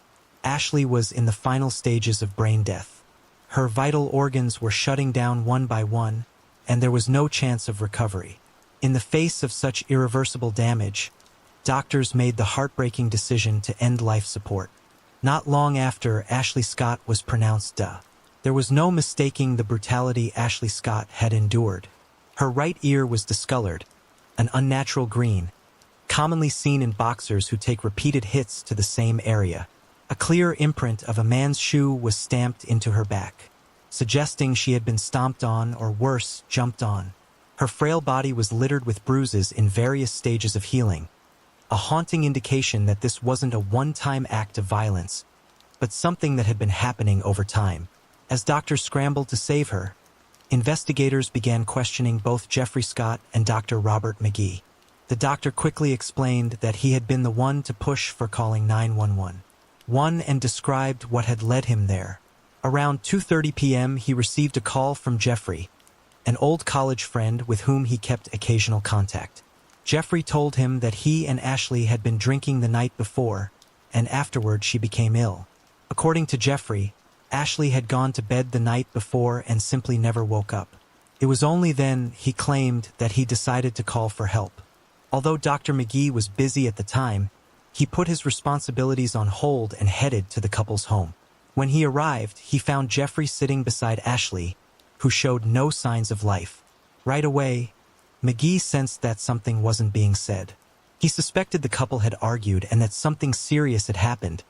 [SPEAKER 1] Ashley was in the final stages of brain death. Her vital organs were shutting down one by one, and there was no chance of recovery. In the face of such irreversible damage, doctors made the heartbreaking decision to end life support. Not long after, Ashley Scott was pronounced dead. There was no mistaking the brutality Ashley Scott had endured. Her right ear was discolored, an unnatural green, commonly seen in boxers who take repeated hits to the same area. A clear imprint of a man's shoe was stamped into her back, suggesting she had been stomped on or worse, jumped on. Her frail body was littered with bruises in various stages of healing, a haunting indication that this wasn't a one-time act of violence, but something that had been happening over time. As doctors scrambled to save her, investigators began questioning both Jeffrey Scott and Dr. Robert McGee. The doctor quickly explained that he had been the one to push for calling 911. And described what had led him there. Around 2:30 p.m., he received a call from Jeffrey, an old college friend with whom he kept occasional contact. Jeffrey told him that he and Ashley had been drinking the night before, and afterward she became ill. According to Jeffrey, Ashley had gone to bed the night before and simply never woke up. It was only then, he claimed, that he decided to call for help. Although Dr. McGee was busy at the time, he put his responsibilities on hold and headed to the couple's home. When he arrived, he found Jeffrey sitting beside Ashley, who showed no signs of life. Right away, McGee sensed that something wasn't being said. He suspected the couple had argued and that something serious had happened,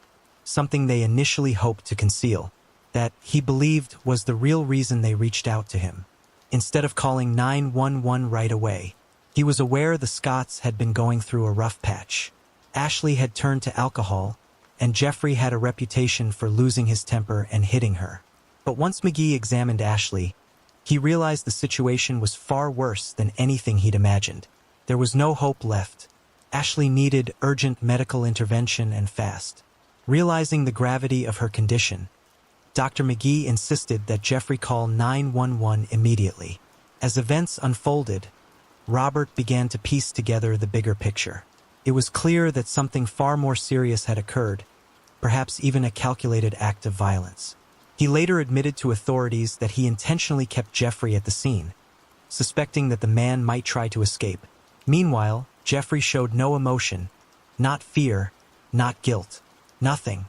[SPEAKER 1] something they initially hoped to conceal, that he believed was the real reason they reached out to him. Instead of calling 911 right away, he was aware the Scotts had been going through a rough patch. Ashley had turned to alcohol, and Jeffrey had a reputation for losing his temper and hitting her. But once McGee examined Ashley, he realized the situation was far worse than anything he'd imagined. There was no hope left. Ashley needed urgent medical intervention and fast. Realizing the gravity of her condition, Dr. McGee insisted that Jeffrey call 911 immediately. As events unfolded, Robert began to piece together the bigger picture. It was clear that something far more serious had occurred, perhaps even a calculated act of violence. He later admitted to authorities that he intentionally kept Jeffrey at the scene, suspecting that the man might try to escape. Meanwhile, Jeffrey showed no emotion, not fear, not guilt, nothing.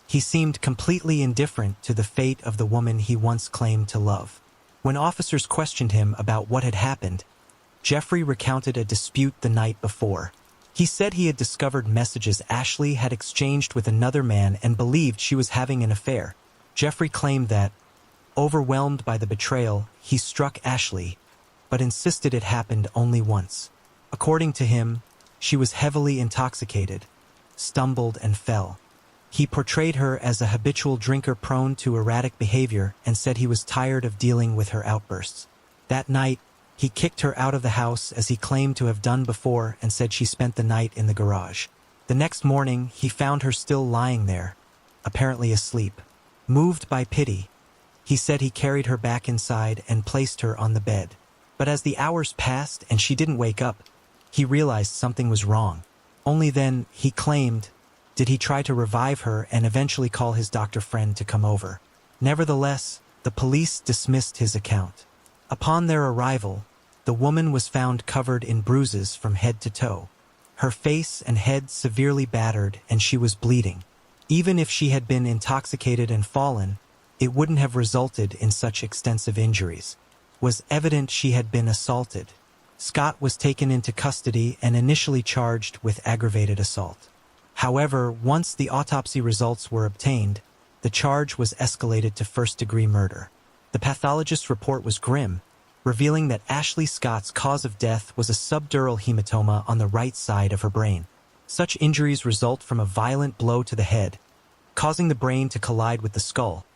[SPEAKER 1] He seemed completely indifferent to the fate of the woman he once claimed to love. When officers questioned him about what had happened, Jeffrey recounted a dispute the night before. He said he had discovered messages Ashley had exchanged with another man and believed she was having an affair. Jeffrey claimed that, overwhelmed by the betrayal, he struck Ashley, but insisted it happened only once. According to him, she was heavily intoxicated, stumbled and fell. He portrayed her as a habitual drinker prone to erratic behavior and said he was tired of dealing with her outbursts. That night, he kicked her out of the house as he claimed to have done before and said she spent the night in the garage. The next morning, he found her still lying there, apparently asleep. Moved by pity, he said he carried her back inside and placed her on the bed. But as the hours passed and she didn't wake up, he realized something was wrong. Only then, he claimed, did he try to revive her and eventually call his doctor friend to come over. Nevertheless, the police dismissed his account. Upon their arrival, the woman was found covered in bruises from head to toe. Her face and head severely battered, and she was bleeding. Even if she had been intoxicated and fallen, it wouldn't have resulted in such extensive injuries. It was evident she had been assaulted. Scott was taken into custody and initially charged with aggravated assault. However, once the autopsy results were obtained, the charge was escalated to first-degree murder. The pathologist's report was grim, revealing that Ashley Scott's cause of death was a subdural hematoma on the right side of her brain. Such injuries result from a violent blow to the head, causing the brain to collide with the skull,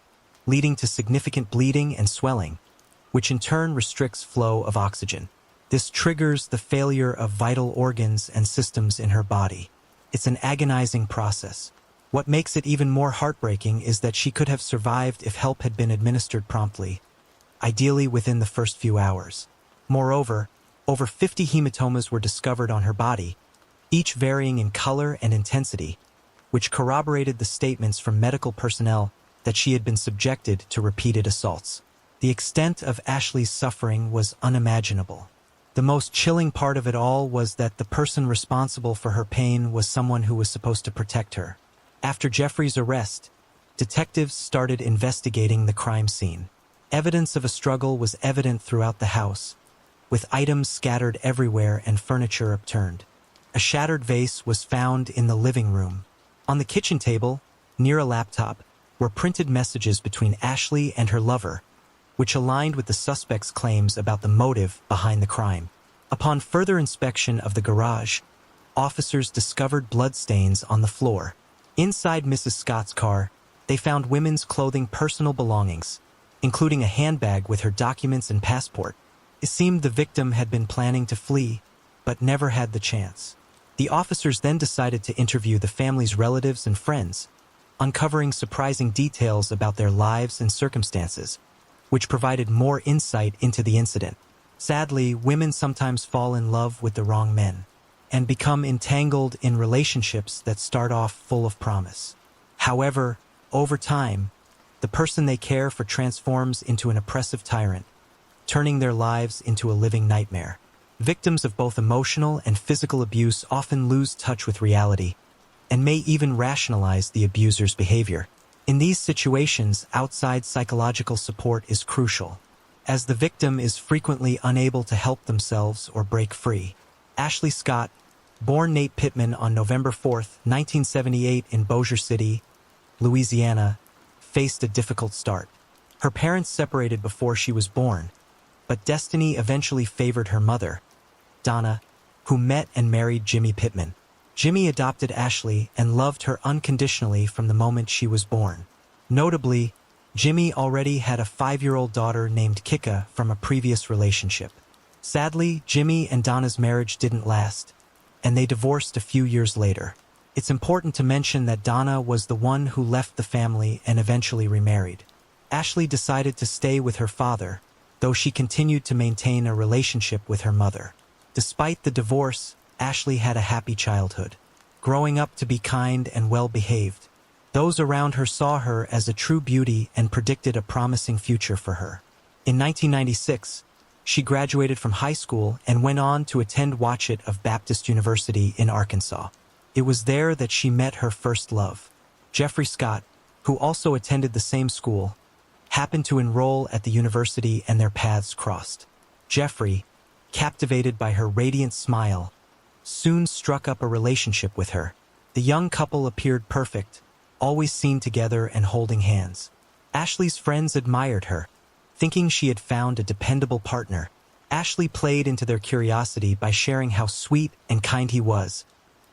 [SPEAKER 1] leading to significant bleeding and swelling, which in turn restricts flow of oxygen. This triggers the failure of vital organs and systems in her body. It's an agonizing process. What makes it even more heartbreaking is that she could have survived if help had been administered promptly, ideally within the first few hours. Moreover, over 50 hematomas were discovered on her body, each varying in color and intensity, which corroborated the statements from medical personnel that she had been subjected to repeated assaults. The extent of Ashley's suffering was unimaginable. The most chilling part of it all was that the person responsible for her pain was someone who was supposed to protect her. After Jeffrey's arrest, detectives started investigating the crime scene. Evidence of a struggle was evident throughout the house. with items scattered everywhere and furniture upturned. A shattered vase was found in the living room. On the kitchen table, near a laptop, were printed messages between Ashley and her lover, which aligned with the suspect's claims about the motive behind the crime. Upon further inspection of the garage, officers discovered bloodstains on the floor. Inside Mrs. Scott's car, they found women's clothing, personal belongings, including a handbag with her documents and passport. It seemed the victim had been planning to flee, but never had the chance. The officers then decided to interview the family's relatives and friends, uncovering surprising details about their lives and circumstances, which provided more insight into the incident. Sadly, women sometimes fall in love with the wrong men and become entangled in relationships that start off full of promise. However, over time, the person they care for transforms into an oppressive tyrant, turning their lives into a living nightmare. Victims of both emotional and physical abuse often lose touch with reality and may even rationalize the abuser's behavior. In these situations, outside psychological support is crucial, as the victim is frequently unable to help themselves or break free. Ashley Scott, born Nate Pittman on November 4, 1978 in Bossier City, Louisiana, faced a difficult start. Her parents separated before she was born, but destiny eventually favored her mother, Donna, who met and married Jimmy Pittman. Jimmy adopted Ashley and loved her unconditionally from the moment she was born. Notably, Jimmy already had a 5-year-old daughter named Kika from a previous relationship. Sadly, Jimmy and Donna's marriage didn't last, and they divorced a few years later. It's important to mention that Donna was the one who left the family and eventually remarried. Ashley decided to stay with her father, though she continued to maintain a relationship with her mother. Despite the divorce, Ashley had a happy childhood, growing up to be kind and well-behaved. Those around her saw her as a true beauty and predicted a promising future for her. In 1996, she graduated from high school and went on to attend Watchett of Baptist University in Arkansas. It was there that she met her first love. Jeffrey Scott, who also attended the same school, happened to enroll at the university and their paths crossed. Jeffrey, captivated by her radiant smile, soon struck up a relationship with her. The young couple appeared perfect, always seen together and holding hands. Ashley's friends admired her, thinking she had found a dependable partner. Ashley played into their curiosity by sharing how sweet and kind he was,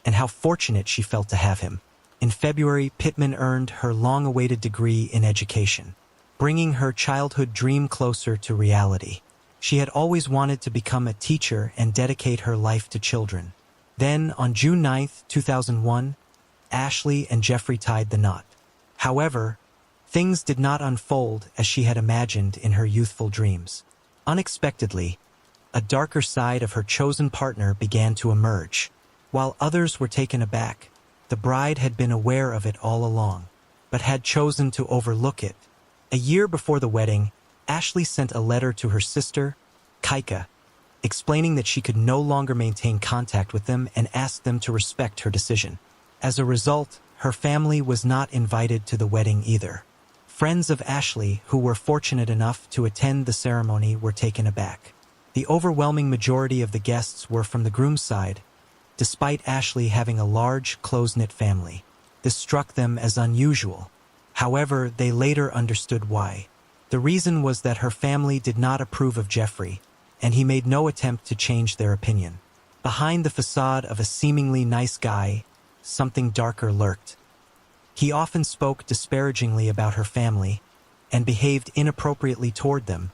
[SPEAKER 1] and how fortunate she felt to have him. In February, Pittman earned her long-awaited degree in education, bringing her childhood dream closer to reality. She had always wanted to become a teacher and dedicate her life to children. Then, on June 9, 2001, Ashley and Jeffrey tied the knot. However, things did not unfold as she had imagined in her youthful dreams. Unexpectedly, a darker side of her chosen partner began to emerge. While others were taken aback, the bride had been aware of it all along, but had chosen to overlook it. A year before the wedding, Ashley sent a letter to her sister, Kika, explaining that she could no longer maintain contact with them and asked them to respect her decision. As a result, her family was not invited to the wedding either. Friends of Ashley, who were fortunate enough to attend the ceremony, were taken aback. The overwhelming majority of the guests were from the groom's side, despite Ashley having a large, close-knit family. This struck them as unusual. However, they later understood why. The reason was that her family did not approve of Jeffrey, and he made no attempt to change their opinion. Behind the facade of a seemingly nice guy, something darker lurked. He often spoke disparagingly about her family and behaved inappropriately toward them,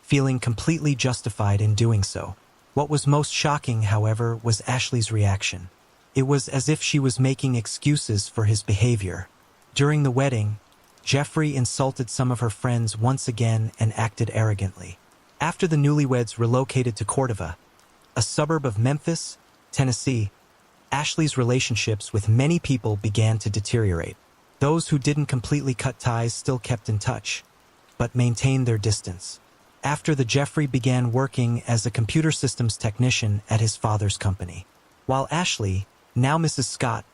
[SPEAKER 1] feeling completely justified in doing so. What was most shocking, however, was Ashley's reaction. It was as if she was making excuses for his behavior. During the wedding, Jeffrey insulted some of her friends once again and acted arrogantly. After the newlyweds relocated to Cordova, a suburb of Memphis, Tennessee, Ashley's relationships with many people began to deteriorate. Those who didn't completely cut ties still kept in touch, but maintained their distance. After Jeffrey began working as a computer systems technician at his father's company, while Ashley, now Mrs. Scott,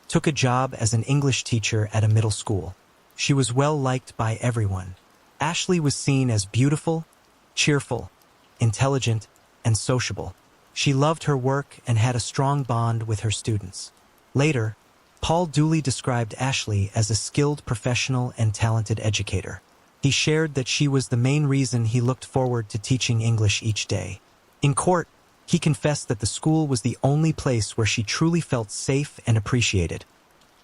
[SPEAKER 1] took a job as an English teacher at a middle school. She was well liked by everyone. Ashley was seen as beautiful, cheerful, intelligent, and sociable. She loved her work and had a strong bond with her students. Later, Paul Dooley described Ashley as a skilled professional and talented educator. He shared that she was the main reason he looked forward to teaching English each day. In court, he confessed that the school was the only place where she truly felt safe and appreciated,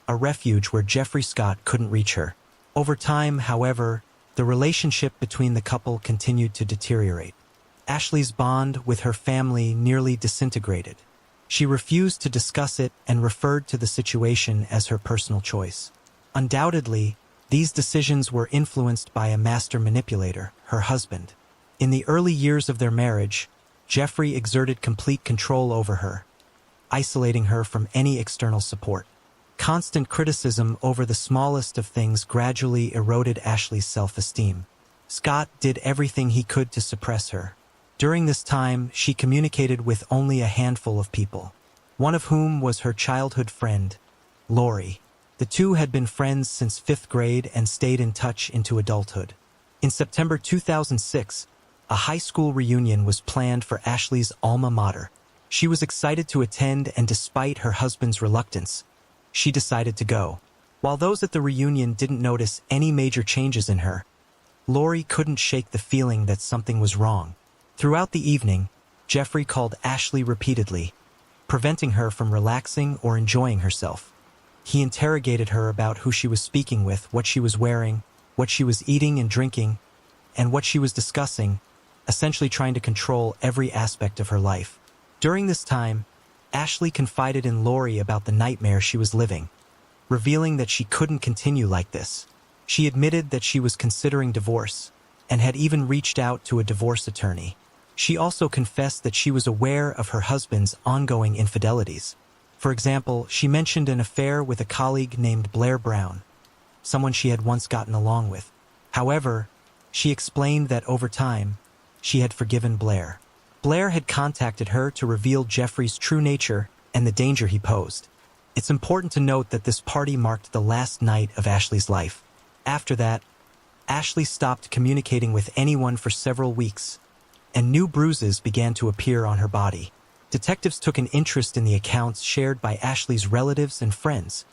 [SPEAKER 1] a refuge where Jeffrey Scott couldn't reach her. Over time, however, the relationship between the couple continued to deteriorate. Ashley's bond with her family nearly disintegrated. She refused to discuss it and referred to the situation as her personal choice. Undoubtedly, these decisions were influenced by a master manipulator, her husband. In the early years of their marriage, Jeffrey exerted complete control over her, isolating her from any external support. Constant criticism over the smallest of things gradually eroded Ashley's self-esteem. Scott did everything he could to suppress her. During this time, she communicated with only a handful of people, one of whom was her childhood friend, Lori. The two had been friends since 5th grade and stayed in touch into adulthood. In September 2006, a high school reunion was planned for Ashley's alma mater. She was excited to attend, and despite her husband's reluctance, she decided to go. While those at the reunion didn't notice any major changes in her, Lori couldn't shake the feeling that something was wrong. Throughout the evening, Jeffrey called Ashley repeatedly, preventing her from relaxing or enjoying herself. He interrogated her about who she was speaking with, what she was wearing, what she was eating and drinking, and what she was discussing, essentially trying to control every aspect of her life. During this time, Ashley confided in Lori about the nightmare she was living, revealing that she couldn't continue like this. She admitted that she was considering divorce and had even reached out to a divorce attorney. She also confessed that she was aware of her husband's ongoing infidelities. For example, she mentioned an affair with a colleague named Blair Brown, someone she had once gotten along with. However, she explained that over time, she had forgiven Blair. Blair had contacted her to reveal Jeffrey's true nature and the danger he posed. It's important to note that this party marked the last night of Ashley's life. After that, Ashley stopped communicating with anyone for several weeks, and new bruises began to appear on her body. Detectives took an interest in the accounts shared by Ashley's relatives and friends,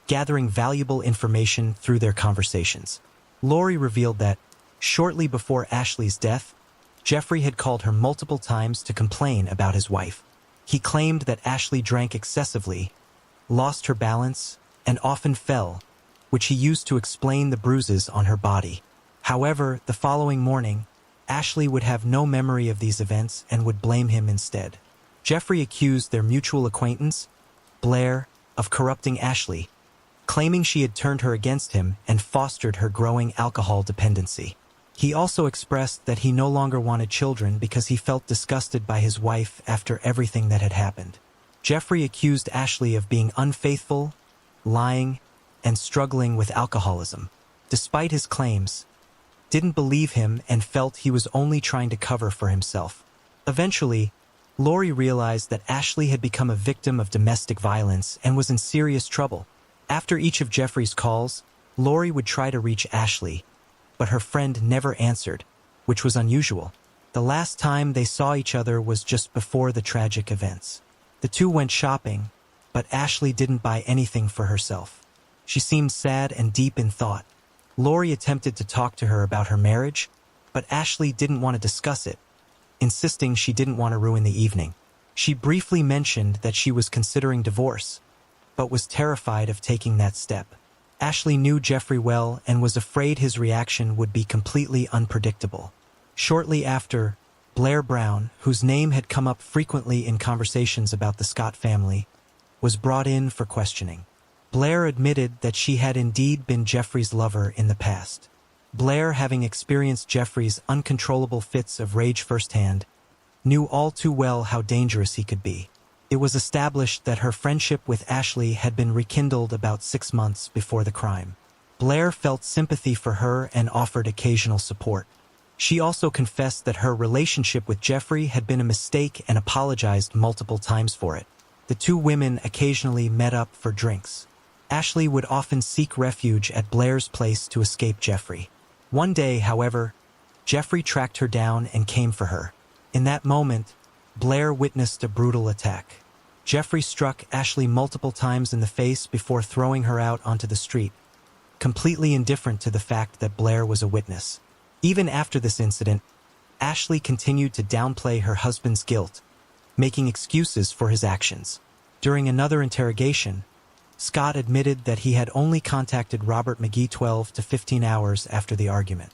[SPEAKER 1] gathering valuable information through their conversations. Lori revealed that, shortly before Ashley's death, Jeffrey had called her multiple times to complain about his wife. He claimed that Ashley drank excessively, lost her balance, and often fell, which he used to explain the bruises on her body. However, the following morning, Ashley would have no memory of these events and would blame him instead. Jeffrey accused their mutual acquaintance, Blair, of corrupting Ashley, claiming she had turned her against him and fostered her growing alcohol dependency. He also expressed that he no longer wanted children because he felt disgusted by his wife after everything that had happened. Jeffrey accused Ashley of being unfaithful, lying, and struggling with alcoholism. Despite his claims, didn't believe him and felt he was only trying to cover for himself. Eventually, Lori realized that Ashley had become a victim of domestic violence and was in serious trouble. After each of Jeffrey's calls, Lori would try to reach Ashley, but her friend never answered, which was unusual. The last time they saw each other was just before the tragic events. The two went shopping, but Ashley didn't buy anything for herself. She seemed sad and deep in thought. Lori attempted to talk to her about her marriage, but Ashley didn't want to discuss it, insisting she didn't want to ruin the evening. She briefly mentioned that she was considering divorce, but was terrified of taking that step. Ashley knew Jeffrey well and was afraid his reaction would be completely unpredictable. Shortly after, Blair Brown, whose name had come up frequently in conversations about the Scott family, was brought in for questioning. Blair admitted that she had indeed been Jeffrey's lover in the past. Blair, having experienced Jeffrey's uncontrollable fits of rage firsthand, knew all too well how dangerous he could be. It was established that her friendship with Ashley had been rekindled about 6 months before the crime. Blair felt sympathy for her and offered occasional support. She also confessed that her relationship with Jeffrey had been a mistake and apologized multiple times for it. The two women occasionally met up for drinks. Ashley would often seek refuge at Blair's place to escape Jeffrey. One day, however, Jeffrey tracked her down and came for her. In that moment, Blair witnessed a brutal attack. Jeffrey struck Ashley multiple times in the face before throwing her out onto the street, completely indifferent to the fact that Blair was a witness. Even after this incident, Ashley continued to downplay her husband's guilt, making excuses for his actions. During another interrogation, Scott admitted that he had only contacted Robert McGee 12 to 15 hours after the argument.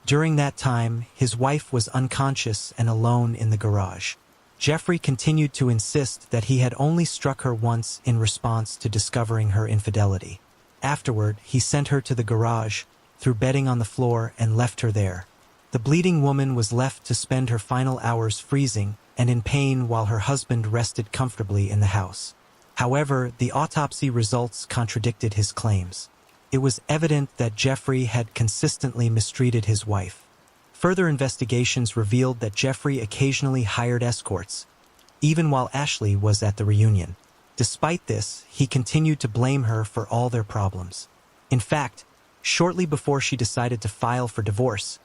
[SPEAKER 1] During that time, his wife was unconscious and alone in the garage. Jeffrey continued to insist that he had only struck her once in response to discovering her infidelity. Afterward, he sent her to the garage, threw bedding on the floor, and left her there. The bleeding woman was left to spend her final hours freezing and in pain while her husband rested comfortably in the house. However, the autopsy results contradicted his claims. It was evident that Jeffrey had consistently mistreated his wife. Further investigations revealed that Jeffrey occasionally hired escorts, even while Ashley was at the reunion. Despite this, he continued to blame her for all their problems. In fact, shortly before she decided to file for divorce,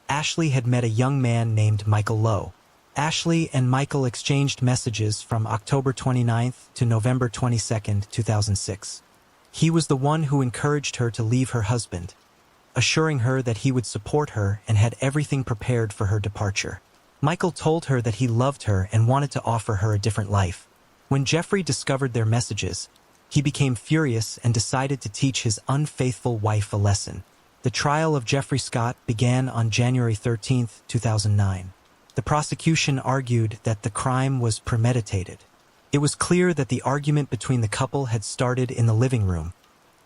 [SPEAKER 1] Ashley had met a young man named Michael Lowe. Ashley and Michael exchanged messages from October 29th to November 22nd, 2006. He was the one who encouraged her to leave her husband, assuring her that he would support her and had everything prepared for her departure. Michael told her that he loved her and wanted to offer her a different life. When Jeffrey discovered their messages, he became furious and decided to teach his unfaithful wife a lesson. The trial of Jeffrey Scott began on January 13, 2009. The prosecution argued that the crime was premeditated. It was clear that the argument between the couple had started in the living room,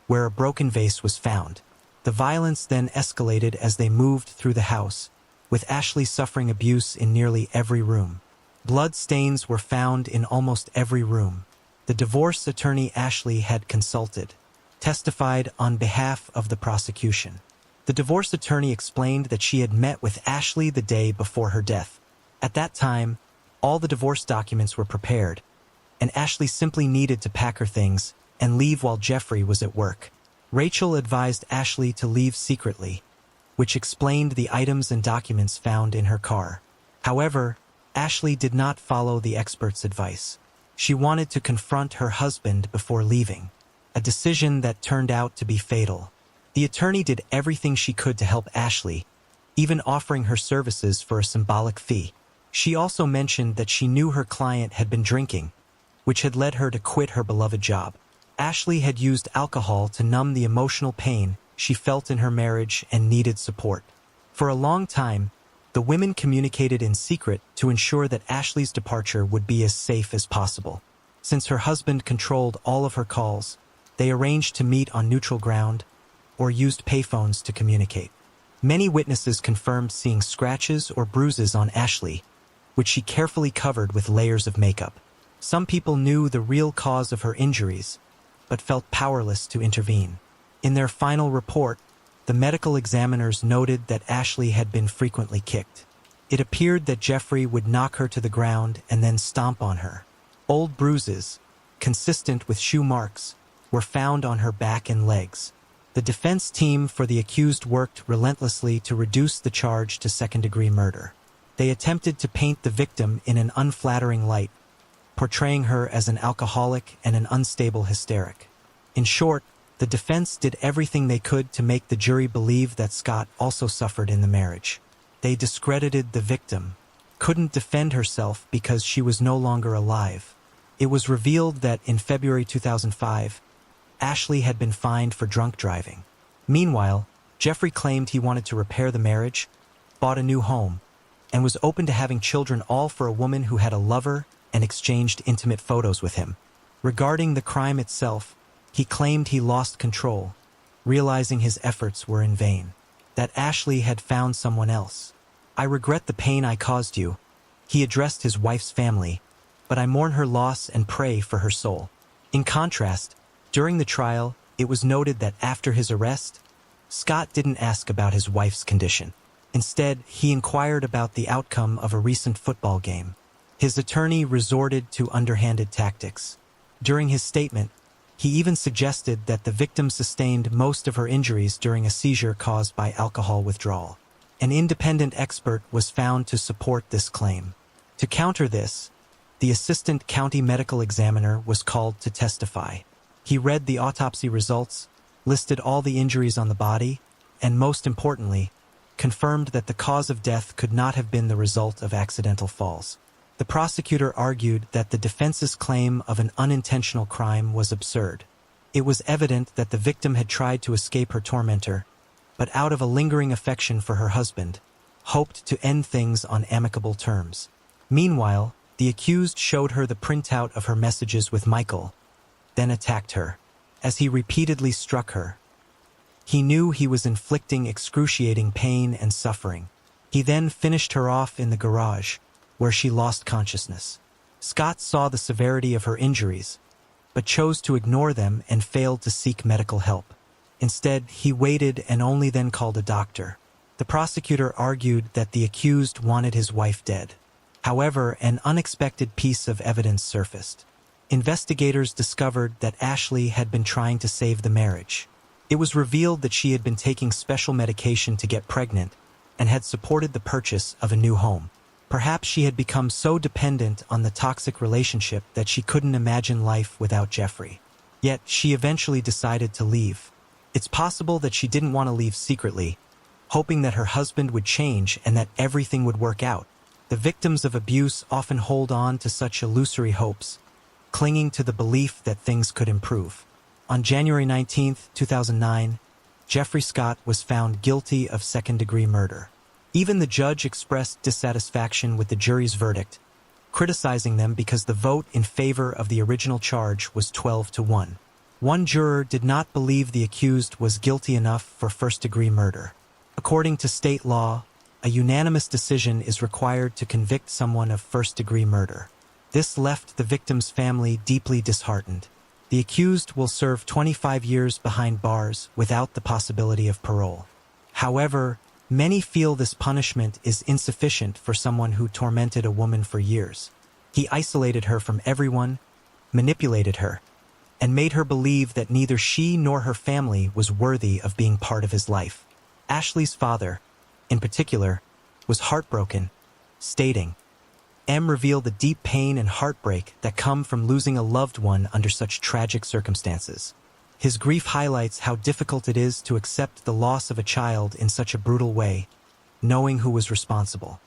[SPEAKER 1] where a broken vase was found. The violence then escalated as they moved through the house, with Ashley suffering abuse in nearly every room. Blood stains were found in almost every room. The divorce attorney Ashley had consulted testified on behalf of the prosecution. The divorce attorney explained that she had met with Ashley the day before her death. At that time, all the divorce documents were prepared, and Ashley simply needed to pack her things and leave while Jeffrey was at work. Rachel advised Ashley to leave secretly, which explained the items and documents found in her car. However, Ashley did not follow the expert's advice. She wanted to confront her husband before leaving, a decision that turned out to be fatal. The attorney did everything she could to help Ashley, even offering her services for a symbolic fee. She also mentioned that she knew her client had been drinking, which had led her to quit her beloved job. Ashley had used alcohol to numb the emotional pain she felt in her marriage and needed support. For a long time, the women communicated in secret to ensure that Ashley's departure would be as safe as possible. Since her husband controlled all of her calls, they arranged to meet on neutral ground or used payphones to communicate. Many witnesses confirmed seeing scratches or bruises on Ashley, which she carefully covered with layers of makeup. Some people knew the real cause of her injuries, but felt powerless to intervene. In their final report, the medical examiners noted that Ashley had been frequently kicked. It appeared that Jeffrey would knock her to the ground and then stomp on her. Old bruises, consistent with shoe marks, were found on her back and legs. The defense team for the accused worked relentlessly to reduce the charge to second-degree murder. They attempted to paint the victim in an unflattering light, portraying her as an alcoholic and an unstable hysteric. In short, the defense did everything they could to make the jury believe that Scott also suffered in the marriage. They discredited the victim, couldn't defend herself because she was no longer alive. It was revealed that in February 2005, Ashley had been fined for drunk driving. Meanwhile, Jeffrey claimed he wanted to repair the marriage, bought a new home, and was open to having children, all for a woman who had a lover and exchanged intimate photos with him. Regarding the crime itself, he claimed he lost control, realizing his efforts were in vain, that Ashley had found someone else. "I regret the pain I caused you," he addressed his wife's family, "but I mourn her loss and pray for her soul." In contrast, during the trial, it was noted that after his arrest, Scott didn't ask about his wife's condition. Instead, he inquired about the outcome of a recent football game. His attorney resorted to underhanded tactics. During his statement, he even suggested that the victim sustained most of her injuries during a seizure caused by alcohol withdrawal. An independent expert was found to support this claim. To counter this, the assistant county medical examiner was called to testify. He read the autopsy results, listed all the injuries on the body, and most importantly, confirmed that the cause of death could not have been the result of accidental falls. The prosecutor argued that the defense's claim of an unintentional crime was absurd. It was evident that the victim had tried to escape her tormentor, but out of a lingering affection for her husband, hoped to end things on amicable terms. Meanwhile, the accused showed her the printout of her messages with Michael, then attacked her. As he repeatedly struck her, he knew he was inflicting excruciating pain and suffering. He then finished her off in the garage, where she lost consciousness. Scott saw the severity of her injuries, but chose to ignore them and failed to seek medical help. Instead, he waited and only then called a doctor. The prosecutor argued that the accused wanted his wife dead. However, an unexpected piece of evidence surfaced. Investigators discovered that Ashley had been trying to save the marriage. It was revealed that she had been taking special medication to get pregnant and had supported the purchase of a new home. Perhaps she had become so dependent on the toxic relationship that she couldn't imagine life without Jeffrey. Yet, she eventually decided to leave. It's possible that she didn't want to leave secretly, hoping that her husband would change and that everything would work out. The victims of abuse often hold on to such illusory hopes, clinging to the belief that things could improve. On January 19, 2009, Jeffrey Scott was found guilty of second-degree murder. Even the judge expressed dissatisfaction with the jury's verdict, criticizing them because the vote in favor of the original charge was 12-1. One juror did not believe the accused was guilty enough for first-degree murder. According to state law, a unanimous decision is required to convict someone of first-degree murder. This left the victim's family deeply disheartened. The accused will serve 25 years behind bars without the possibility of parole. However, many feel this punishment is insufficient for someone who tormented a woman for years. He isolated her from everyone, manipulated her, and made her believe that neither she nor her family was worthy of being part of his life. Ashley's father, in particular, was heartbroken, stating, "M revealed the deep pain and heartbreak that come from losing a loved one under such tragic circumstances. His grief highlights how difficult it is to accept the loss of a child in such a brutal way, knowing who was responsible.